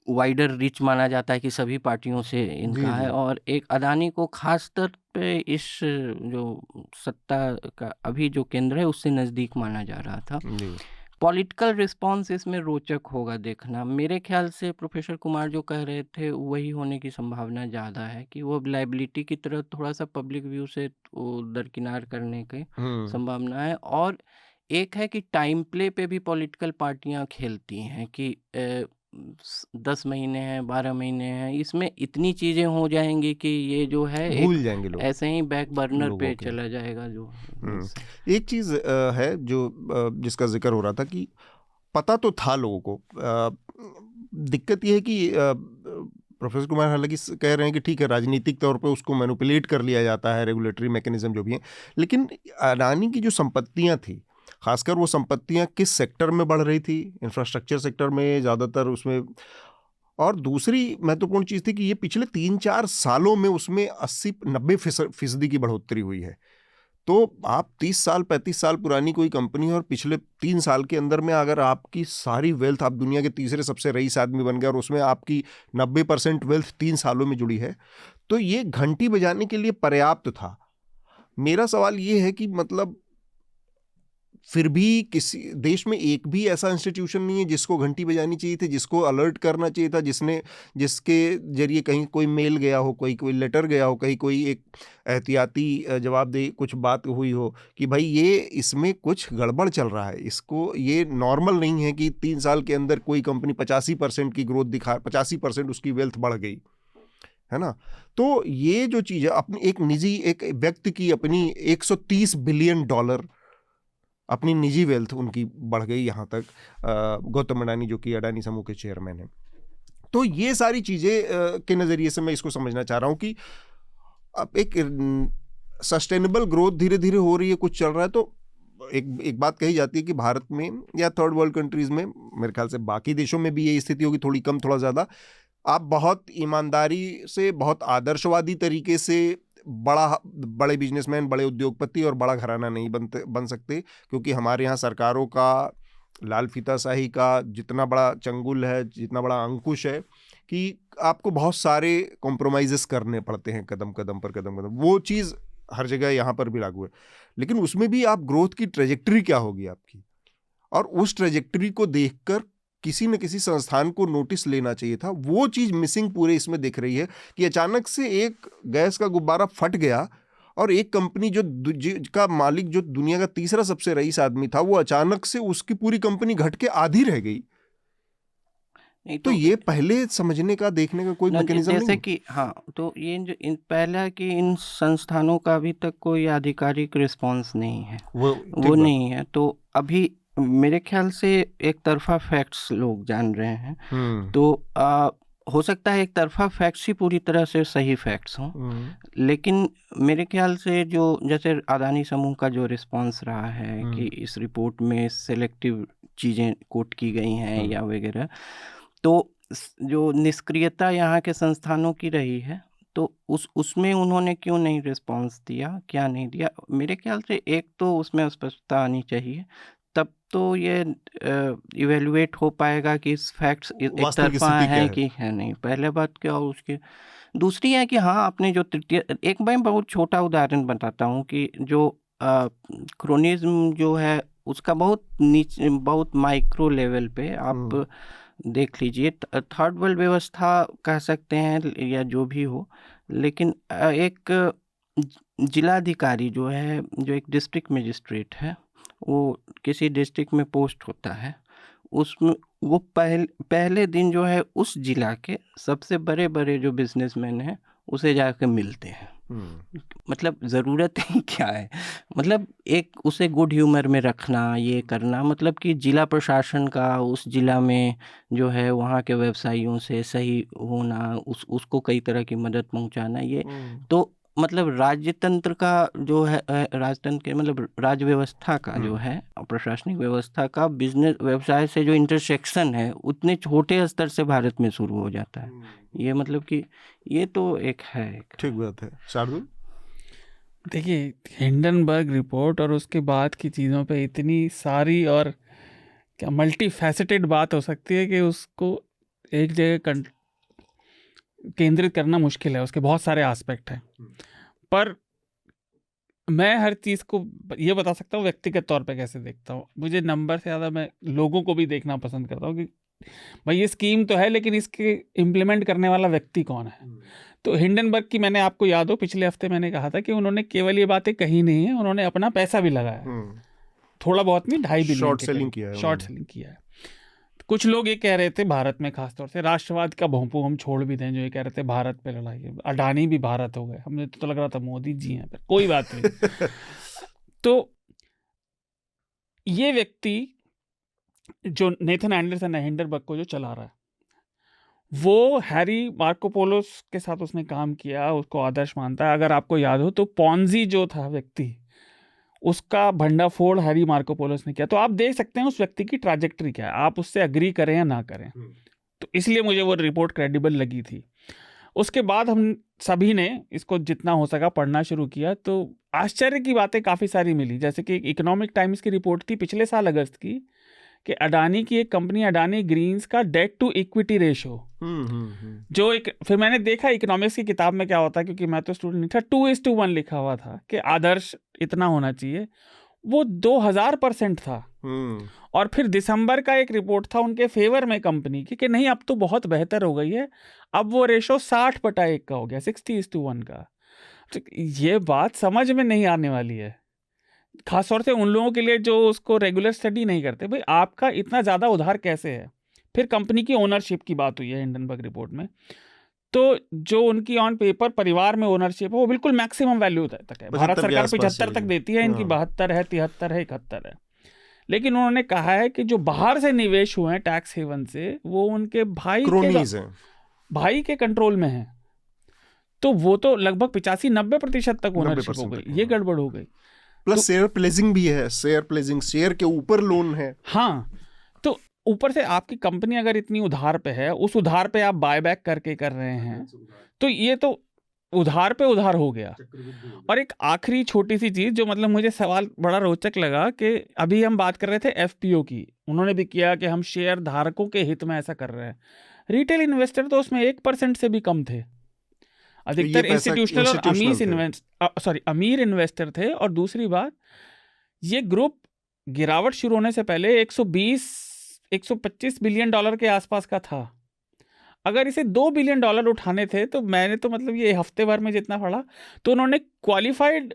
Speaker 2: वाइडर रिच माना जाता है कि सभी पार्टियों से इनका है, और एक अदानी को खास तौर पे इस जो सत्ता का अभी जो केंद्र है उससे नज़दीक माना जा रहा था। पॉलिटिकल रिस्पांस इसमें रोचक होगा देखना। मेरे ख्याल से प्रोफेसर कुमार जो कह रहे थे वही होने की संभावना ज़्यादा है कि वो लाइबिलिटी की तरह थोड़ा सा पब्लिक व्यू से दरकिनार करने की संभावना है। और एक है कि टाइम प्ले पे भी पॉलिटिकल पार्टियां खेलती हैं कि 10 महीने हैं, 12 महीने हैं, इसमें इतनी चीज़ें हो जाएंगी कि ये जो है
Speaker 1: भूल जाएंगे लोग,
Speaker 2: ऐसे ही बैक बर्नर पे चला जाएगा। जो
Speaker 1: एक चीज़ है जो जिसका जिक्र हो रहा था कि पता तो था लोगों को, दिक्कत ये है कि प्रोफेसर कुमार हालांकि कह रहे हैं कि ठीक है राजनीतिक तौर पे उसको मैनिपुलेट कर लिया जाता है, रेगुलेटरी मैकेनिज्म जो भी है, लेकिन अडानी की जो संपत्तियां थी, खासकर वो संपत्तियां किस सेक्टर में बढ़ रही थी, इंफ्रास्ट्रक्चर सेक्टर में ज़्यादातर उसमें, और दूसरी महत्वपूर्ण चीज़ थी कि ये पिछले 3-4 सालों में उसमें 80-90% की बढ़ोतरी हुई है। तो आप 30 साल 35 साल पुरानी कोई कंपनी और पिछले 3 साल के अंदर में अगर आपकी सारी वेल्थ, आप दुनिया के तीसरे सबसे रईस आदमी बन गए और उसमें आपकी 90% वेल्थ 3 सालों में जुड़ी है, तो ये घंटी बजाने के लिए पर्याप्त था। मेरा सवाल ये है कि मतलब फिर भी किसी देश में एक भी ऐसा इंस्टीट्यूशन नहीं है जिसको घंटी बजानी चाहिए थी, जिसको अलर्ट करना चाहिए था, जिसके जरिए कहीं कोई मेल गया हो, कोई लेटर गया हो, कहीं कोई एक एहतियाती जवाब दे कुछ बात हुई हो कि भाई ये इसमें कुछ गड़बड़ चल रहा है, इसको ये नॉर्मल नहीं है कि 3 साल के अंदर कोई कंपनी 85% की ग्रोथ दिखा, 85% उसकी वेल्थ बढ़ गई है ना। तो ये जो चीज़ है, अपनी एक निजी एक व्यक्ति की अपनी $130 बिलियन अपनी निजी वेल्थ उनकी बढ़ गई यहाँ तक, गौतम अडानी जो कि अडानी समूह के चेयरमैन हैं। तो ये सारी चीज़ें के नज़रिए से मैं इसको समझना चाह रहा हूँ कि अब एक सस्टेनेबल ग्रोथ धीरे धीरे हो रही है, कुछ चल रहा है। तो एक बात कही जाती है कि भारत में या थर्ड वर्ल्ड कंट्रीज़ में, मेरे ख्याल से बाकी देशों में भी ये स्थिति होगी, थोड़ी कम थोड़ा ज़्यादा, आप बहुत ईमानदारी से, बहुत आदर्शवादी तरीके से बड़े बिजनेसमैन, बड़े उद्योगपति और बड़ा घराना नहीं बन सकते, क्योंकि हमारे यहाँ सरकारों का, लाल फीताशाही का जितना बड़ा चंगुल है, जितना बड़ा अंकुश है कि आपको बहुत सारे कॉम्प्रोमाइज़ेस करने पड़ते हैं कदम कदम पर कदम कदम। वो चीज़ हर जगह यहाँ पर भी लागू है, लेकिन उसमें भी आप ग्रोथ की ट्रेजेक्टरी क्या होगी आपकी, और उस ट्रेजेक्टरी को देखकर किसी न किसी संस्थान को नोटिस लेना चाहिए था। वो चीज़ मिसिंग पूरे इसमें दिख रही है कि अचानक से एक गैस का गुब्बारा फट गया और एक कंपनी का मालिक जो दुनिया का तीसरा सबसे रईस आदमी था, वो अचानक से उसकी पूरी कंपनी घट के आधी रह गई। तो ये पहले समझने का, देखने का कोई मैकेनिज्म नहीं,
Speaker 2: जैसे कि हाँ, तो ये जो पहला कि इन संस्थानों का अभी तक कोई आधिकारिक रिस्पॉन्स नहीं है, वो नहीं है। तो अभी मेरे ख्याल से एक तरफा फैक्ट्स लोग जान रहे हैं। तो हो सकता है एक तरफा फैक्ट्स ही पूरी तरह से सही फैक्ट्स हों, लेकिन मेरे ख्याल से जो जैसे अदानी समूह का जो रिस्पांस रहा है कि इस रिपोर्ट में सेलेक्टिव चीज़ें कोट की गई हैं या वगैरह, तो जो निष्क्रियता यहाँ के संस्थानों की रही है, तो उसमें उन्होंने क्यों नहीं रिस्पांस दिया, क्या नहीं दिया। मेरे ख्याल से एक तो उसमें स्पष्टता आनी चाहिए, तब तो ये इवेल्युएट हो पाएगा कि इस फैक्ट्स एक तरफा है कि है नहीं, पहले बात क्या। और उसके दूसरी है कि हाँ, आपने जो तृतीय, एक मैं बहुत छोटा उदाहरण बताता हूँ कि जो क्रोनिज्म जो है उसका बहुत नीचे, बहुत माइक्रो लेवल पे आप देख लीजिए, थर्ड वर्ल्ड व्यवस्था कह सकते हैं या जो भी हो, लेकिन एक जिलाधिकारी जो है, जो एक डिस्ट्रिक्ट मजिस्ट्रेट है, वो किसी डिस्ट्रिक्ट में पोस्ट होता है, उसमें वो पहले दिन जो है उस जिला के सबसे बड़े बड़े जो बिजनेसमैन हैं उसे जाकर मिलते हैं। मतलब ज़रूरत ही क्या है, मतलब एक उसे गुड ह्यूमर में रखना, ये करना, मतलब कि जिला प्रशासन का उस जिला में जो है वहाँ के व्यवसायियों से सही होना, उसको कई तरह की मदद पहुँचाना, ये तो मतलब राज्य तंत्र का जो है, राजतंत्र के मतलब राज्य व्यवस्था का जो है, प्रशासनिक व्यवस्था का बिजनेस व्यवसाय से जो इंटरसेक्शन है उतने छोटे स्तर से भारत में शुरू हो जाता है। ये मतलब कि ये तो एक है।
Speaker 1: ठीक बात है। शार्दुल,
Speaker 3: देखिए, हिंडनबर्ग रिपोर्ट और उसके बाद की चीज़ों पे इतनी सारी और क्या मल्टी फैसेटेड बात हो सकती है कि उसको एक जगह केंद्रित करना मुश्किल है। उसके बहुत सारे एस्पेक्ट हैं, पर मैं हर चीज़ को ये बता सकता हूँ व्यक्तिगत तौर पे कैसे देखता हूँ। मुझे नंबर से ज़्यादा मैं लोगों को भी देखना पसंद करता हूँ कि भाई ये स्कीम तो है, लेकिन इसके इम्प्लीमेंट करने वाला व्यक्ति कौन है। तो हिंडनबर्ग की, मैंने आपको याद हो पिछले हफ्ते मैंने कहा था कि उन्होंने केवल ये बातें कही नहीं है, उन्होंने अपना पैसा भी लगाया, थोड़ा बहुत नहीं, 2.5 बिलियन
Speaker 1: शॉर्ट सेलिंग किया है।
Speaker 3: कुछ लोग ये कह रहे थे, भारत में खासतौर से राष्ट्रवाद का भोंपू हम छोड़ भी दें, जो ये कह रहे थे भारत पे लड़ाई है, अडानी भी भारत हो गए, हमें तो लग रहा था मोदी जी हैं, पर कोई बात नहीं। तो ये व्यक्ति जो नेथन एंडरसन है, हिंडनबर्ग को जो चला रहा है, वो हैरी मार्कोपोलोस के साथ उसने काम किया, उसको आदर्श मानता है। अगर आपको याद हो तो पॉन्जी जो था व्यक्ति, उसका भंडाफोड़ हैरी मार्कोपोलोस ने किया। तो आप देख सकते हैं उस व्यक्ति की ट्रैजेक्टरी क्या है, आप उससे अग्री करें या ना करें। तो इसलिए मुझे वो रिपोर्ट क्रेडिबल लगी थी। उसके बाद हम सभी ने इसको जितना हो सका पढ़ना शुरू किया, तो आश्चर्य की बातें काफ़ी सारी मिली। जैसे कि इकोनॉमिक टाइम्स की रिपोर्ट थी पिछले साल अगस्त की, कि अडानी की एक कंपनी अडानी ग्रीन्स का डेट टू इक्विटी रेशो, जो एक, फिर मैंने देखा इकोनॉमिक्स की किताब में क्या होता है, क्योंकि मैं तो स्टूडेंट नहीं था, 2:1 लिखा हुआ था कि आदर्श इतना होना चाहिए, वो 2000% था। और फिर दिसंबर का एक रिपोर्ट था उनके फेवर में कंपनी की कि नहीं अब तो बहुत बेहतर हो गई है, अब वो रेशो 60/1 का हो गया, 60:1 का। तो ये बात समझ में नहीं आने वाली है, खासतौर से उन लोगों के लिए जो उसको रेगुलर स्टडी नहीं करते। भाई आपका इतना ज़्यादा उधार कैसे है? फिर कंपनी की ओनरशिप की बात हुई है हिंडनबर्ग रिपोर्ट में, तो जो उनकी ऑन पेपर परिवार में ओनरशिप है वो बिल्कुल मैक्सिमम वैल्यू तक है। भारत सरकार 75 तक देती है, इनकी 72 है, 73 है, 71 है। लेकिन उन्होंने कहा है कि जो बाहर से निवेश हुए हैं टैक्स हेवन से, वो उनके भाई के कंट्रोल में है। तो वो तो लगभग 85-90% तक ओनरशिप हो गई। ये गड़बड़ हो गई।
Speaker 1: प्लस शेयर प्लेजिंग भी है, शेयर के ऊपर लोन है।
Speaker 3: हाँ, तो ऊपर से आपकी कंपनी अगर इतनी उधार पे है, उस उधार पे आप बायबैक करके कर रहे हैं, तो ये तो उधार पे उधार हो गया। और एक आखिरी छोटी सी चीज जो मतलब मुझे सवाल बड़ा रोचक लगा, कि अभी हम बात कर रहे थे एफपीओ की, उन्होंने भी किया कि हम शेयर धारकों के हित में ऐसा कर रहे हैं। रिटेल इन्वेस्टर तो उसमें 1% से भी कम थे। अधिकतर इंस्टीट्यूशनल और अमीर इन्वेस्टर थे। और दूसरी बात, ये ग्रुप गिरावट शुरू होने से पहले 125 बिलियन डॉलर के आसपास का था। अगर इसे $2 बिलियन उठाने थे, तो मैंने तो मतलब ये हफ्ते भर में जितना पढ़ा, तो उन्होंने क्वालिफाइड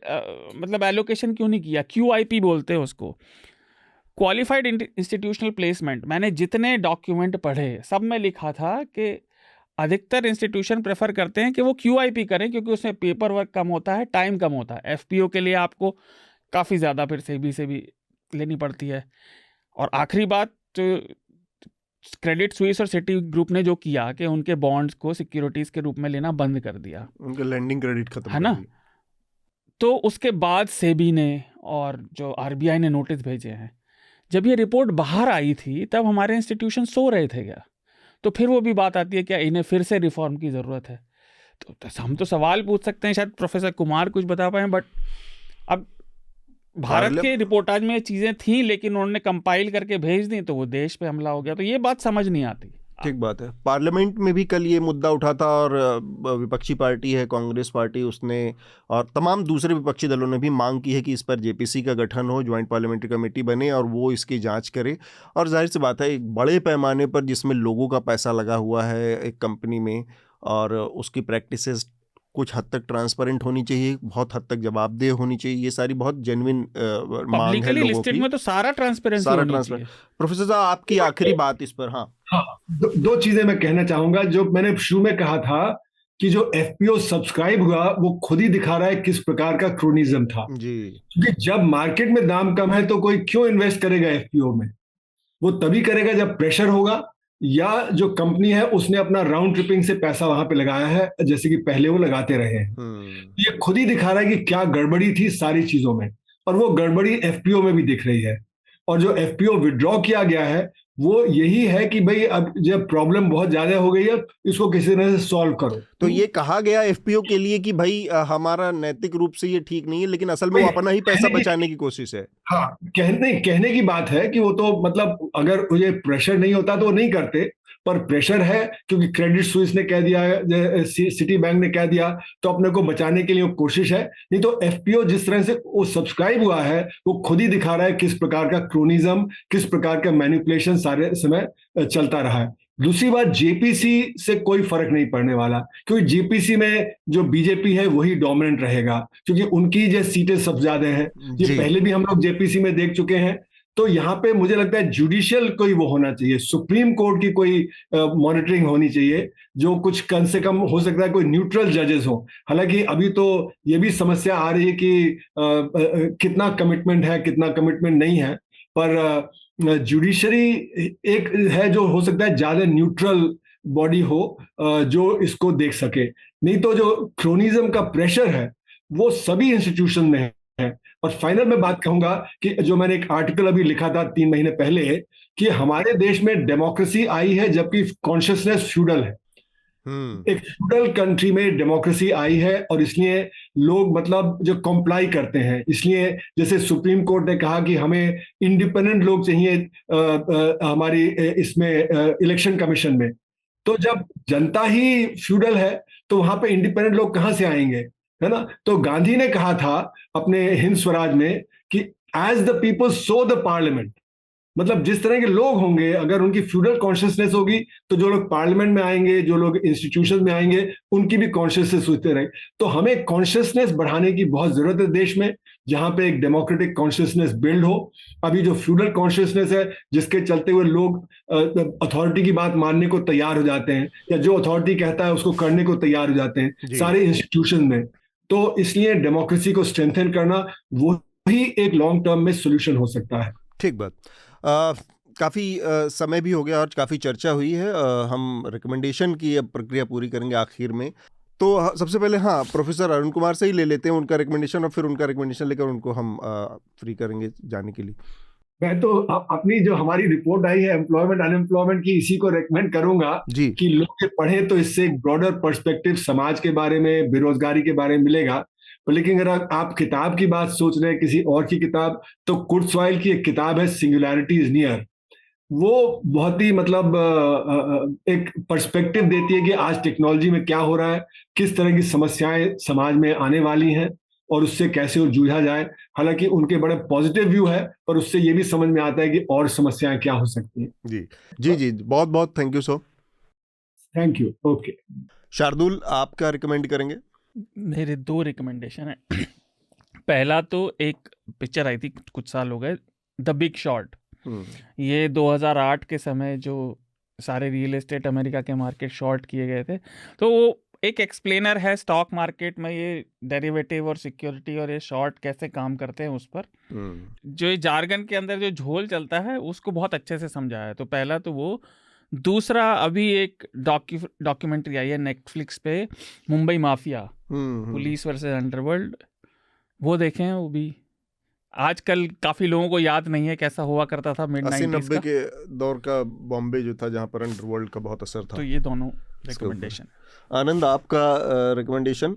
Speaker 3: मतलब एलोकेशन क्यों नहीं किया, QIP बोलते हैं उसको, क्वालिफाइड इंस्टीट्यूशनल प्लेसमेंट। मैंने जितने डॉक्यूमेंट पढ़े सब में लिखा था कि अधिकतर इंस्टीट्यूशन प्रेफर करते हैं कि वो QIP करें, क्योंकि उसमें पेपर वर्क कम होता है, टाइम कम होता है। FPO के लिए आपको काफ़ी ज़्यादा फिर सेबी से भी लेनी पड़ती है। और आखिरी बात, क्रेडिट स्विस और सिटी ग्रुप ने जो किया कि उनके बॉन्ड्स को सिक्योरिटीज़ के रूप में लेना बंद कर दिया,
Speaker 1: उनका लैंडिंग क्रेडिट खत्म
Speaker 3: है ना। तो उसके बाद सेबी ने और जो RBI ने नोटिस भेजे हैं। जब ये रिपोर्ट बाहर आई थी तब हमारे इंस्टीट्यूशन सो रहे थे क्या? तो फिर वो भी बात आती है क्या इन्हें फिर से रिफॉर्म की ज़रूरत है? तो हम तो सवाल पूछ सकते हैं, शायद प्रोफेसर कुमार कुछ बता पाए, बट अब भारत के रिपोर्टाज में चीज़ें थी, लेकिन उन्होंने कंपाइल करके भेज दी तो वो देश पे हमला हो गया। तो ये बात समझ नहीं आती।
Speaker 1: ठीक बात है। पार्लियामेंट में भी कल ये मुद्दा उठा था, और विपक्षी पार्टी है कांग्रेस पार्टी, उसने और तमाम दूसरे विपक्षी दलों ने भी मांग की है कि इस पर JPC का गठन हो, ज्वाइंट पार्लियामेंट्री कमेटी बने और वो इसकी जांच करे। और जाहिर सी बात है, एक बड़े पैमाने पर जिसमें लोगों का पैसा लगा हुआ है एक कंपनी में, और उसकी प्रैक्टिसेस कुछ हद तक ट्रांसपेरेंट होनी चाहिए, बहुत हद तक जवाबदेह होनी चाहिए, ये सारी बहुत जेन्युइन मांग है लोगों की।
Speaker 3: में तो सारा ट्रांसपेरेंसी होनी चाहिए।
Speaker 1: प्रोफेसर साहब, आपकी आखिरी बात इस पर। हाँ,
Speaker 5: दो चीजें मैं कहना चाहूंगा। जो मैंने शुरू में कहा था कि जो एफपीओ सब्सक्राइब हुआ वो खुद ही दिखा रहा है किस प्रकार का क्रोनिज्म था जी। क्योंकि जब मार्केट में दाम कम है तो कोई क्यों इन्वेस्ट करेगा एफपीओ में? वो तभी करेगा जब प्रेशर होगा, या जो कंपनी है उसने अपना राउंड ट्रिपिंग से पैसा वहां पे लगाया है जैसे कि पहले वो लगाते रहे हैं। ये खुद ही दिखा रहा है कि क्या गड़बड़ी थी सारी चीजों में, और वो गड़बड़ी एफपीओ में भी दिख रही है। और जो एफपीओ विड्रॉ किया गया है वो यही है कि भाई अब जब प्रॉब्लम बहुत ज्यादा हो गई है इसको किसी तरह से सॉल्व करो।
Speaker 1: तो ये कहा गया एफपीओ के लिए कि भाई हमारा नैतिक रूप से ये ठीक नहीं है, लेकिन असल में वो अपना ही पैसा बचाने की कोशिश है।
Speaker 5: हाँ, कहने की बात है कि वो तो मतलब अगर मुझे प्रेशर नहीं होता तो वो नहीं करते, पर प्रेशर है क्योंकि क्रेडिट स्विस ने कह दिया, सिटी बैंक ने कह दिया, तो अपने को बचाने के लिए वो कोशिश है। नहीं तो एफपीओ जिस तरह से वो सब्सक्राइब हुआ है वो खुद ही दिखा रहा है किस प्रकार का क्रोनिज्म, किस प्रकार का मैनिपुलेशन सारे समय चलता रहा है। दूसरी बात, जेपीसी से कोई फर्क नहीं पड़ने वाला, क्योंकि जेपीसी में जो बीजेपी है वही डोमिनेंट रहेगा, क्योंकि उनकी जो सीटें सबसे ज्यादा हैं। ये पहले भी हम लोग जेपीसी में देख चुके हैं। तो यहाँ पे मुझे लगता है जुडिशियल कोई वो होना चाहिए, सुप्रीम कोर्ट की कोई मॉनिटरिंग होनी चाहिए, जो कुछ कम से कम हो सकता है कोई न्यूट्रल जजेस हो। हालांकि अभी तो ये भी समस्या आ रही है कि कितना कमिटमेंट है कितना कमिटमेंट नहीं है, पर जुडिशरी एक है जो हो सकता है ज्यादा न्यूट्रल बॉडी हो जो इसको देख सके। नहीं तो जो क्रोनिज्म का प्रेशर है वो सभी इंस्टीट्यूशन में है। और फाइनल में बात कहूंगा कि जो मैंने एक आर्टिकल अभी लिखा था 3 महीने पहले कि हमारे देश में डेमोक्रेसी आई है जबकि कॉन्शियसनेस फ्यूडल है। एक फ्यूडल कंट्री में डेमोक्रेसी आई है और इसलिए लोग मतलब जो कॉम्प्लाई करते हैं, इसलिए जैसे सुप्रीम कोर्ट ने कहा कि हमें इंडिपेंडेंट लोग चाहिए हमारी इसमें इलेक्शन कमीशन में। तो जब जनता ही फ्यूडल है तो वहां पे इंडिपेंडेंट लोग कहां से आएंगे, है ना? तो गांधी ने कहा था अपने हिंद स्वराज में कि as the people so the parliament, मतलब जिस तरह के लोग होंगे, अगर उनकी फ्यूडल कॉन्शियसनेस होगी तो जो लोग पार्लियामेंट में आएंगे, जो लोग इंस्टीट्यूशन में आएंगे, उनकी भी कॉन्शियसनेस होते रहे। तो हमें कॉन्शियसनेस बढ़ाने की बहुत जरूरत है देश में, जहां पे एक डेमोक्रेटिक कॉन्शियसनेस बिल्ड हो। अभी जो फ्यूडल कॉन्शियसनेस है जिसके चलते हुए लोग अथॉरिटी की बात मानने को तैयार हो जाते हैं, या जो अथॉरिटी कहता है उसको करने को तैयार हो जाते हैं सारे इंस्टीट्यूशन में। तो इसलिए डेमोक्रेसी को स्ट्रेंथन करना वो ही एक लॉन्ग टर्म में सोल्यूशन हो सकता है।
Speaker 1: ठीक बात। काफ़ी समय भी हो गया और काफ़ी चर्चा हुई है। हम रिकमेंडेशन की अब प्रक्रिया पूरी करेंगे आखिर में। तो सबसे पहले प्रोफेसर अरुण कुमार से ही ले लेते हैं उनका रिकमेंडेशन, और फिर उनका रिकमेंडेशन लेकर उनको हम फ्री करेंगे जाने के लिए।
Speaker 5: मैं तो अपनी जो हमारी रिपोर्ट आई है एम्प्लॉयमेंट अनएम्प्लॉयमेंट की, इसी को रेकमेंड करूंगा कि लोग पढ़ें तो इससे एक ब्रॉडर पर्सपेक्टिव समाज के बारे में, बेरोजगारी के बारे में मिलेगा। लेकिन अगर आप किताब की बात सोच रहे हैं किसी और की किताब, तो कुर्ट्सवाइल की एक किताब है सिंगुलैरिटी इज नियर। वो बहुत ही मतलब एक पर्सपेक्टिव देती है कि आज टेक्नोलॉजी में क्या हो रहा है, किस तरह की समस्याएं समाज में आने वाली हैं और उससे कैसे जूझा जाए। हालांकि उनके बड़े पॉजिटिव व्यू है, पर उससे ये भी समझ में आता है कि और समस्याएं क्या हो सकती हैं।
Speaker 1: जी जी जी, बहुत बहुत thank you sir.
Speaker 5: Thank you. Okay,
Speaker 1: Shardul, आप क्या रिकमेंड करेंगे?
Speaker 3: मेरे 2 रिकमेंडेशन है। पहला तो एक पिक्चर आई थी कुछ साल हो गए, द बिग शॉर्ट। ये 2008 के समय जो सारे रियल एस्टेट अमेरिका के मार्केट शॉर्ट किए गए थे, तो वो एक एक्सप्लेनर है स्टॉक मार्केट में ये डेरिवेटिव और सिक्योरिटी और ये शॉर्ट कैसे काम करते हैं उस पर। जो ये जार्गन के अंदर जो झोल चलता है उसको बहुत अच्छे से समझाया है। तो पहला तो वो। दूसरा, अभी एक डॉक्यूमेंट्री आई है नेटफ्लिक्स पे, Mumbai mafia, police versus underworld. वो देखें। वो भी आजकल काफी लोगों को याद नहीं है कैसा हुआ करता था मिड 90s
Speaker 1: के दौर का बॉम्बे जो था, जहां पर अंडरवर्ल्ड का बहुत असर था।
Speaker 3: तो ये दोनों रिकमेंडेशन।
Speaker 1: आनंद, आपका रिकमेंडेशन?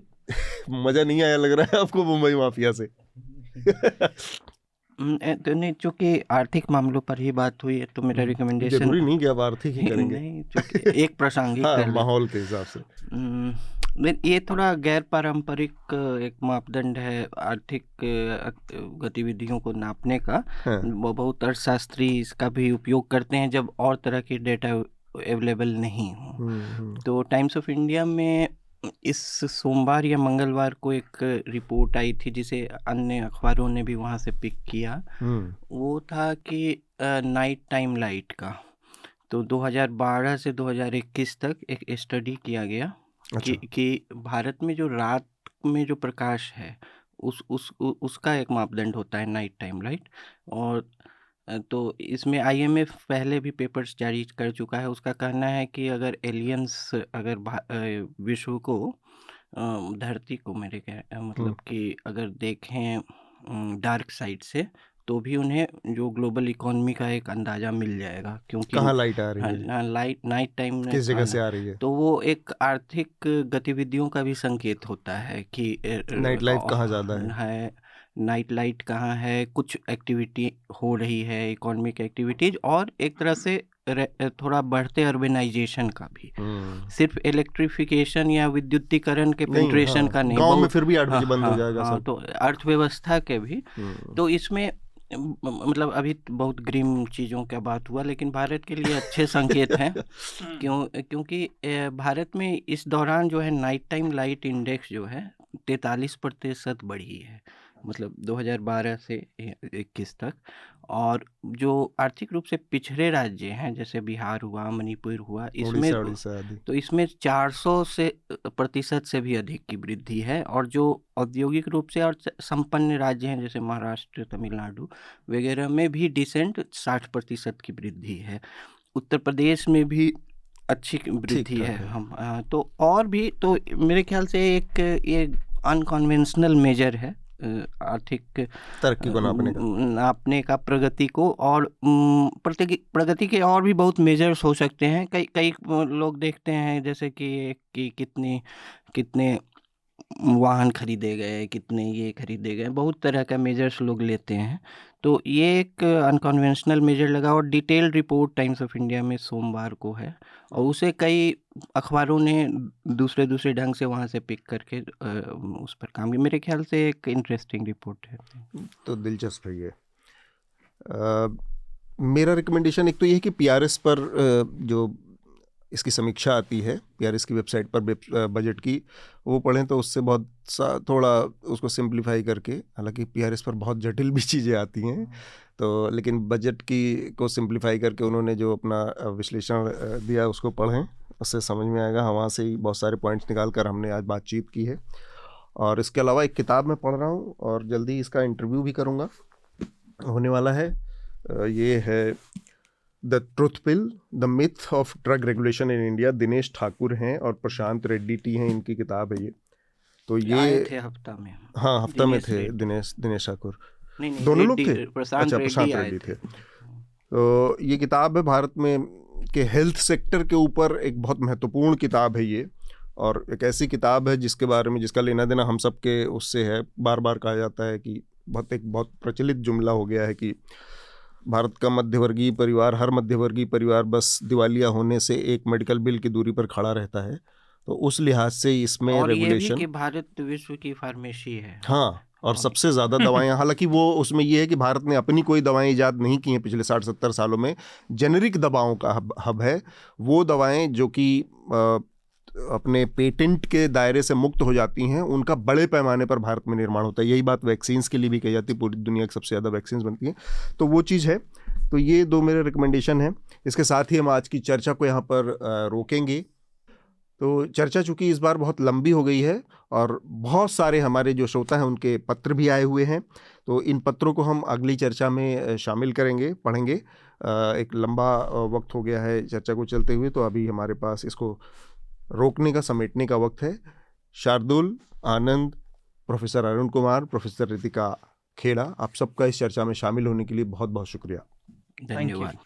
Speaker 1: मजा नहीं आया लग रहा है आपको मुंबई माफिया से।
Speaker 2: तो नहीं, चूंकि आर्थिक मामलों पर ही बात हुई है तो मेरा रिकमेंडेशन
Speaker 1: जरूरी नहीं कि आप आर्थिक ही करेंगे।
Speaker 2: नहीं, चूंकि एक प्रासंगिक
Speaker 1: माहौल के हिसाब से
Speaker 2: ये थोड़ा गैर पारंपरिक एक मापदंड है आर्थिक गतिविधियों को नापने का। वो बहुत अर्थशास्त्री इसका भी उपयोग करते हैं जब और तरह की डेटा अवेलेबल नहीं हो। तो टाइम्स ऑफ इंडिया में इस सोमवार या मंगलवार को एक रिपोर्ट आई थी जिसे अन्य अखबारों ने भी वहाँ से पिक किया। वो था कि नाइट टाइम लाइट का। तो 2012 से 2021 तक एक स्टडी किया गया कि भारत में जो रात में जो प्रकाश है उसका एक मापदंड होता है नाइट टाइम लाइट। और तो इसमें IMF पहले भी पेपर्स जारी कर चुका है। उसका कहना है कि अगर एलियंस अगर विश्व को धरती को मतलब कि अगर देखें डार्क साइड से तो भी उन्हें जो ग्लोबल इकोनॉमी का एक अंदाजा मिल जाएगा, क्योंकि
Speaker 1: कहाँ लाइट आ रही है,
Speaker 2: लाइट नाइट टाइम में
Speaker 1: किस जगह से आ रही है,
Speaker 2: तो वो एक आर्थिक गतिविधियों का भी संकेत होता है कि
Speaker 1: नाइट लाइफ कहाँ ज़्यादा
Speaker 2: है, नाइट लाइट कहाँ है, कुछ एक्टिविटी हो रही है, इकोनॉमिक एक्टिविटीज, और एक तरह से थोड़ा बढ़ते अर्बनाइजेशन का भी। सिर्फ इलेक्ट्रिफिकेशन या विद्युतीकरण के पेनिट्रेशन का नहीं,
Speaker 1: गांव में फिर भी 8 बजे बंद हो जाएगा सब।
Speaker 2: तो अर्थव्यवस्था के भी। तो इसमें मतलब अभी बहुत ग्रीम चीज़ों का बात हुआ, लेकिन भारत के लिए अच्छे संकेत हैं क्योंकि भारत में इस दौरान जो है नाइट टाइम लाइट इंडेक्स जो है 43% बढ़ी है, मतलब 2012 से 21 तक। और जो आर्थिक रूप से पिछड़े राज्य हैं जैसे बिहार हुआ, मणिपुर हुआ, इसमें तो इसमें 400% से भी अधिक की वृद्धि है। और जो औद्योगिक रूप से और संपन्न राज्य हैं जैसे महाराष्ट्र, तमिलनाडु वगैरह में भी डिसेंट 60% की वृद्धि है। उत्तर प्रदेश में भी अच्छी वृद्धि है। हम तो और भी, तो मेरे ख्याल से एक ये अनकन्वेंशनल मेजर है आर्थिक
Speaker 1: तरक्की को
Speaker 2: नापने का, प्रगति को। और प्रगति के और भी बहुत मेजर्स हो सकते हैं। कई लोग देखते हैं जैसे कि कितने वाहन खरीदे गए, कितने ये खरीदे गए, बहुत तरह का मेजर्स लोग लेते हैं। तो ये एक अनकन्वेंशनल मेजर लगा और detailed report times of India में सोमवार को है, और उसे कई अखबारों ने दूसरे ढंग से वहाँ से पिक करके उस पर काम किया। मेरे ख्याल से एक इंटरेस्टिंग रिपोर्ट है।
Speaker 1: तो दिलचस्प है ये। मेरा रिकमेंडेशन एक तो ये है कि PRS पर जो इसकी समीक्षा आती है, PRS की वेबसाइट पर बजट की, वो पढ़ें तो उससे बहुत थोड़ा उसको सिंप्लीफाई करके, हालांकि PRS पर बहुत जटिल भी चीज़ें आती हैं, तो लेकिन बजट को सिंप्लीफाई करके उन्होंने जो अपना विश्लेषण दिया उसको पढ़ें, उससे समझ में आएगा। वहाँ से ही बहुत सारे पॉइंट्स निकाल कर हमने आज बातचीत की है। और इसके अलावा एक किताब मैं पढ़ रहा हूँ और जल्दी इसका इंटरव्यू भी करूँगा, होने वाला है। ये है the truth pill, the myth of drug regulation in India. Dinesh Thakur हैं और प्रशांत रेड्डी टी हैं, इनकी किताब है ये। तो ये
Speaker 2: थे हफ्ता में,
Speaker 1: हाँ हफ्ता में थे दिनेश ठाकुर, दोनों लोग थे। प्रशांत रेड्डी थे। तो ये किताब है भारत में के हेल्थ सेक्टर के ऊपर एक बहुत महत्वपूर्ण किताब है ये, और एक ऐसी किताब है जिसके बारे में जिसका लेना देना हम सब के उससे है। बार बार कहा जाता है कि बहुत प्रचलित जुमला हो गया है कि भारत का मध्यवर्गीय परिवार, हर मध्यवर्गीय परिवार बस दिवालिया होने से एक मेडिकल बिल की दूरी पर खड़ा रहता है। तो उस लिहाज से इसमें
Speaker 2: और
Speaker 1: रेगुलेशन,
Speaker 2: ये भी कि भारत विश्व की फार्मेसी है।
Speaker 1: हाँ, और सबसे ज़्यादा दवाएं, हालांकि वो उसमें ये है कि भारत ने अपनी कोई दवाएं ईजाद नहीं की हैं पिछले 60-70 सालों में। जेनेरिक दवाओं का हब है। वो दवाएं जो कि अपने पेटेंट के दायरे से मुक्त हो जाती हैं, उनका बड़े पैमाने पर भारत में निर्माण होता है। यही बात वैक्सीन्स के लिए भी कही जाती है, पूरी दुनिया की सबसे ज़्यादा वैक्सीन्स बनती हैं, तो वो चीज़ है। तो ये 2 मेरे रिकमेंडेशन हैं। इसके साथ ही हम आज की चर्चा को यहाँ पर रोकेंगे। तो चर्चा चूँकि इस बार बहुत लंबी हो गई है और बहुत सारे हमारे जो श्रोता हैं उनके पत्र भी आए हुए हैं, तो इन पत्रों को हम अगली चर्चा में शामिल करेंगे, पढ़ेंगे। एक लंबा वक्त हो गया है चर्चा को चलते हुए, तो अभी हमारे पास इसको रोकने का, समेटने का वक्त है। शार्दुल, आनंद, प्रोफेसर अरुण कुमार, प्रोफेसर रितिका खेड़ा, आप सबका इस चर्चा में शामिल होने के लिए बहुत बहुत शुक्रिया।
Speaker 2: धन्यवाद।